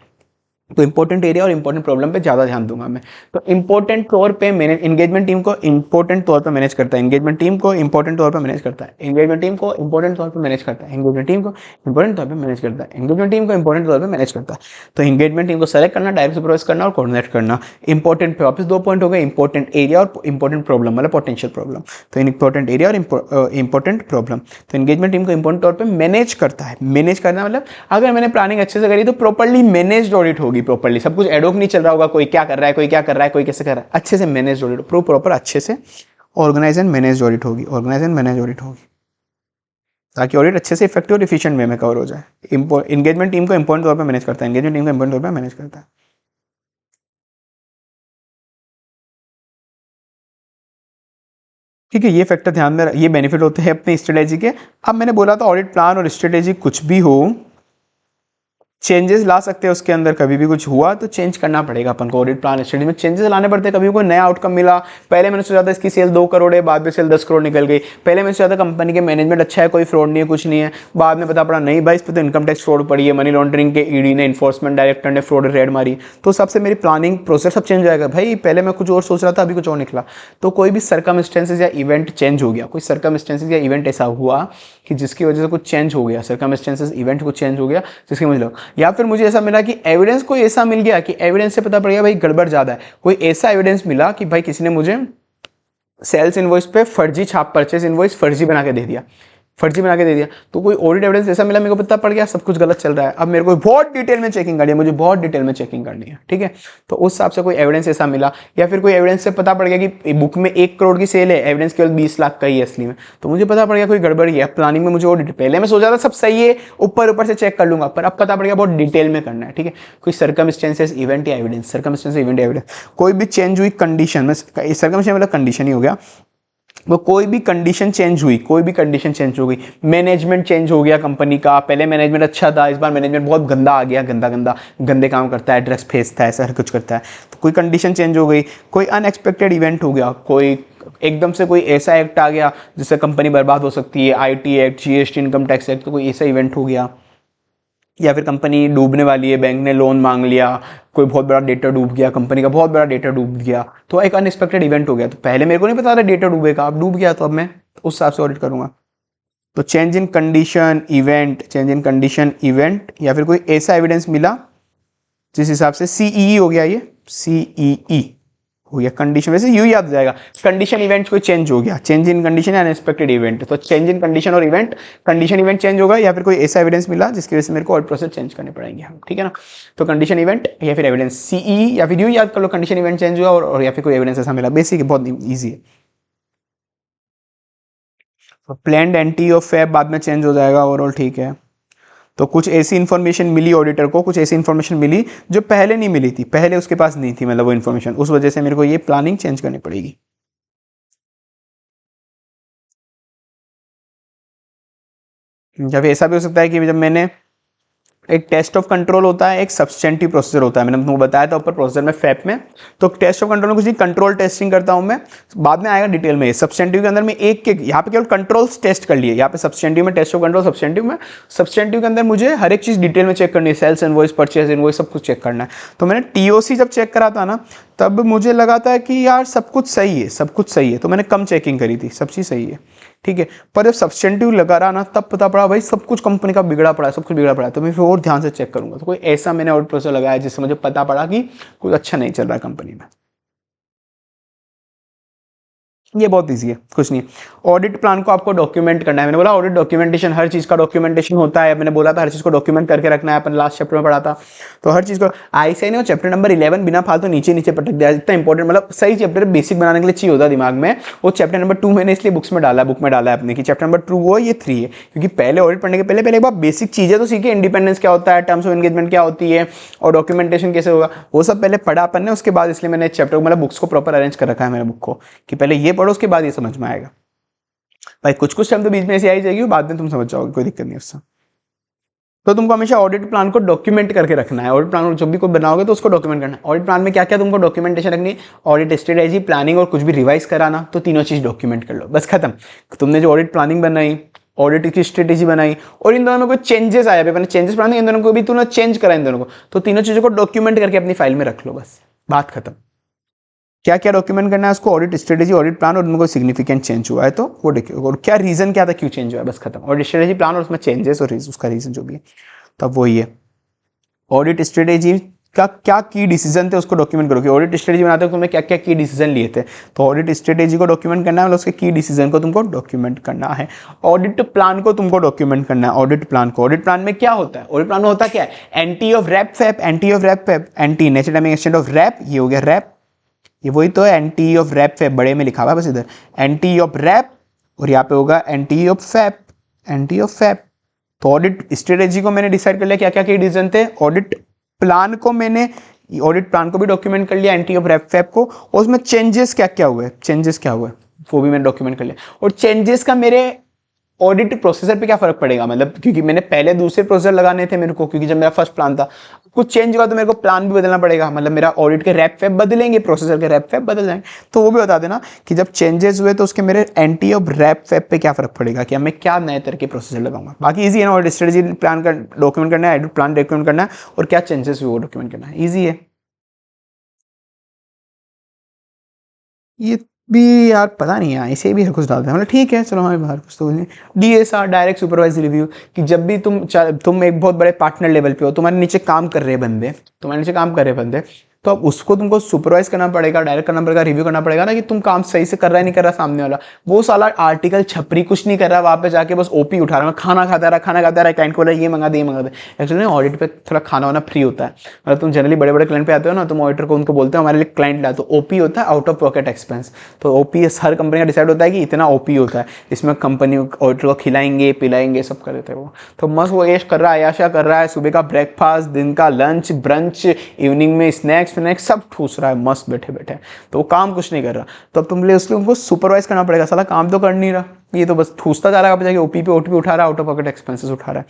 A: तो इंपॉर्टेंट एरिया और इंपॉर्टेंट प्रॉब्लम पे ज्यादा ध्यान दूंगा मैं। तो इंपॉर्टेंट तौर पे मैंने एंगेजमेंट टीम को इंपॉर्टेंट तौर पे मैनेज करता है, एंगेजमेंट टीम को इंपॉर्टेंट तौर पे मैनेज करता है, एंगेजमेंट टीम को इंपॉर्टेंट तौर पे मैनेज करता है, एंगेजमेंट टीम को इंपॉर्टेंट तौर पे मैनेज करता है, एंगेजमेंट टीम को इंपॉर्टेंट तौर पे मैनेज करता है। तो एंगेजमेंट टीम को सेलेक्ट करना, डायरेक्ट सुपरवाइज करना और कोऑर्डिनेट करना। इंपॉर्टेंट पे वापस 2 पॉइंट हो गए, इंपॉर्टेंट एरिया और इंपॉर्टेंट प्रॉब्लम मतलब पोटेंशियल प्रॉब्लम। तो इंपॉर्टेंट एरिया और इंपॉर्टेंट प्रॉब्लम, तो एंगेजमेंट टीम को इंपॉर्टेंट तौर पे मैनेज करता है। मैनेज करना मतलब अगर मैंने प्लानिंग अच्छे से करी तो प्रॉपर्ली मैनेज्ड ऑडिट होगी, प्रॉपर्ली सब कुछ एडोक नहीं चल रहा होगा, कोई क्या कर रहा है, कोई क्या कर रहा है, कोई कैसे कर रहा है, अच्छे से मैनेज ऑडिट, प्रॉपर अच्छे से ऑर्गेनाइज एंड मैनेज ऑडिट होगी, ऑर्गेनाइज एंड मैनेज ऑडिट होगी, ताकि ऑडिट अच्छे से इफेक्टिव और एफिशिएंट वे में कवर हो जाए। एंगेजमेंट टीम को इंपॉर्टेंट तौर पे मैनेज करता है, एंगेजमेंट टीम को इंपॉर्टेंट तौर पे मैनेज करता है। ठीक है, ये फैक्टर ध्यान में, ये बेनिफिट होते हैं अपनी स्ट्रेटेजी के। अब मैंने बोला था ऑडिट प्लान और स्ट्रेटेजी कुछ भी हो, चेंजेस ला सकते हैं उसके अंदर, कभी भी कुछ हुआ तो चेंज करना पड़ेगा अपन को। ऑडिट प्लान स्टडी में चेंजेस लाने पड़ते हैं, कभी कोई नया आउटकम मिला, पहले मैंने सोचा था इसकी सेल 2 करोड़ है, बाद में सेल 10 करोड़ निकल गई, पहले मैंने सोचा था कंपनी के मैनेजमेंट अच्छा है, कोई फ्रॉड नहीं है, कुछ नहीं है, बाद में पता पड़ा नहीं भाई इस पर तो इनकम टैक्स फ्रॉड पड़ी है, मनी लॉन्ड्रिंग के ईडी ने, इन्फोर्समेंट डायरेक्टर ने फ्रॉड रेड मारी, तो सबसे मेरी प्लानिंग प्रोसेस सब चेंज हो जाएगा। भाई पहले मैं कुछ और सोच रहा था, अभी कुछ और निकला। तो कोई भी सर्कमस्टेंसेस या इवेंट चेंज हो गया, कोई सर्कमस्टेंसेस या इवेंट ऐसा हुआ कि जिसकी वजह से कुछ चेंज हो गया, सर्कमस्टेंसेस इवेंट कुछ चेंज हो गया जिसकी मुझे लगा, या फिर मुझे ऐसा मिला कि एविडेंस कोई ऐसा मिल गया कि एविडेंस से पता पड़ गया भाई गड़बड़ ज्यादा है, कोई ऐसा एविडेंस मिला कि भाई किसी ने मुझे सेल्स इनवॉइस पे फर्जी छाप, परचेस इनवॉइस फर्जी बना के दे दिया, फर्जी बना के दे दिया, तो कोई ऑडिट एविडेंस ऐसा मिला, मेरे को पता पड़ गया सब कुछ गलत चल रहा है। अब मेरे को बहुत डिटेल में चेकिंग करनी है, मुझे बहुत डिटेल में चेकिंग करनी है, ठीक है। तो उस हिसाब से कोई एविडेंस ऐसा मिला, या फिर कोई एविडेंस से पता पड़ गया कि बुक में 1 करोड़ की सेल है, एविडेंस केवल 20 लाख का ही है असली में, तो मुझे पता पड़ गया कोई गड़बड़ी है। प्लानिंग में मुझे ऑडिट, पहले मैं सोचा था सब सही है, ऊपर ऊपर से चेक कर लूंगा, पर अब पता पड़ गया बहुत डिटेल में करना है, ठीक है। कोई सर्कमस्टेंसेस इवेंट या एविडेंस, सर्कमस्टेंसेस इवेंट या एविडेंस, कोई भी चेंज हुई कंडीशन में, सर्कमस्टेंस मतलब कंडीशन ही हो गया, वो कोई भी कंडीशन चेंज हुई, कोई भी कंडीशन चेंज हो गई, मैनेजमेंट चेंज हो गया कंपनी का, पहले मैनेजमेंट अच्छा था, इस बार मैनेजमेंट बहुत गंदा आ गया, गंदे काम करता है, ड्रग्स फेंकता है, ऐसा कुछ करता है, तो कोई कंडीशन चेंज हो गई, कोई अनएक्सपेक्टेड इवेंट हो गया, कोई एकदम से कोई ऐसा एक्ट आ गया जिससे कंपनी बर्बाद हो सकती है, IT act, GST, income tax act, तो कोई ऐसा इवेंट हो गया, या फिर कंपनी डूबने वाली है, बैंक ने लोन मांग लिया, कोई बहुत बड़ा डेटा डूब गया, कंपनी का बहुत बड़ा डेटा डूब गया, तो एक अनएक्सपेक्टेड इवेंट हो गया। तो पहले मेरे को नहीं पता था डेटा डूबेगा, अब डूब गया, तो अब मैं उस हिसाब से ऑडिट करूंगा। तो change in condition event, change in condition event, या फिर कोई ऐसा एविडेंस मिला जिस हिसाब से सीईई हो गया, ये सीईई हो गया कंडीशन, वैसे यू याद हो जाएगा, कंडीशन इवेंट कोई चेंज हो गया, change in condition unexpected event, तो चेंज इन कंडीशन और इवेंट, कंडीशन इवेंट चेंज होगा, या फिर कोई ऐसा एविडेंस मिला जिसकी वजह से मेरे को और प्रोसेस चेंज करने पड़ेंगे हम, ठीक है ना। तो कंडीशन इवेंट या फिर एविडेंस, सीई या फिर यू याद कर लो, कंडीशन इवेंट चेंज हुआ और या फिर कोई एविडेंस ऐसा मिला, बेसिक है, बहुत ईजी है। प्लान्ड एंटी ऑफ फैब बाद में चेंज हो जाएगा, ओवरऑल ठीक है। तो कुछ ऐसी इन्फॉर्मेशन मिली ऑडिटर को, कुछ ऐसी इन्फॉर्मेशन मिली जो पहले नहीं मिली थी, पहले उसके पास नहीं थी, मतलब वो इन्फॉर्मेशन, उस वजह से मेरे को ये प्लानिंग चेंज करनी पड़ेगी। जब ऐसा भी हो सकता है कि जब मैंने एक टेस्ट ऑफ कंट्रोल होता है, एक सब्सटेंटिव प्रोसीजर होता है, मैंने तुमको बताया था ऊपर प्रोसीजर में फैप में। तो टेस्ट ऑफ कंट्रोल में कुछ नहीं, कंट्रोल टेस्टिंग करता हूं मैं, बाद में आएगा डिटेल में। सब्सटेंटिव के अंदर में एक के यहाँ पे केवल कंट्रोल्स टेस्ट कर लिए, यहाँ पे सब्सटेंटिव में टेस्ट ऑफ कंट्रोल, सब्सटेंटिव के अंदर मुझे हर एक चीज डिटेल में चेक करनी है, सेल्स इनवॉइस, परचेज इनवॉइस, सब कुछ चेक करना है। तो मैंने टीओसी जब चेक करा था ना, तब मुझे लगा था कि यार सब कुछ सही है, सब कुछ सही है, तो मैंने कम चेकिंग करी थी, सब चीज सही है, ठीक है। पर जब सब्सटेंटिव लगा रहा ना, तब पता पड़ा भाई सब कुछ कंपनी का बिगड़ा पड़ा है, सब कुछ बिगड़ा पड़ा है, तो मैं फिर और ध्यान से चेक करूंगा। तो कोई ऐसा मैंने ऑडिट प्रोसेस लगाया जिससे मुझे पता पड़ा कि कुछ अच्छा नहीं चल रहा है कंपनी में। ये बहुत इजी है, कुछ नहीं। ऑडिट प्लान को आपको डॉक्यूमेंट करना है, मैंने बोला ऑडिट डॉक्यूमेंटेशन, हर चीज का डॉक्यूमेंटेशन होता है, मैंने बोला था हर चीज को डॉक्यूमेंट करके रखना है, अपन लास्ट चैप्टर में पढ़ा था। तो हर चीज को आईसीआई ने चैप्टर नंबर 11 बिना फालतू नीचे नीचे पटक दिया, इतना इंपॉर्टेंट, मतलब सही चैप्टर बेसिक बनाने के लिए चाहिए होता दिमाग में। वो चैप्टर नंबर 2 मैंने इसलिए बुक में डाला है अपने की, चैप्टर नंबर 2 वो ये 3 है, क्योंकि पहले ऑडिट पढ़ने के पहले एक बार बेसिक चीजें तो सीखे, इंडिपेंडेंस क्या होता है, टर्म्स ऑफ एंगेजमेंट क्या होती है, और डॉक्यूमेंटेशन कैसे होगा, वो सब पहले पढ़ा अपन ने। उसके बाद इसलिए मैंने चैप्टर मतलब बुक्स को प्रॉपर अरेंज कर रखा है मैंने बुक को, कि पहले ये पढ़ो उसके बाद ये समझ में आएगा। भाई कुछ टाइम तो बीच में ऐसी आई जाएगी, बाद में तुम समझ जाओगे, कोई दिक्कत नहीं उससे। तो तुमको हमेशा ऑडिट प्लान को डॉक्यूमेंट करके रखना है। ऑडिट प्लान जब भी कोई बनाओगे तो उसको डॉक्यूमेंट करना है। ऑडिट प्लान में क्या क्या तुमको डॉक्यूमेंटेशन रखनी है, ऑडिट स्ट्रेटेजी, प्लानिंग और कुछ भी रिवाइज कराना, तो तीनों चीज डॉक्यूमेंट कर लो, बस खत्म। तुमने जो ऑडिट प्लानिंग बनाई, ऑडिट की स्ट्रेटेजी बनाई और इन दोनों में कोई चेंजेस आया, पेपर में चेंजेस बनाने, इन दोनों को भी तूने चेंज करा इन दोनों को, तो तीनों चीजों को डॉक्यूमेंट करके अपनी फाइल में रख लो, बस बात खत्म। क्या क्या डॉक्यूमेंट करना है उसको, ऑडिट स्ट्रेटेजी, ऑडिट प्लान और उनको सिग्निफिकेंट चेंज हुआ है तो वो देखिए, और क्या रीजन क्या था, क्यों चेंज हुआ है, बस खत्म। ऑडिट स्ट्रेटेजी, प्लान और उसमें चेंजेस और उसका रीजन जो भी है, तब वही है। ऑडिट स्ट्रेटेजी का क्या की डिसीजन थे उसको डॉक्यूमेंट करो कि ऑडिट स्ट्रेटेजी बनाते हो तुमने क्या क्या की डिसीजन लिए थे, तो ऑडिट स्ट्रेटेजी को डॉक्यूमेंट करना है, मतलब उसके की डिसीजन को तुमको डॉक्यूमेंट करना है। ऑडिट प्लान को तुमको डॉक्यूमेंट करना है, ऑडिट प्लान को। ऑडिट प्लान में क्या होता है, ऑडिट प्लान में होता क्या है, NTE of RAP FAP, NTE of RAP FAP, NTE nature timing extent of RAP, ये हो गया रैप, ये वही तो है, एंटी ऑफ रैप फैप बड़े में लिखा हुआ है बस इधर, एंटी ऑफ रैप, और यहाँ पे होगा anti of fap, NTE of fap. तो ऑडिट स्ट्रेटेजी को मैंने डिसाइड कर लिया क्या क्या के डिसीजन थे, ऑडिट प्लान को मैंने, ऑडिट प्लान को भी डॉक्यूमेंट कर लिया, एंटी ऑफ रैप फैप को, और उसमें चेंजेस क्या क्या हुए, चेंजेस क्या हुए वो भी मैंने डॉक्यूमेंट कर लिया। और चेंजेस का मेरे ऑडिट प्रोसीजर पे क्या फर्क पड़ेगा, मतलब क्योंकि मैंने पहले दूसरे प्रोसीजर लगाने थे मेरे को, क्योंकि जब मेरा फर्स्ट प्लान था कुछ चेंज हुआ तो मेरे को प्लान भी बदलना पड़ेगा, मतलब मेरा ऑडिट के रैप फैप बदलेंगे, प्रोसीजर के रैप फैप बदल जाएंगे, तो वो भी बता देना कि जब चेंजेस हुए तो उसके मेरे एंटी ऑफ रैप फैप पे क्या फर्क पड़ेगा, कि मैं क्या नए तरह के प्रोसीजर लगाऊंगा। बाकी ईजी है ना, ऑडिट स्ट्रेटेजी प्लान का डॉक्यूमेंट करना है, ऑडिट प्लान डॉक्यूमेंट करना है, और क्या चेंजेस हुए वो डॉक्यूमेंट करना है, ईजी है ये भी। यार पता नहीं यार, इसे भी हर कुछ डालते हैं, मतलब ठीक है चलो, हमें बाहर कुछ तो डीएसआर, डायरेक्ट सुपरवाइज रिव्यू, कि जब भी तुम एक बहुत बड़े पार्टनर लेवल पे हो, तुम्हारे नीचे काम कर रहे बंदे, तुम्हारे नीचे काम कर रहे बंदे, तो अब उसको तुमको सुपरवाइज करना पड़ेगा, डायरेक्ट करना पड़ेगा, रिव्यू करना पड़ेगा ना, कि तुम काम सही से कर रहा है नहीं कर रहा सामने वाला। वो साला आर्टिकल छपरी कुछ नहीं कर रहा, वहां पे जाके बस ओपी उठा रहा है, खाना खाता रहा, खाना खाता रहा, क्लाइंट को बोला ये मंगा दे, ये मंगा दे। एक्चुअली ऑडिट पे थोड़ा खाना वाना फ्री होता है, मतलब तुम जनरली बड़े बड़े क्लाइंट पे आते हो ना, तुम ऑडिटर को उनको बोलते हो हमारे लिए क्लाइंट ला, तो ओपी होता है आउट ऑफ पॉकेट एक्सपेंस। तो ओपी हर कंपनी का डिसाइड होता है कि इतना ओपी होता है, इसमें कंपनी ऑडिटर को खिलाएंगे पिलाएंगे सब कर देते हैं वो। तो मस्त वो ऐश कर रहा है, आयाशा कर रहा है, सुबह का ब्रेकफास्ट, दिन का लंच ब्रंच, इवनिंग में स्नैक्स फिनैक्स सब ठूस रहा है मस्त बैठे बैठे, तो वो काम कुछ नहीं कर रहा। तो अब तुम उसको उनको सुपरवाइज करना पड़ेगा, साला काम तो कर नहीं रहा, ये तो बस ठूसता जा रहा है, जाके ओपी पे ओटीपी उठा रहा है, आउट ऑफ पॉकेट एक्सपेंसेस उठा रहा है।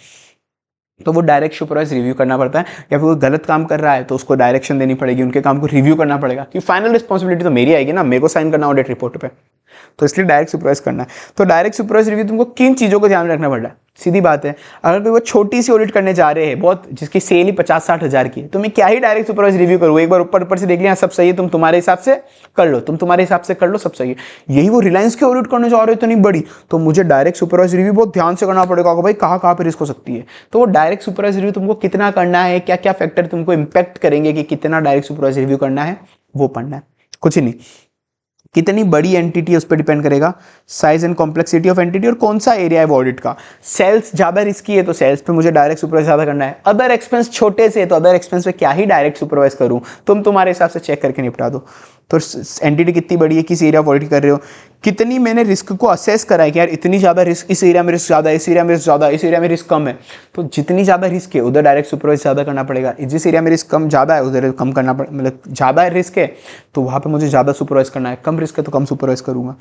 A: तो वो डायरेक्ट सुपरवाइज रिव्यू करना पड़ता है, या फिर वो गलत काम कर रहा है तो उसको डायरेक्शन देनी पड़ेगी, उनके काम को रिव्यू करना पड़ेगा, कि फाइनल रिस्पॉन्सिबिलिटी तो मेरी आएगी ना, मेरे को साइन करना ऑडिट रिपोर्ट पे, तो इसलिए डायरेक्ट सुपरवाइज करना है। तो डायरेक्ट सुपरवाइज रिव्यू तुमको किन चीज़ों को ध्यान में रखना पड़ रहा है, सीधी बात है, अगर कोई वो छोटी सी ऑडिट करने जा रहे हैं बहुत, जिसकी सेल ही 50-60 हज़ार की है, तो मैं क्या ही डायरेक्ट सुपरवाइज रिव्यू करूँ, एक बार ऊपर ऊपर से देख लिया सब सही है, तुम तुम्हारे हिसाब से कर लो, तुम तुम्हारे हिसाब से कर लो, सब सही है। यही वो रिलायंस की ऑडिट करने जा रहे हो इतनी बड़ी, तो मुझे डायरेक्ट सुपरवाइज रिव्यू बहुत ध्यान से करना पड़ेगा कि भाई कहाँ कहाँ पे रिस्क हो सकती है। तो वो डायरेक्ट सुपरवाइज रिव्यू तुमको कितना करना है, क्या क्या फैक्टर तुमको इंपैक्ट करेंगे कि कितना डायरेक्ट सुपरवाइज रिव्यू करना है, वो पढ़ना है, कुछ ही नहीं। कितनी बड़ी एंटिटी है उस पर डिपेंड करेगा, size and complexity of entity, और कौन सा एरिया है वो ऑडिट का। सेल्स ज़्यादा रिस्की है तो सेल्स पे मुझे डायरेक्ट सुपरवाइज ज़्यादा करना है, अदर एक्सपेंस छोटे से तो अदर एक्सपेंस पे क्या ही डायरेक्ट सुपरवाइज करूँ, तुम तुम्हारे हिसाब से चेक करके निपटा दो। तो एंटिटी कितनी बड़ी है, किस एरिया ऑफ ऑडिट कर रहे हो, कितनी मैंने रिस्क को असेस करा है कि यार इतनी ज़्यादा रिस्क, इस एरिया में रिस्क ज़्यादा है, इस एरिया में रिस्क ज़्यादा, इस एरिया में रिस्क कम है, तो जितनी ज़्यादा रिस्क है उधर डायरेक्ट सुपरवाइज ज़्यादा करना पड़ेगा, जिस एरिया में रिस्क कम ज़्यादा है उधर कम करना पड़ेगा, मतलब ज़्यादा रिस्क है तो वहाँ पे मुझे ज़्यादा सुपरवाइज करना है, कम रिस्क है तो कम सुपरवाइज करूँगा।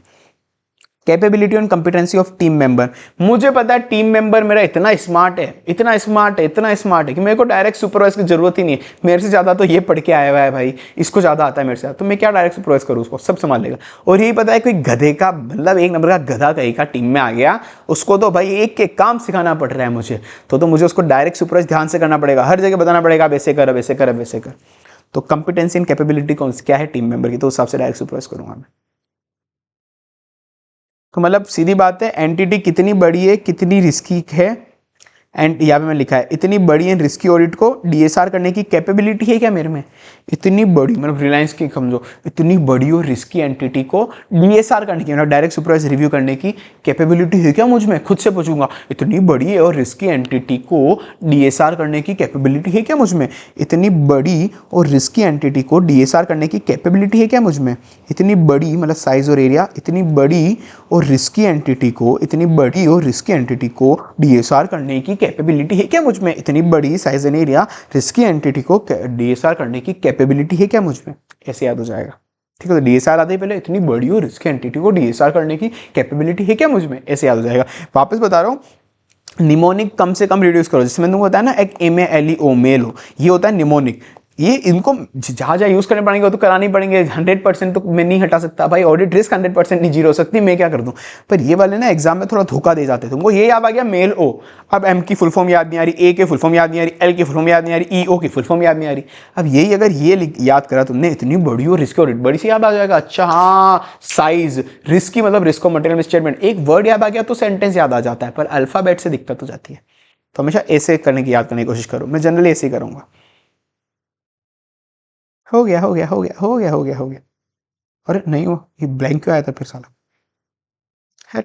A: Capability and competency of team member, मुझे पता है टीम मेंबर मेरा इतना स्मार्ट है, इतना स्मार्ट है, इतना स्मार्ट है कि मेरे को डायरेक्ट सुपरवाइज की जरूरत ही नहीं है, मेरे से ज़्यादा तो ये पढ़ के आया हुआ है भाई, इसको ज़्यादा आता है मेरे से, तो मैं क्या डायरेक्ट सुपरवाइज करूँ, उसको सब संभाल लेगा। और यही पता है कोई गधे का, मतलब एक नंबर का गधा कहीं का टीम में आ गया, उसको तो भाई एक एक काम सिखाना पड़ रहा है मुझे, तो मुझे उसको डायरेक्ट सुपरवाइज ध्यान से करना पड़ेगा, हर जगह बताना पड़ेगा अब ऐसे कर, अब ऐसे कर, अब ऐसे कर। तो कंपिटेंसी एंड कैपेबिलिटी कौन क्या है टीम मेंबर की, तो उस हिसाब से डायरेक्ट सुपरवाइज करूँगा मैं। तो मतलब सीधी बात है, एंटिटी कितनी बड़ी है, कितनी रिस्की है, एंड यहाँ पे मैं लिखा है इतनी बड़ी एंड रिस्की ऑडिट को डीएसआर करने की कैपेबिलिटी है क्या मेरे में, इतनी बड़ी, मतलब रिलायंस की समझो, इतनी बड़ी और रिस्की एंटिटी को डीएसआर करने की, मतलब डायरेक्ट सुपरवाइज रिव्यू करने की कैपेबिलिटी है क्या मुझ में, खुद से पूछूंगा, इतनी बड़ी और रिस्की एंटिटी को डीएसआर करने की कैपेबिलिटी है क्या मुझ में, इतनी बड़ी और रिस्की एंटिटी को डीएसआर करने की कैपेबिलिटी है क्या मुझ में, इतनी बड़ी मतलब साइज और एरिया, इतनी बड़ी और रिस्की एंटिटी को, इतनी बड़ी और रिस्की एंटिटी को डीएसआर करने की कैपेबिलिटी है क्या मुझ में, इतनी बड़ी size and area risky entity को डीएसआर करने की कैपेबिलिटी है क्या मुझ में, ऐसे याद हो जाएगा। ठीक है, तो डीएसआर आते ही पहले इतनी बड़ी और रिस्की एंटिटी को डीएसआर करने की कैपेबिलिटी है क्या मुझ में, ऐसे याद हो जाएगा। वापस बता रहा हूँ, निमोनिक कम से कम रिड्यूस करो। जैसे मैंने तुमको बताया ना, एक MALEO मेल हो, ये होता है निमोनिक। ये इनको जहाँ जहाँ यूज करने पड़ेंगे वो तो करानी पड़ेंगे। 100% तो मैं नहीं हटा सकता भाई, ऑडिट रिस्क 100% नहीं जीरो हो सकती, मैं क्या कर दूं। पर ये वाले ना एग्जाम में थोड़ा धोखा दे जाते हैं। तुमको ये याद आ गया मेल ओ, अब M की फुल फॉर्म याद नहीं आ रही, A की फुल फॉर्म याद नहीं आ रही, L की फुल फॉर्म याद नहीं आ रही, EO की फुल फॉर्म याद नहीं आ रही। अब यही अगर ये याद करा तुमने, इतनी बड़ी हो रिस्क ऑडिट, बड़ी सी याद आ जाएगा। अच्छा हाँ, साइज रिस्की मतलब रिस्क ऑफ मटेरियल स्टेटमेंट, एक वर्ड याद आ गया तो सेंटेंस याद आ जाता है, पर अल्फाबेट से दिक्कत हो जाती है। तो हमेशा ऐसे करने की याद करने की कोशिश करो। मैं जनरली ऐसे ही करूंगा। हो गया हो गया हो गया हो गया हो गया हो गया। अरे नहीं हुआ, ये ब्लैंक क्यों आया था फिर साला। है।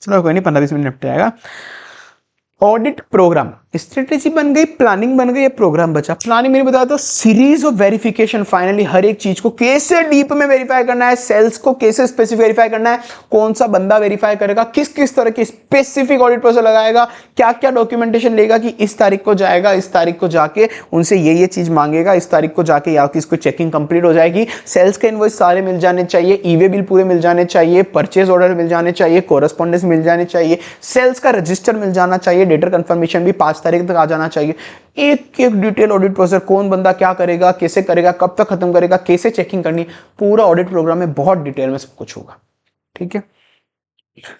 A: चलो कोई नहीं, 15-20 मिनट निपट जाएगा। ऑडिट प्रोग्राम, स्ट्रेटेजी बन गई, प्लानिंग बन गई, प्रोग्राम बचा। प्लानिंग मैंने बताया था, सीरीज ऑफ वेरिफिकेशन, फाइनली हर एक चीज को कैसे डीप में वेरीफाई करना है, सेल्स को कैसे स्पेसिफिक वेरीफाई करना है, कौन सा बंदा वेरीफाई करेगा, किस किस तरह की स्पेसिफिक ऑडिट प्रोसेस लगाएगा, क्या क्या डॉक्यूमेंटेशन लेगा कि इस तारीख को जाएगा, इस तारीख को जाके उनसे ये चीज मांगेगा, इस तारीख को जाके या इसको चेकिंग कंप्लीट हो जाएगी, सेल्स के इनवॉइस सारे मिल जाने चाहिए, ईवे बिल पूरे मिल जाने चाहिए, परचेज ऑर्डर मिल जाने चाहिए, कोरस्पॉन्डेंस मिल जाने चाहिए, सेल्स का रजिस्टर मिल जाना चाहिए, डेटर कंफर्मेशन भी 5 तारीख तक आ जाना चाहिए। एक एक डिटेल ऑडिट प्रोसेस, कौन बंदा क्या करेगा, कैसे करेगा, कब तक खत्म करेगा, कैसे चेकिंग करनी, पूरा ऑडिट प्रोग्राम में बहुत डिटेल में सब कुछ होगा। ठीक है,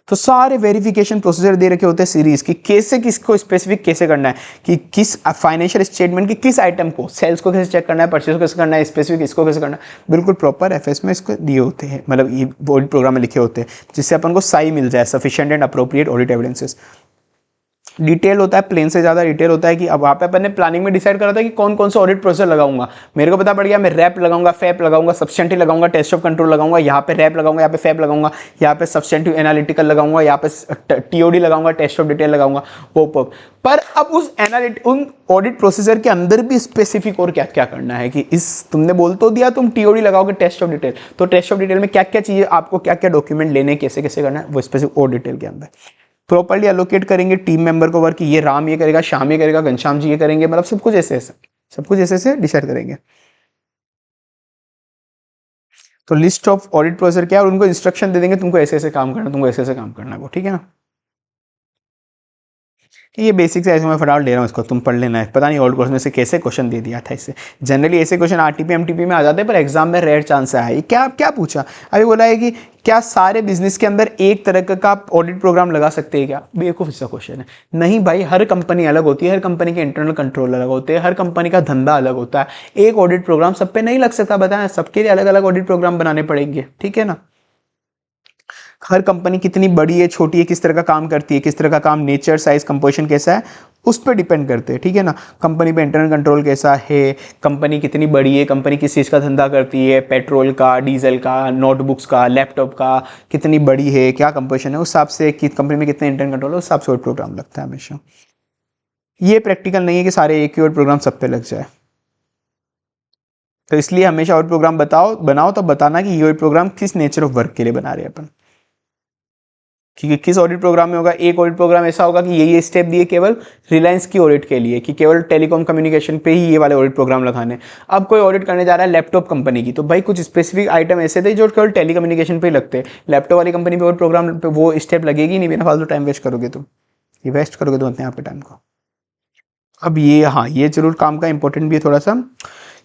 A: तो सारे वेरिफिकेशन प्रोसीजर दे रखे होते हैं सीरीज की, कैसे किसको स्पेसिफिक कैसे करना है, कि किस फाइनेंशियल स्टेटमेंट की किस आइटम को, सेल्स को कैसे चेक करना है, परचेज को कैसे करना है, स्पेसिफिक इसको कैसे करना है, बिल्कुल प्रॉपर एफएस में इसको दिए होते हैं, मतलब ये ऑडिट प्रोग्राम में लिखे होते हैं, जिससे अपन को साई मिल जाए, sufficient and appropriate audit evidences. Detail होता है, प्लेन से ज्यादा डिटेल होता है, कि अब वहाँ पे अपन ने प्लानिंग में डिसाइड करा था कि कौन कौन सा ऑडिट प्रोसेस लगाऊंगा। मेरे को पता पड़ गया मैं रैप लगाऊंगा, फैप लगाऊंगा, सब्सटेंटिव लगाऊंगा, टेस्ट ऑफ कंट्रोल लगाऊंगा, यहाँ पे रैप लगाऊंगा, यहाँ पे फैप लगाऊंगा, यहाँ पे सब्सटेंटिव एनालिटिकल लगाऊंगा, यहाँ पे TOD लगाऊंगा, टेस्ट ऑफ डिटेल लगाऊंगा, वो पर अब उस उन ऑडिट प्रोसीजर के अंदर भी स्पेसिफिक और क्या क्या करना है, कि इस तुमने बोल तो दिया तुम TOD लगाओगे, टेस्ट ऑफ डिटेल, तो टेस्ट ऑफ डिटेल में क्या क्या चीजें आपको, क्या क्या डॉक्यूमेंट लेने, कैसे कैसे करना है, वो स्पेसिफिक और डिटेल के अंदर प्रॉपर्ली एलोकेट करेंगे टीम मेंबर को वर्क, कि ये राम ये करेगा, श्याम ये करेगा, घनश्याम जी ये करेंगे, मतलब सब कुछ ऐसे ऐसे, सब कुछ ऐसे ऐसे डिसाइड करेंगे। तो लिस्ट ऑफ ऑडिट प्रोसीजर क्या है, और उनको इंस्ट्रक्शन दे देंगे, तुमको ऐसे ऐसे काम करना, तुमको ऐसे ऐसे काम करना है, वो ठीक है ना। ये बेसिक से ऐसे मैं फटाफट ले रहा हूँ, इसको तुम पढ़ लेना है। पता नहीं ओल्ड कोर्स में से कैसे क्वेश्चन दे दिया था इससे। जनरली ऐसे क्वेश्चन RTP MTP में आ जाते हैं, पर एग्जाम में रेयर चांस है। ये क्या क्या पूछा अभी, बोला है कि क्या सारे बिजनेस के अंदर एक तरह का ऑडिट प्रोग्राम लगा सकते हैं क्या। बेवकूफ सा क्वेश्चन है। नहीं भाई, हर कंपनी अलग होती है, हर कंपनी के इंटरनल कंट्रोल अलग होते हैं, हर कंपनी का धंधा अलग होता है। एक ऑडिट प्रोग्राम सब पे नहीं लग सकता, बताएं, सबके लिए अलग अलग ऑडिट प्रोग्राम बनाने पड़ेंगे, ठीक है ना। हर कंपनी कितनी बड़ी है, छोटी है, किस तरह का काम करती है, किस तरह का काम, नेचर, साइज, कंपोजिशन कैसा है, उस पर डिपेंड करते हैं, ठीक है ना। कंपनी पे इंटरनल कंट्रोल कैसा है, कंपनी कितनी बड़ी है, कंपनी किस चीज़ का धंधा करती है, पेट्रोल का, डीजल का, नोटबुक्स का, लैपटॉप का, कितनी बड़ी है, क्या कंपोजिशन है, उस हिसाब से कि कंपनी में कितने इंटरनल कंट्रोल है, उस हिसाब से और प्रोग्राम लगता है हमेशा। ये प्रैक्टिकल नहीं है कि सारे एक ही और प्रोग्राम सब पे लग जाए, तो इसलिए हमेशा और प्रोग्राम बनाओ तो बताना कि ये प्रोग्राम किस नेचर ऑफ वर्क के लिए बना रहे हैं अपन। क्योंकि किस ऑडिट प्रोग्राम में होगा, एक ऑडिट प्रोग्राम ऐसा होगा कि ये स्टेप दिए केवल रिलायंस की ऑडिट के लिए, कि केवल टेलीकॉम कम्युनिकेशन पे ही ये वाले ऑडिट प्रोग्राम लगाने। अब कोई ऑडिट करने जा रहा है लैपटॉप कंपनी की, तो भाई कुछ स्पेसिफिक आइटम ऐसे थे जो केवल टेलीकम्युनिकेशन पे ही लगते हैं। लैपटॉप वाली कंपनी पे और प्रोग्राम पे वो स्टेप लगेगी नहीं, बिना फालतू टाइम वेस्ट करोगे तुम, ये वेस्ट करोगे तुम अपने आप के टाइम को। अब ये, हाँ, ये जरूर काम का इंपॉर्टेंट भी है थोड़ा सा,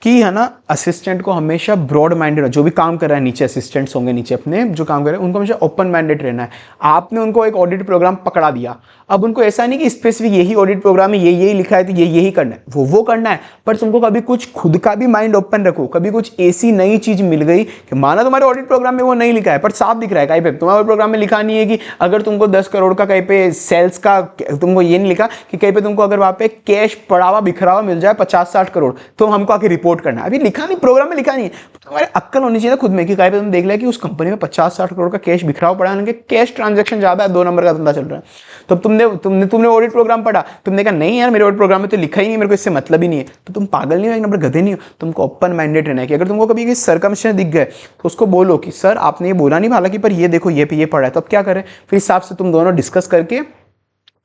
A: कि है ना, असिस्टेंट को हमेशा ब्रॉड माइंडेड, जो भी काम कर रहा है, नीचे असिस्टेंट्स होंगे नीचे अपने जो काम कर रहे हैं, उनको हमेशा ओपन माइंडेड रहना है। आपने उनको एक ऑडिट प्रोग्राम पकड़ा दिया, अब उनको ऐसा नहीं कि स्पेसिफिक यही ऑडिट प्रोग्राम में यही लिखा है तो यही करना है, वो करना है, पर तुमको कभी कुछ खुद का भी माइंड ओपन रखो। कभी कुछ ऐसी नई चीज मिल गई कि माना तुम्हारे ऑडिट प्रोग्राम में वो नहीं लिखा है, पर साफ दिख रहा है कहीं पे, तुम्हारे प्रोग्राम में लिखा नहीं है कि अगर तुमको 10 करोड़ का कहीं पे सेल्स का, तुमको ये नहीं लिखा कि कहीं पे तुमको अगर वहां पे कैश पड़ा हुआ बिखरा हुआ मिल जाए 50-60 करोड़, तो हमको आके रिपोर्ट करना है। अभी लिखा नहीं, प्रोग्राम में लिखा नहीं है, तुम्हारे अक्कल होनी चाहिए खुद में, कि कहीं पे तुम देख लिया कि उस कंपनी में 50-60 करोड़ का कैश बिखरा हुआ पड़ा है, कैश ट्रांजेक्शन ज्यादा है, 2 नंबर का धंधा चल रहा है। तो तुमने ऑडिट प्रोग्राम पढ़ा, तुमने कहा नहीं यार मेरे ऑडिट प्रोग्राम में तो लिखा ही नहीं, मेरे को इससे मतलब ही नहीं है, तो तुम पागल नहीं हो, एक नंबर गधे नहीं हो। तुमको ओपन माइंडेड रहना है, कि अगर तुमको कभी किसी सर्कमस्टेंस दिख गए तो उसको बोलो कि सर आपने ये बोला नहीं हालांकि, पर ये देखो ये पे ये पढ़ा है, तो अब क्या करें। फिर हिसाब से तुम दोनों डिस्कस करके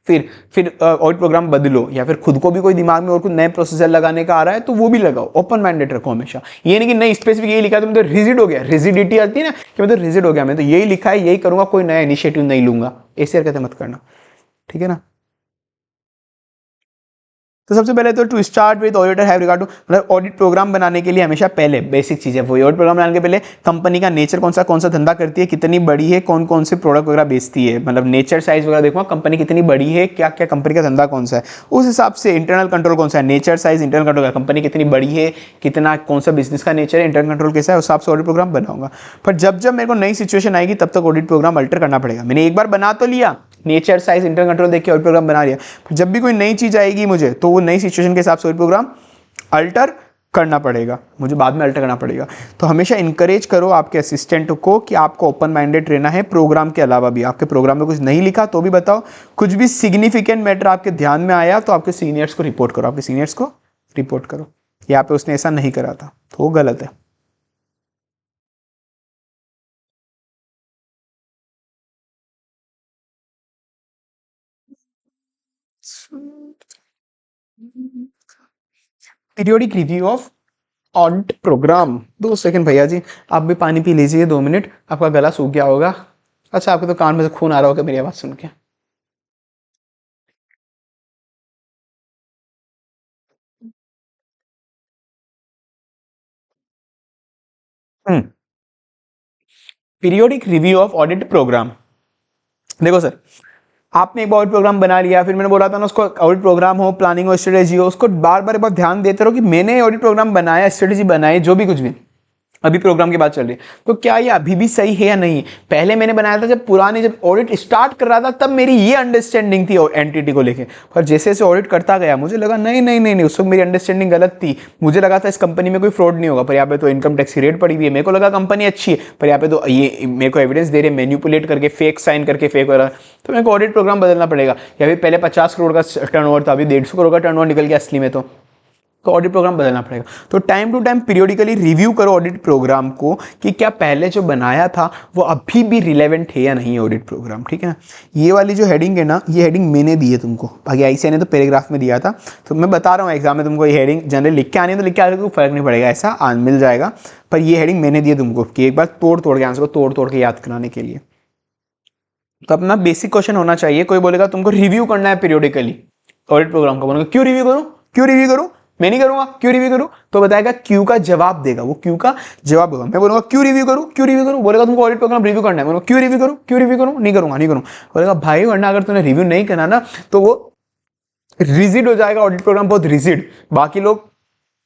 A: फिर ऑडिट प्रोग्राम बदलो, या फिर खुद को भी कोई दिमाग में और कुछ नए प्रोसीजर लगाने का आ रहा है तो वो भी लगाओ। ओपन माइंडेड रखो हमेशा, ये नहीं कि नहीं स्पेसिफिक यही लिखा है तो मैं तो रिजिड हो गया, रिजिडिटी आती है ना कि मैं तो रिजिड हो गया, मैं तो यही लिखा है यही करूंगा, कोई नया इनिशिएटिव नहीं लूंगा, ऐसे हरकतें मत करना। ठीक है ना। तो सबसे पहले तो to start with auditor have regard to, मतलब ऑडिट प्रोग्राम बनाने के लिए हमेशा पहले बेसिक चीज़ है वो, ऑडिट प्रोग्राम बनाने के पहले कंपनी का नेचर कौन सा धंधा करती है, कितनी बड़ी है, कौन कौन से प्रोडक्ट वगैरह बेचती है, मतलब नेचर साइज वगैरह देखूंगा कंपनी कितनी बड़ी है, क्या क्या कंपनी का धंधा कौन सा है, उस हिसाब से इंटरनल कंट्रोल कौन सा है, nature size internal control, company कितनी बड़ी है, कितना कौन सा बिजनेस का नेचर है, इंटरनल कंट्रोल कैसा है, उस हिसाब से ऑडिट प्रोग्राम बनाऊंगा। पर जब जब मेरे को नई सिचुएशन आएगी तब तक ऑडिट प्रोग्राम अल्टर करना पड़ेगा। मैंने एक बार बना तो लिया, नेचर साइज इंटरनल कंट्रोल देख के ऑडिट प्रोग्राम बना लिया, जब भी कोई नई चीज आएगी मुझे तो वो नई सिचुएशन के हिसाब से ऑडिट प्रोग्राम अल्टर करना पड़ेगा, मुझे बाद में अल्टर करना पड़ेगा। तो हमेशा इंकरेज करो आपके असिस्टेंट को कि आपको ओपन माइंडेड रहना है प्रोग्राम के अलावा भी। आपके प्रोग्राम में कुछ नहीं लिखा तो भी बताओ, कुछ भी सिग्निफिकेंट मैटर आपके ध्यान में आया तो आपके सीनियर्स को रिपोर्ट करो, आपके सीनियर्स को रिपोर्ट करो। यहाँ पे उसने ऐसा नहीं करा था तो वो गलत है। Periodic review of audit program. 2 second भैया जी, आप भी पानी पी लीजिए, 2 मिनट, आपका गला सूख गया होगा। अच्छा, आपके तो कान में से खून आ रहा होगा मेरी आवाज सुन के। Periodic review of audit program. देखो सर, आपने एक बार ऑडिट प्रोग्राम बना लिया, फिर मैंने बोला था ना उसको, ऑडिट प्रोग्राम हो, प्लानिंग हो, स्ट्रेटेजी हो, उसको बार बार एक बार ध्यान देते रहो कि मैंने ऑडिट प्रोग्राम बनाया, स्ट्रेटेजी बनाई, जो भी कुछ भी अभी प्रोग्राम की बात चल रही है, तो क्या ये अभी भी सही है या नहीं। पहले मैंने बनाया था जब पुरानी, जब ऑडिट स्टार्ट कर रहा था तब मेरी ये अंडरस्टैंडिंग थी एंटिटी को लेके, पर जैसे जैसे ऑडिट करता गया मुझे लगा नहीं नहीं नहीं नहीं, उस वक्त मेरी अंडरस्टैंडिंग गलत थी। मुझे लगा था इस कंपनी में कोई फ्रॉड नहीं होगा, पर यहाँ पे तो इनकम टैक्स की रेट पड़ी हुई है। मेरे को लगा कंपनी अच्छी है, पर यहाँ पे तो ये मेरे को एविडेंस दे रहे, मैन्युपुलेट करके फेक साइन करके फेक वगैरह। तो मेरे को ऑडिट प्रोग्राम बदलना पड़ेगा। या फिर पहले 50 करोड़ का टर्नओवर था, अभी 150 करोड़ का टर्नओवर निकल गया असली में, तो ऑडिट प्रोग्राम बदलना पड़ेगा। तो time to time periodically review करो ऑडिट प्रोग्राम को कि क्या पहले जो बनाया था वो अभी भी रिलेवेंट है या नहीं है ऑडिट प्रोग्राम, ठीक है ना। ये वाली जो हेडिंग है ना, ये हेडिंग मैंने दी है तुमको, बाकी आईसीआई ने तो पैराग्राफ में दिया था। तो मैं बता रहा हूँ एग्जाम में तुमको ये हेडिंग जनरली लिख के आनी है तो लिख के आने को फर्क नहीं पड़ेगा, ऐसा मिल जाएगा। पर ये हेडिंग मैंने दी है तुमको कि एक बार तोड़ तोड़ के आंसर को तोड़ तोड़ के याद कराने के लिए। तो अपना बेसिक क्वेश्चन होना चाहिए, कोई बोलेगा तुमको रिव्यू करना है पीरियोडिकली ऑडिट प्रोग्राम का, बोलेगा क्यों रिव्यू करूं, क्यों रिव्यू करूं, मैं नहीं करूंगा, क्यों रिव्यू करूं, तो बताएगा क्यू का जवाब देगा, वो क्यू का जवाब होगा। मैं बोलूंगा क्यों रिव्यू करूं, क्यों रिव्यू करूं, बोलेगा तुमको ऑडिट प्रोग्राम रिव्यू करना है, बोलूंगा क्यों रिव्यू करूं, क्यों रिव्यू करूं, नहीं करूंगा नहीं करूंगा, बोलेगा भाई वरना अगर तूने रिव्यू नहीं करना ना तो वो रिजिड हो जाएगा, ऑडिट प्रोग्राम बहुत रिजिड। बाकी लोग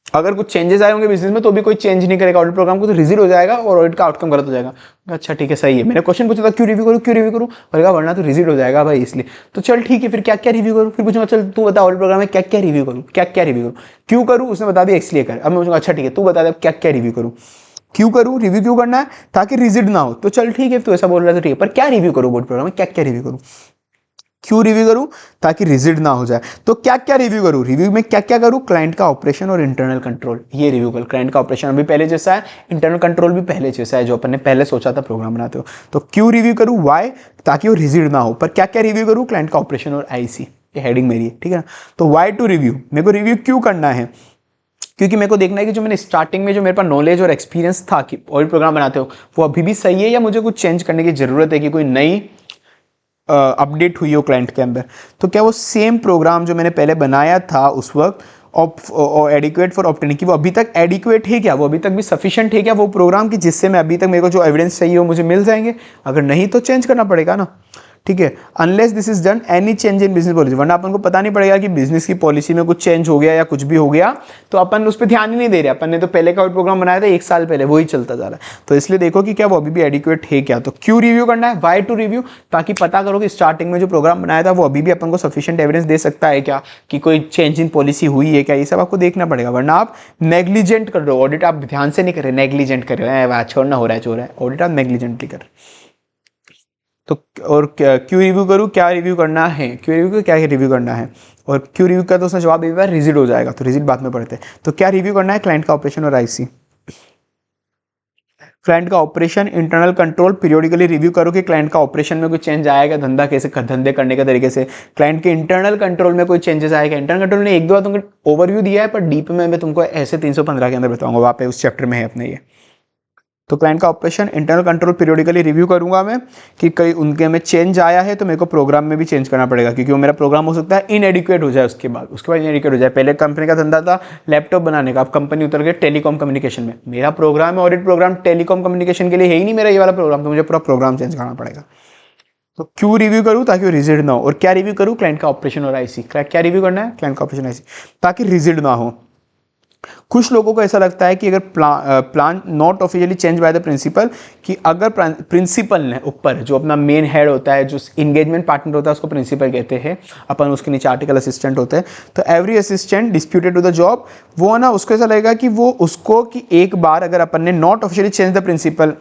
A: अगर कुछ चेंजेस आए होंगे बिजनेस में तो भी कोई चेंज नहीं करेगा ऑडिट प्रोग्राम को, तो रिजिड हो जाएगा और ऑडिट का आउटकम गलत हो जाएगा। अच्छा ठीक है सही है, मैंने क्वेश्चन पूछा था क्यों रिव्यू करूं, क्यों रिव्यू करूं, बोलेगा वरना तो रिजिड हो जाएगा भाई इसलिए। तो चल ठीक है, फिर क्या क्या रिव्यू करूं, फिर पूछूंगा चल तू बता ऑडिट प्रोग्राम में क्या क्या रिव्यू करूं, क्या क्या रिव्यू करूं, क्यों करूं उसने बता दिया इसलिए कर। अब मैं पूछूंगा अच्छा ठीक है तू बता दे क्या क्या रिव्यू करूं, क्यों करूं, रिव्यू क्यों करना है, ताकि रिजिड ना हो। तो चल ठीक है, तू ऐसा बोल रहा है तो ठीक है, पर क्या रिव्यू करूं ऑडिट प्रोग्राम में, क्या क्या रिव्यू करूं, क्यों रिव्यू करूं, ताकि रिजिड ना हो जाए। तो क्या क्या रिव्यू करूं, रिव्यू में क्या क्या करूं, क्लाइंट का ऑपरेशन और इंटरनल कंट्रोल, ये रिव्यू करूं। क्लाइंट का ऑपरेशन अभी पहले जैसा है, इंटरनल कंट्रोल भी पहले जैसा है जो अपन ने पहले सोचा था प्रोग्राम बनाते हो। तो क्यों रिव्यू करूं, वाई, ताकि वो रिजिड ना हो। पर क्या क्या रिव्यू करूं, क्लाइंट का ऑपरेशन और आईसी, ये हेडिंग मेरी है, ठीक है ना। तो वाई टू रिव्यू, मेरे को रिव्यू क्यों करना है, क्योंकि मेरे को देखना है कि जो मैंने स्टार्टिंग में जो मेरे पास नॉलेज और एक्सपीरियंस था कि ऑडिट प्रोग्राम बनाते हो वो अभी भी सही है या मुझे कुछ चेंज करने की जरूरत है, कि कोई नई अपडेट हुई हो क्लाइंट के अंदर। तो क्या वो सेम प्रोग्राम जो मैंने पहले बनाया था उस वक्त एडिक्वेट फॉर ऑप्टेनिंग, की वो अभी तक एडिक्वेट है क्या, वो अभी तक भी सफिशिएंट है क्या वो प्रोग्राम की, जिससे मैं अभी तक मेरे को जो एविडेंस चाहिए वो मुझे मिल जाएंगे। अगर नहीं तो चेंज करना पड़ेगा ना, ठीक है। Unless this is done any change in business policy, वरना अपन को पता नहीं पड़ेगा कि बिजनेस की पॉलिसी में कुछ चेंज हो गया या कुछ भी हो गया, तो अपन उस पर ध्यान ही नहीं दे रहे। अपन ने तो पहले का प्रोग्राम बनाया था 1 साल पहले, वही चलता जा रहा है। तो इसलिए देखो कि क्या वो अभी भी एडिक्वेट है क्या। तो क्यों रिव्यू करना है, वाई टू रिव्यू, ताकि पता करो कि स्टार्टिंग में जो प्रोग्राम बनाया था वो अभी भी अपन को सफिशिएंट एविडेंस दे सकता है क्या, कि कोई चेंज इन पॉलिसी हुई है क्या, ये सब आपको देखना पड़ेगा। वरना आप नेग्लिजेंट कर रहे हो ऑडिट, आप ध्यान से नहीं कर रहे, नेग्लिजेंट कर रहे हो, छोड़ना हो रहा है, चोर है ऑडिट, आप नेग्लिजेंटली कर रहे हो। तो और क्यों रिव्यू करूँ, क्या रिव्यू करना है, क्यों रिव्यू को क्या रिव्यू करना है, और क्यों रिव्यू का तो उसने जवाब एक बार रिजिड हो जाएगा, तो रिजिड बाद में पढ़ते हैं। तो क्या रिव्यू करना है, क्लाइंट का ऑपरेशन और आईसी, क्लाइंट का operation, internal control, periodically review करो कि क्लाइंट का ऑपरेशन में कोई चेंज आएगा, धंधा कैसे धंधे करने के तरीके से, क्लाइंट के इंटरनल कंट्रोल में कोई चेंजेस आएगा। इंटरनल कंट्रोल ने एक दो बार तुमको ओवरव्यू दिया है, पर डीप में मैं तुमको ऐसे 315 के अंदर बताऊंगा, वहाँ पे उस चैप्टर में है अपने ये। तो क्लाइंट का operation internal control periodically review करूंगा मैं कि कहीं उनके में चेंज आया है तो मेरे को प्रोग्राम में भी चेंज करना पड़ेगा, क्योंकि वो मेरा प्रोग्राम हो सकता है इनएडिक्वेट हो जाए, उसके बाद इनएडिक्वेट हो जाए। पहले कंपनी का धंधा था लैपटॉप बनाने का, अब कंपनी उतर गई टेलीकॉम कम्युनिकेशन में। मेरा प्रोग्राम है ऑडिट प्रोग्राम टेलीकॉम कम्युनिकेशन के लिए है ही नहीं मेरा ये वाला प्रोग्राम, तो मुझे पूरा प्रोग्राम चेंज करना पड़ेगा। तो क्यों रिव्यू करूं? ताकि वो रिजिड ना हो। और क्या रिव्यू करूं? क्लाइंट का ऑपरेशन और आईसी। क्या रिव्यू करना है? क्लाइंट का ऑपरेशन आईसी, ताकि रिजिड ना हो। कुछ लोगों को ऐसा लगता है कि अगर plan not officially change by the principal, कि अगर प्रिंसिपल ने ऊपर जो अपना मेन हेड होता है, जो इंगेजमेंट पार्टनर होता है, उसको प्रिंसिपल कहते हैं, अपन उसके नीचे आर्टिकल असिस्टेंट होते हैं। तो every assistant disputed to the job, वो ना उसको ऐसा लगेगा कि वो उसको कि एक बार अगर अपन ने not officially change the principle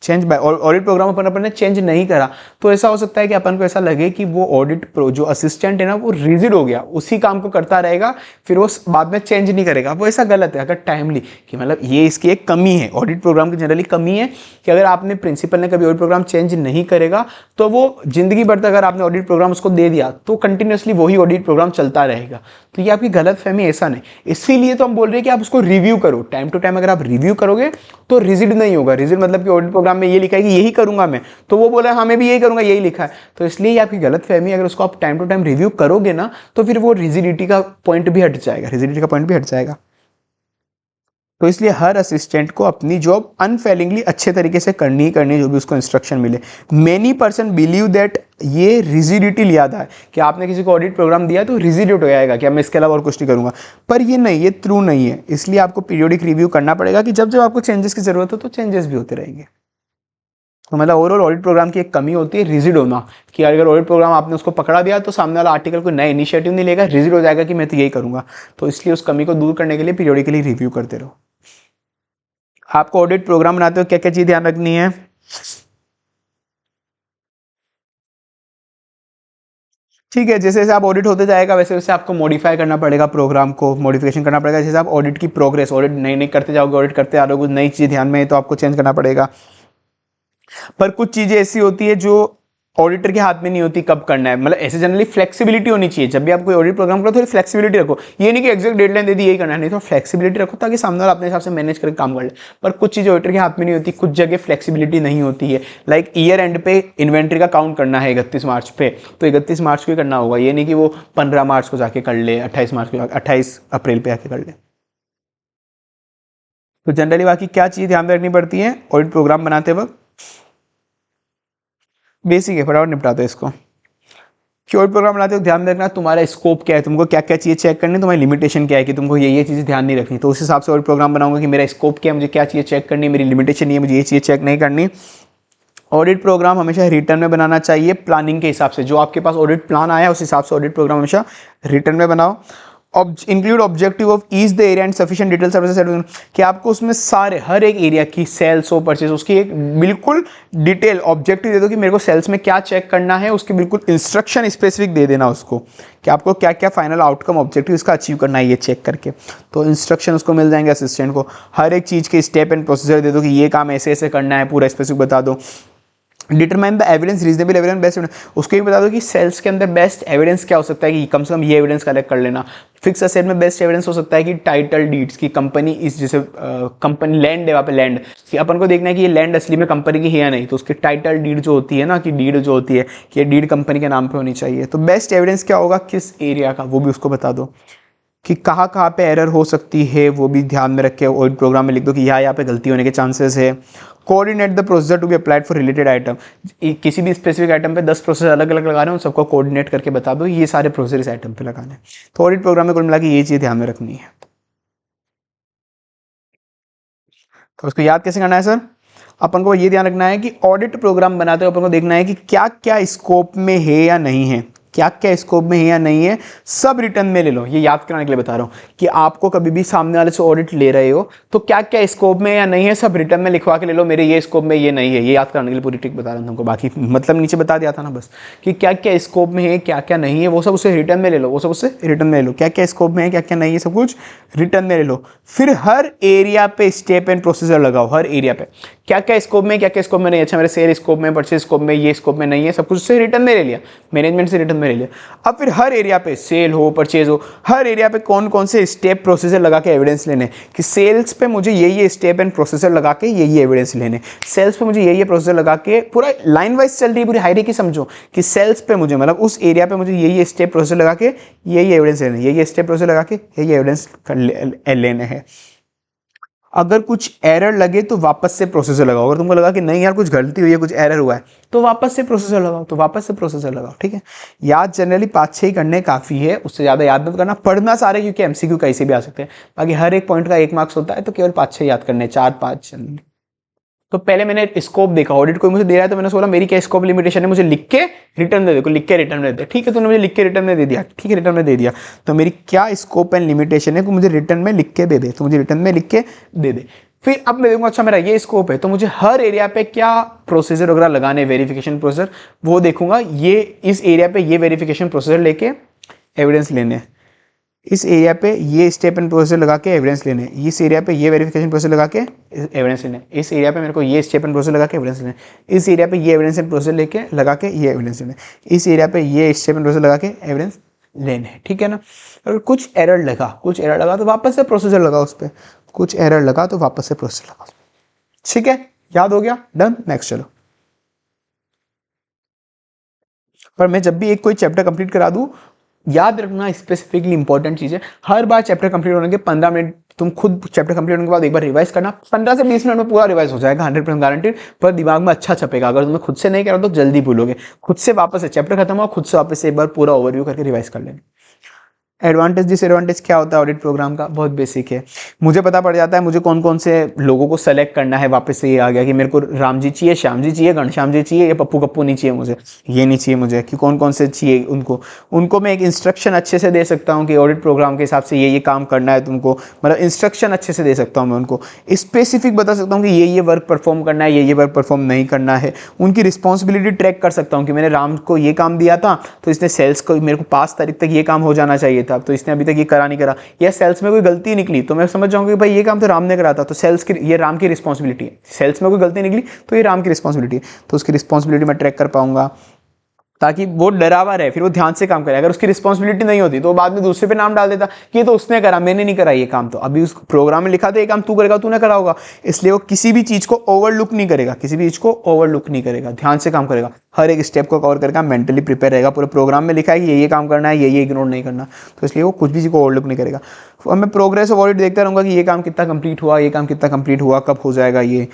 A: change by audit programme अपन ने चेंज नहीं करा, तो ऐसा हो सकता है कि अपन को ऐसा लगे कि वो ऑडिट प्रो जो असिस्टेंट है ना वो रिजिड हो गया, उसी काम को करता रहेगा, फिर वो बाद में चेंज नहीं करेगा। वो ऐसा गलत है। अगर टाइमली कि मतलब ये इसकी एक कमी है, ऑडिट प्रोग्राम की जनरली कमी है कि अगर आपने प्रिंसिपल ने कभी ऑडिट प्रोग्राम चेंज नहीं करेगा तो वो जिंदगी भर तक अगर आपने ऑडिट प्रोग्राम उसको दे दिया तो कंटिन्यूसली वही ऑडिट प्रोग्राम चलता रहेगा। तो ये आपकी गलत फहमी, ऐसा नहीं। इसीलिए तो हम बोल रहे हैं कि आप उसको रिव्यू करो टाइम टू टाइम। अगर आप रिव्यू करोगे तो रिजिड नहीं होगा। रिजिड मतलब कि ऑडिट प्रोग्राम में ये लिखा है कि यही करूंगा मैं, तो वो बोला हाँ मैं भी यही करूंगा, यही लिखा है, तो इसलिए ये आपकी गलत फहमी। अगर उसको आप टाइम टू टाइम रिव्यू करोगे ना तो फिर वो रिजिडिटी का पॉइंट भी हट जाएगा, रिजिडिटी का पॉइंट भी हट जाएगा। तो इसलिए हर असिस्टेंट को अपनी जॉब अनफेलिंगली अच्छे तरीके से करनी ही करनी है, जो भी उसको इंस्ट्रक्शन मिले। मेनी पर्सन बिलीव दैट ये रिजिडिटी लिया था कि आपने किसी को ऑडिट प्रोग्राम दिया तो रिजिड हो जाएगा कि मैं इसके अलावा और कुछ नहीं करूंगा, पर ये नहीं, ये ट्रू नहीं है। इसलिए आपको पीरियोडिक रिव्यू करना पड़ेगा कि जब जब आपको चेंजेस की जरूरत हो तो चेंजेस भी होते रहेंगे। तो मतलब ओवरऑल ऑडिट प्रोग्राम की एक कमी होती है रिजिड होना, कि अगर ऑडिट प्रोग्राम आपने उसको पकड़ा दिया तो सामने वाला आर्टिकल कोई नया इनिशिएटिव नहीं लेगा, रिजिड हो जाएगा कि मैं तो यही करूंगा। तो इसलिए उस कमी को दूर करने के लिए पीरियोडिकली रिव्यू करते रहो। आपको ऑडिट प्रोग्राम बनाते हो क्या क्या चीज ध्यान रखनी है? ठीक है, जैसे जैसे आप ऑडिट होते जाएगा वैसे वैसे आपको मॉडिफाई करना पड़ेगा, प्रोग्राम को मॉडिफिकेशन करना पड़ेगा। जैसे आप ऑडिट की प्रोग्रेस, ऑडिट नई नई करते जाओगे, ऑडिट करते आ रहे हो, कुछ नई चीज ध्यान में है तो आपको चेंज करना पड़ेगा। पर कुछ चीजें ऐसी होती है जो ऑडिटर के हाथ में नहीं होती कब करना है। मतलब ऐसे जनरली फ्लेक्सिबिलिटी होनी चाहिए। जब भी आप कोई ऑडिट प्रोग्राम करो थोड़ी फ्लेक्सिबिलिटी रखो, ये नहीं कि एग्जैक्ट डेडलाइन दे दी यही करना है, नहीं तो फ्लेक्सिबिलिटी रखो ताकि सामने वाला अपने हिसाब से मैनेज करके काम कर ले। पर कुछ चीजें ऑडिटर के हाथ में नहीं होती, कुछ जगह फ्लेक्सिबिलिटी नहीं होती है। लाइक ईयर एंड पे इन्वेंट्री का काउंट करना है 31 मार्च पे, तो 31 मार्च को ही करना होगा, ये नहीं कि वो 15 मार्च को जाके कर ले, 28 मार्च को, 28 अप्रैल पे आके कर ले। तो जनरली बाकी क्या चीज ध्यान में रखनी पड़ती है ऑडिट प्रोग्राम बनाते वक्त? बेसिक है, फटाफट निपटा दो इसको। कि ऑडिट प्रोग्राम बनाते हो ध्यान रखना तुम्हारा स्कोप क्या है, तुमको क्या क्या चीज़ें चेक करनी है, तुम्हारी लिमिटेशन क्या है कि तुमको ये चीज़ें ध्यान नहीं रखनी। तो उस हिसाब से ऑडिट प्रोग्राम बनाऊंगा कि मेरा स्कोप क्या है, मुझे क्या चीज़ें चेक करनी है, मेरी लिमिटेशन नहीं है, मुझे ये चीज़ें चेक नहीं करनी। ऑडिट प्रोग्राम हमेशा रिटर्न में बनाना चाहिए प्लानिंग के हिसाब से। जो आपके पास ऑडिट प्लान आया है उस हिसाब से ऑडिट प्रोग्राम हमेशा रिटर्न में बनाओ। Include objective of each the area and sufficient detail services, कि आपको उसमें सारे हर एक एरिया की सेल्स हो परचेज उसकी एक बिल्कुल डिटेल ऑब्जेक्टिव दे दो कि मेरे को सेल्स में क्या चेक करना है, उसकी बिल्कुल इंस्ट्रक्शन स्पेसिफिक दे देना उसको कि आपको क्या क्या फाइनल आउटकम ऑब्जेक्टिव इसका अचीव करना है ये चेक करके। तो इंस्ट्रक्शन उसको मिल जाएंगे असिस्टेंट को। हर एक चीज़ के स्टेप एंड प्रोसीजर दे दो कि ये काम ऐसे ऐसे करना है, पूरा स्पेसिफिक बता दो। Determine the evidence, reasonable evidence, best evidence, उसको ये बता दो कि सेल्स के अंदर बेस्ट एविडेंस क्या हो सकता है कि कम से कम ये एविडेंस कलेक्ट कर लेना। फिक्स असेट में बेस्ट एविडेंस हो सकता है कि टाइटल डीड्स की कंपनी इस, जैसे कंपनी लैंड है वहाँ पे लैंड कि अपन को देखना है कि ये लैंड असली में कंपनी की है या नहीं, तो उसकी टाइटल डीड जो होती है ना, कि डीड जो होती है कि ये डीड कंपनी के नाम पे होनी चाहिए। तो बेस्ट एविडेंस क्या होगा किस एरिया का, वो भी उसको बता दो कि कहाँ कहाँ पे एरर हो सकती है, वो भी ध्यान में रख के ऑडिट प्रोग्राम में लिख दो कि यहाँ पे गलती होने के चांसेस है। Coordinate the procedure to be applied for related item, किसी भी स्पेसिफिक आइटम पे 10 प्रोसेस अलग अलग लगा रहे हैं, उन सबको कोऑर्डिनेट करके बता दो ये सारे प्रोसेस इस आइटम पे लगाने। तो ऑडिट प्रोग्राम में कुल मिला के ये चीज़ ध्यान में रखनी है। तो उसको याद कैसे करना है सर? अपन को ये ध्यान रखना है कि ऑडिट प्रोग्राम बनाते हुए अपन को देखना है कि क्या क्या स्कोप में है या नहीं है, क्या क्या स्कोप में है या नहीं है, सब रिटर्न में ले लो। ये याद कराने के लिए बता रहा हूँ कि आपको कभी भी सामने वाले से ऑडिट ले रहे हो तो क्या क्या स्कोप में या नहीं है सब रिटर्न में लिखवा के ले लो, मेरे ये स्कोप में ये नहीं है। ये याद कराने के लिए पूरी ट्रिक बता रहा हूँ तुमको, बाकी मतलब नीचे बता दिया था ना बस कि क्या क्या स्कोप में है क्या क्या नहीं है, वो सब उससे रिटर्न में ले लो, वो सब उससे रिटर्न में ले लो। क्या क्या स्कोप में है क्या क्या नहीं है सब कुछ रिटर्न में ले लो। फिर हर एरिया पे स्टेप एंड प्रोसीजर लगाओ, हर एरिया पे क्या क्या स्कोप में, क्या क्या स्कोप में नहीं, अच्छा मेरे सेल स्कोप में, परचेज स्कोप में, ये स्कोप में नहीं है, सब कुछ से रिटर्न में ले लिया, मैनेजमेंट से रिटर्न में ले लिया। अब फिर हर एरिया पे, सेल हो परचेज हो, हर एरिया पे कौन कौन से स्टेप प्रोसीजर लगा के एविडेंस लेने कि सेल्स पे मुझे ये स्टेप एंड प्रोसीजर लगा के ये एविडेंस लेने, सेल्स पे मुझे ये प्रोसीजर लगा के, पूरा लाइन वाइज चल रही है पूरी हायरार्की समझो कि सेल्स पे मुझे मतलब उस एरिया पे मुझे ये स्टेप प्रोसीजर लगा के ये एविडेंस लेने, ये स्टेप प्रोसीजर लगा के ये एविडेंस लेने हैं। अगर कुछ एरर लगे तो वापस से प्रोसेसर लगाओ, अगर तुमको लगा कि नहीं यार कुछ गलती हुई है, कुछ एरर हुआ है, तो वापस से प्रोसेसर लगाओ, तो वापस से प्रोसेसर लगाओ, ठीक है। याद जनरली 5-6 ही करने काफ़ी है, उससे ज़्यादा याद मत करना, पढ़ना सारे, क्योंकि एमसीक्यू कैसे भी आ सकते हैं, बाकी हर एक पॉइंट का 1 मार्क्स होता है, तो केवल 5-6 याद करने, 4-5 जनरली। तो पहले मैंने स्कोप देखा, ऑडिट कोई मुझे दे रहा है तो मैंने सोचा मेरी क्या स्कोप लिमिटेशन है, मुझे लिख के रिटर्न दे दे, लिख के रिटर्न में दे, ठीक है, तूने मुझे लिख के रिटर्न में दे दिया, ठीक है, रिटर्न में दे दिया, तो मेरी क्या स्कोप एंड लिमिटेशन है, तो मुझे रिटर्न में लिख के दे दे, तो मुझे रिटर्न में लिख के दे दे। फिर अब मैं देखूंगा अच्छा मेरा ये स्कोप है, तो मुझे हर एरिया पे क्या प्रोसीजर वगैरह लगाने, वेरिफिकेशन प्रोसीजर वो देखूंगा, ये इस एरिया पे ये वेरिफिकेशन प्रोसीजर लेके एविडेंस लेने, इस एरिया पे ये स्टेप एंड प्रोसीजर लगा के एविडेंस लेने, इस एरिया पे ये वेरिफिकेशन प्रोसीजर लगा के एविडेंस लेने, इस एरिया पे मेरे को ये स्टेप एंड प्रोसीजर लगा के एविडेंस लेने, इस एरिया पे ये एविडेंस एंड प्रोसीजर लेके लगा के ये एविडेंस लेने, इस एरिया पे ये स्टेप एंड प्रोसीजर लगा के एविडेंस लेने, ठीक है ना। अगर कुछ एरर लगा तो वापस से प्रोसीजर लगाओ उस पर, कुछ एरर लगा तो वापस से प्रोसीजर लगाओ, ठीक है, याद हो गया, डन। नेक्स्ट चलो। पर मैं जब भी एक कोई चैप्टर कंप्लीट करा दूं, याद रखना स्पेसिफिकली इंपॉर्टेंट चीज है, हर बार चैप्टर कंप्लीट होने के 15 मिनट तुम खुद चैप्टर कंप्लीट होने के बाद एक बार रिवाइज करना, 15 से 20 मिनट में पूरा रिवाइज हो जाएगा, 100% गारंटेड, पर दिमाग में अच्छा छपेगा। अगर तुमने खुद से नहीं करा तो जल्दी भूलोगे, खुद से वापस से चैप्टर खत्म हुआ, खुद से वापस से एक बार पूरा ओवरव्यू करके रिवाइज कर लेना। एडवांटेज डिसएडवांटेज क्या होता है ऑडिट प्रोग्राम का, बहुत बेसिक है, मुझे पता पड़ जाता है मुझे कौन कौन से लोगों को सेलेक्ट करना है, वापस से ये आ गया कि मेरे को राम जी चाहिए, श्याम जी चाहिए, घनश्याम जी चाहिए, ये पप्पू कप्पू नहीं चाहिए मुझे, ये नहीं चाहिए मुझे, कि कौन कौन से चाहिए उनको मैं एक इंस्ट्रक्शन अच्छे से दे सकता हूँ कि ऑडिट प्रोग्राम के हिसाब से ये काम करना है तुमको, मतलब इंस्ट्रक्शन अच्छे से दे सकता हूँ मैं उनको, स्पेसिफिक बता सकता हूँ कि ये वर्क परफॉर्म करना है, ये वर्क परफॉर्म नहीं करना है, उनकी रिस्पॉन्सिबिलिटी ट्रैक कर सकता हूँ कि मैंने राम को ये काम दिया था तो इसने सेल्स को मेरे को 5 तारीख तक ये काम हो जाना चाहिए था, तो इसने अभी तक ये करा नहीं करा, या सेल्स में कोई गलती निकली तो मैं समझ जाऊंगा कि भाई ये काम तो राम ने करा था, तो सेल्स की ये राम की रिस्पॉन्सिबिलिटी है, सेल्स में कोई गलती निकली तो ये राम की रिस्पॉन्सिबिलिटी है, तो उसकी रिस्पॉन्सिबिलिटी मैं ट्रैक कर पाऊंगा, ताकि वो डरावा रहे, फिर वो ध्यान से काम करे। अगर उसकी रिस्पॉन्सिबिलिटी नहीं होती तो वो बाद में दूसरे पे नाम डाल देता कि ये तो उसने करा, मैंने नहीं करा ये काम, तो अभी उस प्रोग्राम में लिखा था ये काम तू करेगा, तूने करा होगा, इसलिए वो किसी भी चीज को ओवरलुक नहीं करेगा, किसी भी चीज को ओवरलुक नहीं करेगा, ध्यान से काम करेगा, हर एक स्टेप को कवर करेगा, मेंटली प्रिपेयर रहेगा, पूरे प्रोग्राम में लिखा है कि ये काम करना है, ये इग्नोर नहीं करना, तो इसलिए वो कुछ भी चीज को ओवरलुक नहीं करेगा। और मैं प्रोग्रेस ऑफ ऑडिट देखता रहूंगा कि ये काम कितना कंप्लीट हुआ, ये काम कितना कंप्लीट हुआ, कब हो जाएगा ये।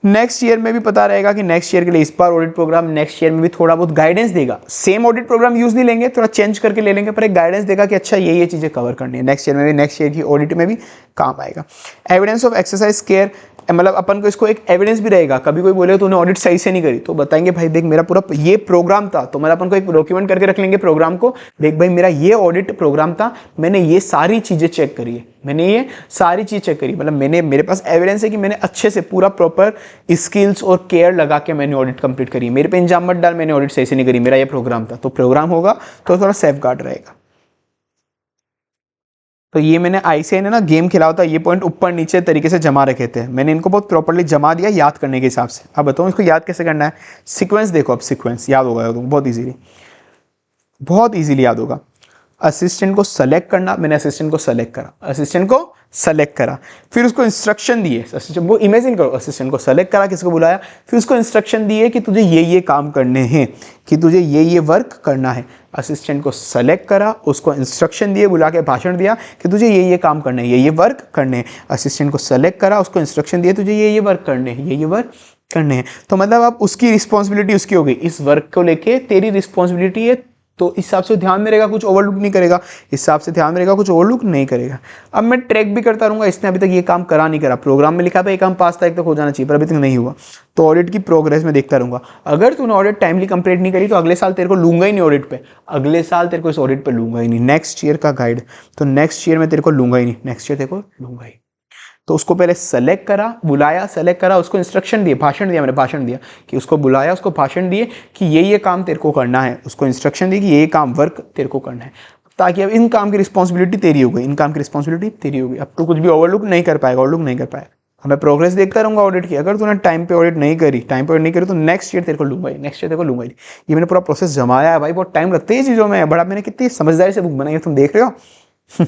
A: नेक्स्ट ईयर में भी पता रहेगा कि नेक्स्ट ईयर के लिए इस बार ऑडिट प्रोग्राम, नेक्स्ट ईयर में भी थोड़ा बहुत गाइडेंस देगा, सेम ऑडिट प्रोग्राम यूज नहीं लेंगे, थोड़ा चेंज करके ले लेंगे, पर एक गाइडेंस देगा कि अच्छा ये चीजें कवर करनी है नेक्स्ट ईयर में भी, नेक्स्ट ईयर की ऑडिट में भी काम आएगा। एविडेंस ऑफ एक्सरसाइज केयर, मतलब अपन को इसको एक एविडेंस भी रहेगा, कभी कोई बोले तूने ऑडिट सही से नहीं करी तो बताएंगे भाई देख मेरा पूरा ये प्रोग्राम था, तो मतलब अपन को एक डॉक्यूमेंट करके रख लेंगे प्रोग्राम को, देख भाई मेरा ये ऑडिट प्रोग्राम था, मैंने ये सारी चीजें चेक करी है, मैंने ये सारी चीज चेक करी, मतलब मेरे पास एविडेंस है कि मैंने अच्छे से पूरा प्रॉपर स्किल्स और केयर लगा के मैंने ऑडिट कंप्लीट करी, मेरे पे इंजाम मत डाल मैंने ऑडिट सही से नहीं करी, मेरा ये प्रोग्राम था, तो प्रोग्राम होगा तो थोड़ा सेफ गार्ड रहेगा। तो ये मैंने आईसीआई ने ना गेम खेला होता, ये पॉइंट ऊपर नीचे तरीके से जमा रखे थे, मैंने इनको बहुत प्रॉपर्ली जमा दिया याद करने के हिसाब से। अब बताओ इसको याद कैसे करना है, सीक्वेंस देखो, अब सीक्वेंस याद होगा बहुत इजीली याद होगा। असिस्टेंट को सेलेक्ट करना, मैंने असिस्टेंट को सेलेक्ट करा, फिर उसको इंस्ट्रक्शन दिए, असिस्टेंट वो इमेजिन करो, असिस्टेंट को सेलेक्ट करा, किसको बुलाया, फिर उसको इंस्ट्रक्शन दिए कि तुझे ये काम करने हैं, कि तुझे ये वर्क करना है, असिस्टेंट को सेलेक्ट करा, उसको इंस्ट्रक्शन दिए, बुला के भाषण दिया कि तुझे ये काम करना है, ये वर्क करने हैं, असिस्टेंट को सेलेक्ट करा, उसको इंस्ट्रक्शन दिए तुझे ये वर्क करने हैं, ये वर्क करने हैं, तो मतलब अब उसकी रिस्पॉन्सिबिलिटी उसकी हो गई, इस वर्क को लेके तेरी रिस्पॉन्सिबिलिटी है, तो इस हिसाब से ध्यान में रहेगा, कुछ ओवरलुक नहीं करेगा, इस हिसाब से ध्यान में रहेगा, कुछ ओवरलुक नहीं करेगा। अब मैं ट्रैक भी करता रहूंगा, इसने अभी तक ये काम करा नहीं करा, प्रोग्राम में लिखा था ये काम 5 तारीख तक हो जाना चाहिए पर अभी तक नहीं हुआ, तो ऑडिट की प्रोग्रेस में देखता रहूंगा। अगर तूने ऑडिट टाइमली कंप्लीट नहीं करी तो अगले साल तेरे को लूंगा ही नहीं ऑडिट पे, अगले साल तेरे को इस ऑडिट पे लूंगा ही नहीं, नेक्स्ट ईयर का गाइड, तो नेक्स्ट ईयर में तेरे को लूंगा ही नहीं, नेक्स्ट ईयर तेरे को लूंगा ही। तो उसको पहले सेलेक्ट करा, बुलाया, सेलेक्ट करा, उसको इंस्ट्रक्शन दिए, भाषण दिया, मैंने भाषण दिया कि उसको बुलाया, उसको भाषण दिए कि ये काम तेरे को करना है, उसको इंस्ट्रक्शन दी कि ये काम वर्क तेरे को करना है, ताकि अब इन काम की रिस्पॉन्सिबिलिटी तेरी हो गई, इन काम की रिस्पॉन्सिबिलिटी तेरी हो गई, अब तो कुछ भी ओवरलुक नहीं कर पाएगा, मैं प्रोग्रेस देखता रहूंगा ऑडिट की। अगर तूने टाइम पे ऑडिट नहीं करी, तो नेक्स्ट ईयर तेरे को लूंगा ही, नेक्स्ट ईयर तेरे को लूंगा ही। ये मैंने पूरा प्रोसेस जमाया है भाई, बहुत टाइम लगता है ये चीज़ों में, बड़ा मैंने कितनी समझदारी से बुक बनाई है, तुम देख रहे हो।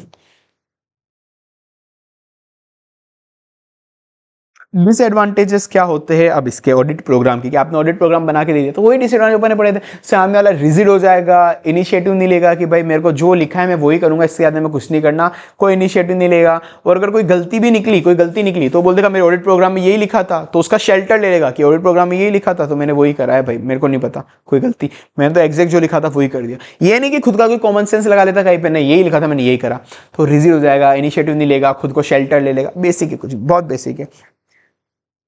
A: डिसएडवांटेजेस क्या होते हैं अब इसके ऑडिट प्रोग्राम की, कि आपने ऑडिट प्रोग्राम बना के दे दिया तो वही डिसएडवांटेज बने पड़े थे। सामने वाला रिजिड हो जाएगा, इनिशिएटिव नहीं लेगा कि भाई मेरे को जो लिखा है मैं वही करूंगा, इससे ज़्यादा मैं कुछ नहीं करना, कोई इनिशिएटिव नहीं लेगा। और अगर कोई गलती भी निकली, कोई गलती निकली तो बोल देगा मेरे ऑडिट प्रोग्राम में यही लिखा था, तो उसका शेल्टर ले लेगा कि ऑडिट प्रोग्राम में यही लिखा था तो मैंने वही करा है भाई, मेरे को नहीं पता कोई गलती, मैंने तो एग्जैक्ट जो लिखा था वही कर दिया। ये नहीं कि खुद का कोई कॉमन सेंस लगा लेता कहीं पे, नहीं यही लिखा था मैंने यही करा, तो रिजिड हो जाएगा, इनिशिएटिव नहीं लेगा, खुद को शेल्टर ले लेगा। बेसिक है, कुछ बहुत बेसिक है।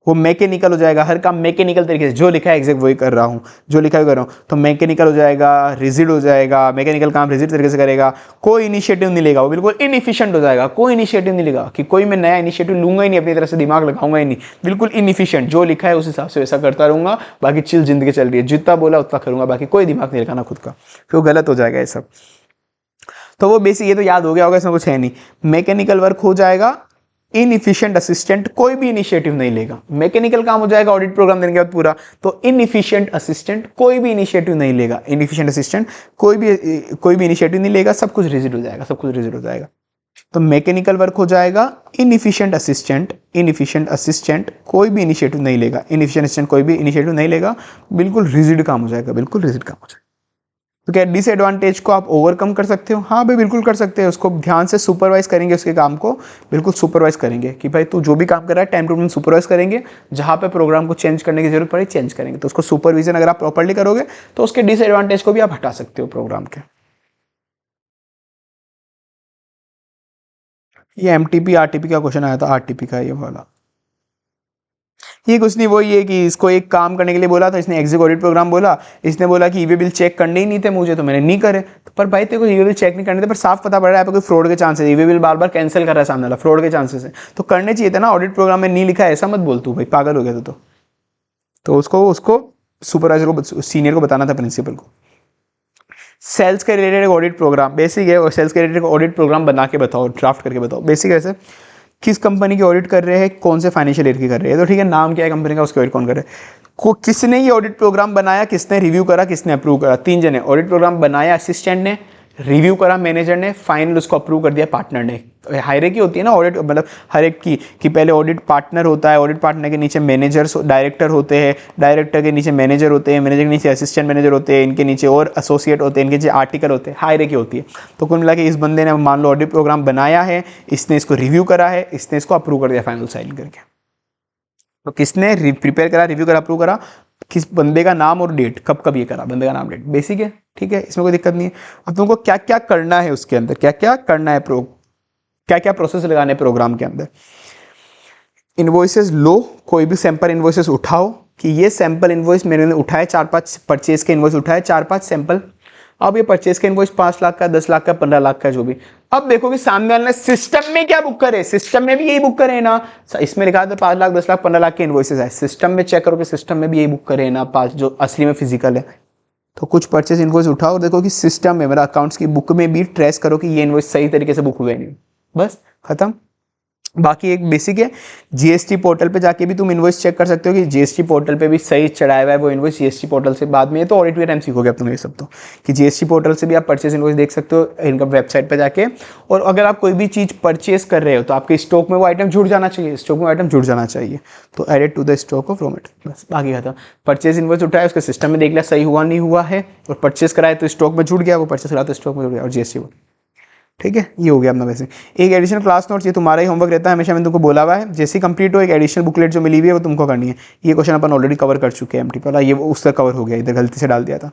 A: वो मैकेनिकल हो जाएगा, हर काम मैकेनिकल तरीके से, जो लिखा है एग्जैक्ट वही कर रहा हूँ, जो लिखा है कर रहा हूँ, तो मैकेनिकल हो जाएगा, रिजिड हो जाएगा, मैकेनिकल काम रिजिड तरीके से करेगा, कोई इनिशिएटिव नहीं लेगा, वो बिल्कुल इनएफिशिएंट हो जाएगा, कोई इनिशिएटिव नहीं लेगा कि कोई मैं नया इनिशिएटिव लूंगा ही नहीं, अपनी तरफ से दिमाग लगाऊंगा ही नहीं, बिल्कुल इनएफिशिएंट, जो लिखा है उस हिसाब से वैसा करता रहूंगा, बाकी चिल जिंदगी चल रही है, जितना बोला उतना करूंगा, बाकी कोई दिमाग नहीं लगाना खुद का, फिर वो गलत हो जाएगा ये सब। तो वो बेसिक, ये तो याद हो गया होगा, इसमें कुछ है नहीं। मैकेनिकल वर्क हो जाएगा, इनएफिशिएंट असिस्टेंट कोई भी इनिशिएटिव नहीं लेगा, मैकेनिकल काम हो जाएगा ऑडिट प्रोग्राम देने के बाद पूरा, तो इनएफिशिएंट असिस्टेंट कोई भी इनिशिएटिव नहीं लेगा, इनएफिशिएंट असिस्टेंट कोई भी इनिशिएटिव नहीं लेगा, सब कुछ रिजिड हो जाएगा, सब कुछ रिजिड हो जाएगा। तो मैकेनिकल वर्क हो जाएगा, इनएफिशिएंट असिस्टेंट कोई भी इनिशिएटिव नहीं लेगा, इनएफिशिएंट असिस्टेंट कोई भी इनिशिएटिव नहीं लेगा, बिल्कुल रिजिड काम हो जाएगा, बिल्कुल रिजिड काम हो जाएगा। तो क्या डिसएडवांटेज को आप ओवरकम कर सकते हो? हाँ भाई बिल्कुल कर सकते हैं, उसको ध्यान से सुपरवाइज करेंगे, उसके काम को बिल्कुल सुपरवाइज करेंगे कि भाई तू जो भी काम कर रहा है टाइम टू टाइम सुपरवाइज करेंगे, जहाँ पे प्रोग्राम को चेंज करने की जरूरत पड़े चेंज करेंगे, तो उसको सुपरविजन अगर आप प्रॉपर्ली करोगे तो उसके डिसएडवांटेज को भी आप हटा सकते हो प्रोग्राम के। ये एमटीपी आरटीपी का क्वेश्चन आया था, आरटीपी का ये वाला, ये कुछ नहीं, वही है कि इसको एक काम करने के लिए बोला था, इसने एग्जिट ऑडिट प्रोग्राम बोला, इसने बोला कि ईवे बिल चेक करने ही नहीं थे मुझे, तो मैंने नहीं करे। तो पर भाई तेरे को ईवे बिल चेक नहीं करने थे, पर साफ पता पड़ रहा है कोई फ्रॉड के चांसेस, ईवे बिल बार बार कैंसिल कर रहा है सामने वाला, फ्रॉड के चांसेस है, तो करने चाहिए था ना, ऑडिट प्रोग्राम में नहीं लिखा है ऐसा मत बोल तू, भाई पागल हो गया तो उसको उसको सुपरवाइजर को, सीनियर को बताना था, प्रिंसिपल को। सेल्स के रिलेटेड ऑडिट प्रोग्राम बेसिक है, और सेल्स के रिलेटेड ऑडिट प्रोग्राम बना के बताओ, ड्राफ्ट करके बताओ। बेसिक ऐसे, किस कंपनी की ऑडिट कर रहे हैं, कौन से फाइनेंशियल ईयर की कर रहे हैं, तो ठीक है नाम क्या है कंपनी का, उसके ऑडिट कौन कर रहे हैं, किसने ये ऑडिट प्रोग्राम बनाया, किसने रिव्यू करा, किसने अप्रूव करा, 3 जने, ऑडिट प्रोग्राम बनाया असिस्टेंट ने, रिव्यू करा मैनेजर ने, फाइनल उसको अप्रूव कर दिया पार्टनर ने। हायरार्की होती है ना ऑडिट, मतलब हर एक की कि पहले ऑडिट पार्टनर होता है, ऑडिट पार्टनर के नीचे मैनेजर डायरेक्टर होते हैं, डायरेक्टर के नीचे मैनेजर होते हैं, मैनेजर के नीचे असिस्टेंट मैनेजर होते हैं, इनके नीचे और एसोसिएट होते हैं, इनके नीचे आर्टिकल होते हैं, हायरार्की होती है। तो कुल मिला के इस बंदे ने मान लो ऑडिट प्रोग्राम बनाया है, इसने इसको रिव्यू करा है, इसने इसको अप्रूव कर दिया फाइनल साइन करके। तो किसने प्रिपेयर करा, रिव्यू करा, अप्रूव करा, किस बंदे का नाम और डेट, कब कब ये करा, बंदे का नाम डेट, बेसिक है, ठीक है, इसमें कोई दिक्कत नहीं है। अब तुमको क्या क्या करना है उसके अंदर, क्या क्या करना है, क्या क्या प्रोसेस लगाने प्रोग्राम के अंदर। इन्वॉइसेस लो, कोई भी सैंपल इन्वॉइसेस उठाओ, कि ये सैंपल इन्वॉइस मैंने उठाए, 4-5 परचेज के इन्वॉइस उठाए, 4-5 सैंपल। अब ये परचेज का इन्वॉइस 5 लाख का, 10 लाख का, 15 लाख का, जो भी। अब देखो कि सामने वाले ने सिस्टम में क्या बुक करे, सिस्टम में भी यही बुक करे ना, इसमें लिखा था 5 लाख, 10 लाख, 15 लाख के इन्वॉइसेस है, सिस्टम में चेक करो कि सिस्टम में भी यही बुक करे ना 5, जो असली में फिजिकल है। तो कुछ परचेज इन्वॉइस उठाओ और देखो कि सिस्टम में, मेरा अकाउंट्स की बुक में भी ट्रेस करो कि ये इन्वॉइस सही तरीके से बुक हुए नहीं, बस खत्म। बाकी एक बेसिक है, जीएसटी पोर्टल पे जाके भी तुम इन्वॉइस चेक कर सकते हो कि जीएसटी पोर्टल पे भी सही चढ़ाया हुआ है वो इन्वॉइस, जीएसटी पोर्टल से बाद में, ये तो ऑडिट के टाइम सीखोगे अब तुम ये सब, तो कि जीएसटी पोर्टल से भी आप परचेज इन्वॉइस देख सकते हो इनकम वेबसाइट पे जाके। और अगर आप कोई भी चीज़ परचेज कर रहे हो तो आपके स्टॉक में वो आइटम जुड़ जाना चाहिए, स्टॉक में आइटम जुड़ जाना चाहिए, तो added to the stock of raw material, बस बाकी खत्म। परचेज इन्वॉइस उठाया, उसके सिस्टम में देख लिया सही हुआ नहीं हुआ है, और परचेज कराए तो स्टॉक में जुड़ गया, वो परचेज करा तो स्टॉक में जुड़ गया, और जीएसटी, ठीक है, ये हो गया अपना। वैसे एक एडिशनल क्लास नोट्स, ये तुम्हारा ही होमवर्क रहता है, हमेशा मैंने तुमको बोला हुआ है, जैसे कंप्लीट हो एक एडिशनल बुकलेट जो मिली हुई है वो तुमको करनी है। ये क्वेश्चन अपन ऑलरेडी कवर कर चुके हैं एमटी वाला, ये उसका कवर हो गया, इधर गलती से डाल दिया था,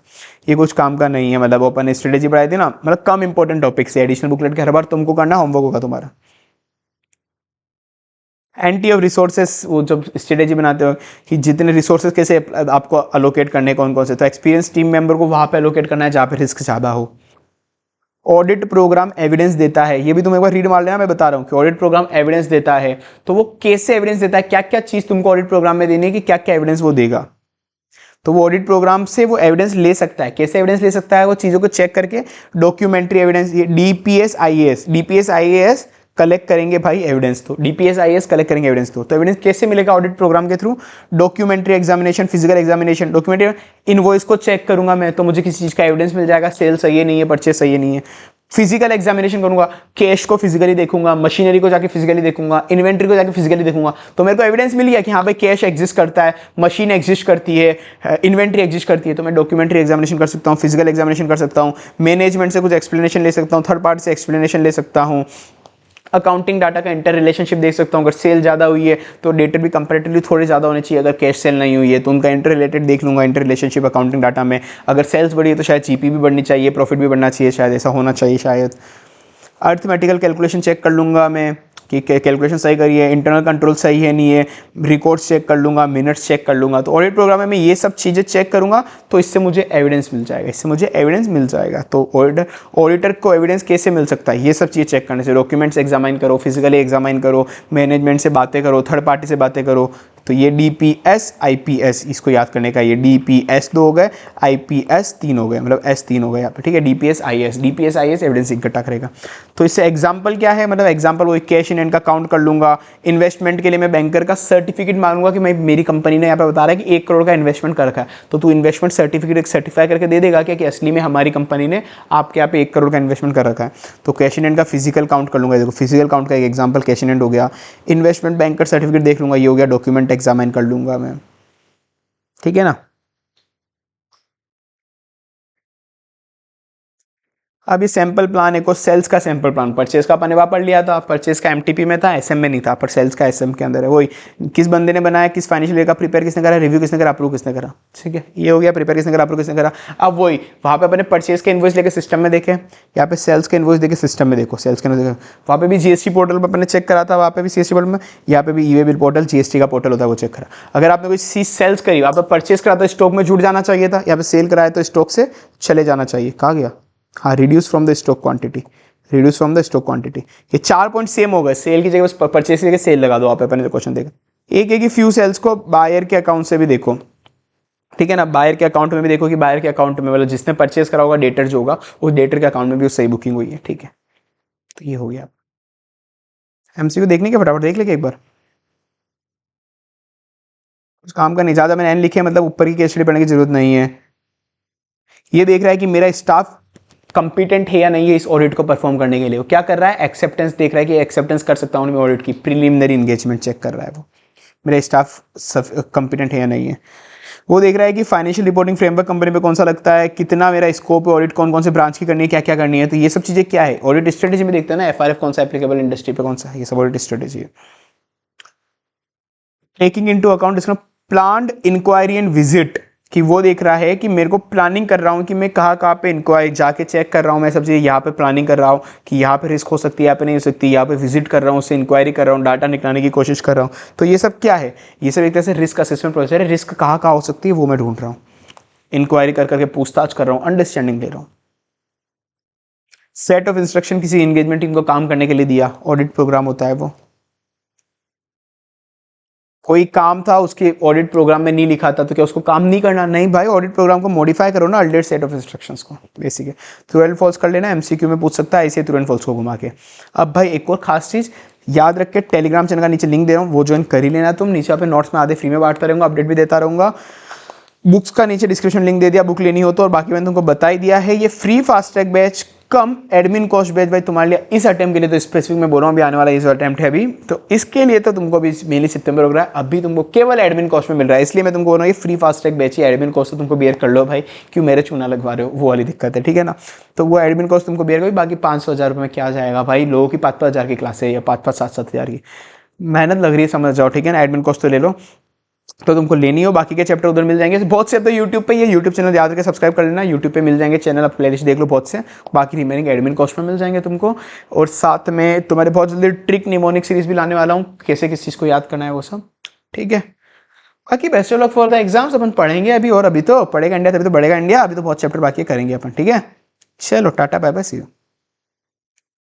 A: ये कुछ काम का नहीं है, मतलब अपन स्ट्रेटेजी पढ़ाई थी ना, मतलब कम इंपॉर्टेंट टॉपिक से एडिशनल बुकलेट के हर बार तुमको करना होमवर्क होगा तुम्हारा। एंटी ऑफ रिसोर्सेस, वो जब स्ट्रेटेजी बनाते हो कि जितने रिसोर्सेज कैसे आपको अलोकेट करने कौन कौन से, तो एक्सपीरियंस टीम मेंबर को वहाँ पे अलोकेट करना है जहाँ पे रिस्क ज़्यादा हो। ऑडिट प्रोग्राम एविडेंस देता है, ये भी तुम एक बार रीड मार लेना, मैं बता रहा हूँ कि ऑडिट प्रोग्राम एविडेंस देता है, तो वो कैसे एविडेंस देता है, क्या क्या चीज़ तुमको ऑडिट प्रोग्राम में देनी है, कि क्या क्या एविडेंस वो देगा। तो वो ऑडिट प्रोग्राम से वो एविडेंस ले सकता है, कैसे एविडेंस ले सकता है, वो चीज़ों को चेक करके, डॉक्यूमेंट्री एविडेंस, ये डीपीएस आईएएस कलेक्ट करेंगे भाई एविडेंस, तो डीपीएस आईएएस कलेक्ट करेंगे एविडेंस, तो एविडेंस कैसे मिलेगा ऑडिट प्रोग्राम के through, documentary examination, physical examination, documentary invoice को चेक करूंगा मैं तो मुझे किसी चीज का एविडेंस मिल जाएगा, सेल सही है नहीं है, परचेस सही है नहीं है। फिजिकल एग्जामिनेशन करूंगा, कैश को फिजिकली देखूंगा, मशीनरी को जाके फिजिकली देखूंगा, इन्वेंट्री को जाके फिजिकली देखूंगा, तो मेरे को एविडेंस मिल गया कि हाँ भाई कैश एग्जिस्ट करता है, मशीन एग्जिस्ट करती है, इन्वेंट्री एग्जिस्ट करती है, तो मैं डॉक्यूमेंट्री एग्जामिनेशन कर सकता हूँ, फिजिकल एग्जामिनेशन कर सकता हूँ, मैनेजमेंट से कुछ एक्सप्लेनेशन ले सकता हूँ, थर्ड पार्टी से एक्सप्लेनेशन ले सकता हूँ, अकाउंटिंग डाटा का इंटर रिलेशनशिप देख सकता हूँ, अगर सेल ज़्यादा हुई है तो डेटर भी कंपैरेटिवली थोड़े ज़्यादा होने चाहिए, अगर कैश सेल नहीं हुई है तो उनका इंटर रिलेटेड देख लूँगा, इंटर रिलेशनशिप अकाउंटिंग डाटा में, अगर सेल्स बढ़ी है तो शायद जीपी भी बढ़नी चाहिए, प्रॉफिट भी बढ़ना चाहिए, शायद ऐसा होना चाहिए शायद। अर्थमेटिकल कैलकुलेशन चेक कर लूँगा मैं कि कैलकुलेशन सही करी है, इंटरनल कंट्रोल सही है नहीं है, रिकॉर्ड्स चेक कर लूँगा, मिनट्स चेक कर लूँगा, तो ऑडिट प्रोग्राम में मैं ये सब चीज़ें चेक करूँगा तो इससे मुझे एविडेंस मिल जाएगा, इससे मुझे एविडेंस मिल जाएगा। तो ऑडिटर को एविडेंस कैसे मिल सकता है, ये सब चीज़ें चेक करने से, डॉक्यूमेंट्स एग्जामाइन करो, फिजिकली एग्जामाइन करो, मैनेजमेंट से बातें करो, थर्ड पार्टी से बातें करो, तो ये डीपीएस आईपीएस इसको याद करने का, ये डीपीएस 2 हो गए, आईपीएस 3 हो गए, मतलब एस 3 हो गए यहाँ पे, ठीक है। डीपीएस आईएएस एविडेंस इकट्ठा करेगा। तो इससे एग्जांपल क्या है, मतलब एग्जांपल वही कैश इन हैंड का काउंट कर लूंगा, इन्वेस्टमेंट के लिए मैं बैंकर का सर्टिफिकेट मांगूंगा कि मैं मेरी कंपनी ने यहाँ पे बता रहा है कि 1 करोड़ का इन्वेस्टमेंट कर रखा है, तो तू इन्वेस्टमेंट सर्टिफिकेट सर्टिफाई करके दे देगा क्या कि असली में हमारी कंपनी ने आपके यहाँ पे 1 करोड़ का इन्वेस्टमेंट कर रखा है। तो कैश इन हैंड का फिजिकल काउंट कर लूंगा, देखो फिजिकल काउंट का एक एग्जाम्पल कैश इन हैंड हो गया, इन्वेस्टमेंट बैंकर सर्टिफिकेट देख लूंगा, ये हो गया, डॉक्यूमेंट एग्जामिन कर लूंगा मैं, ठीक है ना। अब ये सैंपल प्लान है को सेल्स का सैंपल प्लान, परचेज का अपन ने वहाँ पढ़ लिया था, परचेज का एमटीपी में था, एसएम में नहीं था, पर सेल्स का एसएम के अंदर है। वही किस बंदे ने बनाया, किस फाइनेंशियल ईयर का प्रिपेयर किसने करा, रिव्यू किसने करा, अप्रूव किसने करा, ठीक है, ये हो गया प्रिपेयर किसने करा, अप्रूव किसने करा। अब वही वहाँ पे अपने परचेज के इन्वॉइस लेके सिस्टम में देखे, यहाँ पे सेल्स के इन्वॉइस देखे सिस्टम में देखो, सेल्स के इन्वॉइस देखो, वहाँ पे भी जीएसटी पोर्टल पर अपने चेक करा था, वहाँ पे भी सीएसटी पोर्टल में, यहाँ पे भी ईवे बिल पोर्टल जीएसटी का पोर्टल होता है वो चेक करा। अगर आपने कोई चीज सेल्स करी, वहाँ पे परचेज करा तो स्टॉक में जुड़ जाना चाहिए था, यहाँ पे सेल कराया तो स्टॉक से चले जाना चाहिए, कहा गया, हाँ reduce from the stock quantity, reduce from the stock quantity. ये 4 पॉइंट सेम हो गए, सेल की जगह बस परचेस की जगह सेल लगा दो, आप अपने क्वेश्चन देखो। एक है कि फ्यू सेल्स को बायर के अकाउंट से भी देखो, ठीक है ना, बायर के अकाउंट में भी देखो कि बायर के अकाउंट में मतलब जिसने परचेस करा होगा डेटर जो होगा उस डेटर के अकाउंट में भी सही बुकिंग हुई है, ठीक है। तो ये हो गया। एमसीक्यू देखने के फटाफट देख लेके एक बार, उस काम का नहीं, ज़्यादा मैंने एन लिखे मतलब ऊपर की केस स्टडी पढ़ने की जरूरत नहीं है। ये देख रहा है कि मेरा स्टाफ कंपिटेंट है या नहीं है इस ऑडिट को परफॉर्म करने के लिए, वो क्या कर रहा है, एक्सेप्टेंस देख रहा है कि एक्सेप्टेंस कर सकता हूँ मैं ऑडिट की, प्रीलिमिनरी एंगेजमेंट चेक कर रहा है वो, मेरा स्टाफ कंपिटेंट है या नहीं है। वो देख रहा है कि फाइनेंशियल रिपोर्टिंग फ्रेमवर्क कंपनी पे कौन सा लगता है, कितना मेरा स्कोप है ऑडिट, कौन कौन से ब्रांच की करनी है, क्या क्या करनी है, तो ये सब चीज़ें क्या है ऑडिट स्ट्रेटेजी में देखते हैं ना, एफआरएफ कौन सा एप्लीकेबल इंडस्ट्री पे कौन सा है, ये सब ऑडिट स्ट्रेटेजी है। टेकिंग इनटू अकाउंट इसका प्लान्ड इंक्वायरी एंड विजिट, कि वो देख रहा है कि मेरे को प्लानिंग कर रहा हूँ कि मैं कहाँ पे इंक्वायरी जाके चेक कर रहा हूँ, मैं सब चीज़ें यहाँ पे प्लानिंग कर रहा हूँ कि यहाँ पे रिस्क हो सकती है, यहाँ पे नहीं हो सकती, यहाँ पे विजिट कर रहा हूँ, उससे इंक्वायरी कर रहा हूँ, डाटा निकालने की कोशिश कर रहा हूँ। तो ये सब क्या है, ये सब एक तरह से रिस्क असेसमेंट प्रोसेस है, रिस्क कहाँ कहाँ हो सकती है वो मैं ढूंढ रहा हूँ, इंक्वायरी कर करके पूछताछ कर रहा हूँ, अंडरस्टैंडिंग ले रहा हूँ। सेट ऑफ इंस्ट्रक्शन किसी एंगेजमेंट टीम को काम करने के लिए दिया, ऑडिट प्रोग्राम होता है वो, कोई काम था उसके ऑडिट प्रोग्राम में नहीं लिखा था तो क्या उसको काम नहीं करना, नहीं भाई, ऑडिट प्रोग्राम को मॉडिफाई करो ना, अल्टरनेट सेट ऑफ इंस्ट्रक्शंस को, बेसिक है। ट्रू एंड फॉल्स कर लेना, एमसीक्यू में पूछ सकता है ऐसे ट्रू एंड फॉल्स को घुमा के। अब भाई एक और खास चीज याद रख के, टेलीग्राम चैनल का नीचे लिंक दे रहा हूँ, वो ज्वाइन कर ही लेना तुम, नीचे पे नोट्स में आधे फ्री में बांटता रहूंगा, अपडेट भी देता रहूंगा। बुक्स का नीचे डिस्क्रिप्शन लिंक दे दिया, बुक लेनी हो तो, और बाकी मैंने तुमको बता ही दिया है। ये फ्री फास्ट ट्रैक बैच कम एडमिन कॉस्ट बैच भाई तुम्हारे लिए इस अटेम्प्ट के लिए तो स्पेसिफिक मैं बोल रहा हूँ, अभी आने वाला इस अटेम्प्ट है अभी, तो इसके लिए तो तुमको अभी मेनली सितंबर हो रहा है, अभी तुमको केवल एडमिन कॉस्ट में मिल रहा है, इसलिए मैं तुमको बोल रहा हूँ ये फ्री फास्ट ट्रैक बैच ही, एडमिन कॉस्ट तो तुमको बेयर कर लो भाई, क्यों मेरे चूना लगवा रहे हो, वो वाली दिक्कत है, ठीक है ना। तो वो एडमिन कॉस्ट तुमको बेयर करो, बाकी 500-1000 रुपये में क्या जाएगा भाई, लोगों की 5-5 हज़ार की क्लास है या 5-5, 7-7 हज़ार की मेहनत लग रही है, समझ जाओ, ठीक है ना। एडमिन कॉस्ट तो ले लो, तो तुमको लेनी हो, बाकी के चैप्टर उधर मिल जाएंगे बहुत से। अब तो यूट्यूब पे, ये यूट्यूब चैनल याद करके सब्सक्राइब कर लेना, यूट्यूब पे मिल जाएंगे चैनल, आप प्लेलिस्ट देख लो बहुत से, बाकी रिमेनिंग एडमिन कॉस्ट में मिल जाएंगे तुमको। और साथ में तुम्हारे बहुत जल्दी ट्रिक निमोनिक सीरीज भी लाने वाला हूँ, कैसे किस चीज़ को याद करना है वो सब, ठीक है। बाकी best of luck for the exams, अपन पढ़ेंगे अभी, और अभी तो पढ़ेगा इंडिया तभी तो बढ़ेगा इंडिया, अभी तो बहुत चैप्टर बाकी करेंगे अपन, ठीक है। चलो tata bye bye, see you.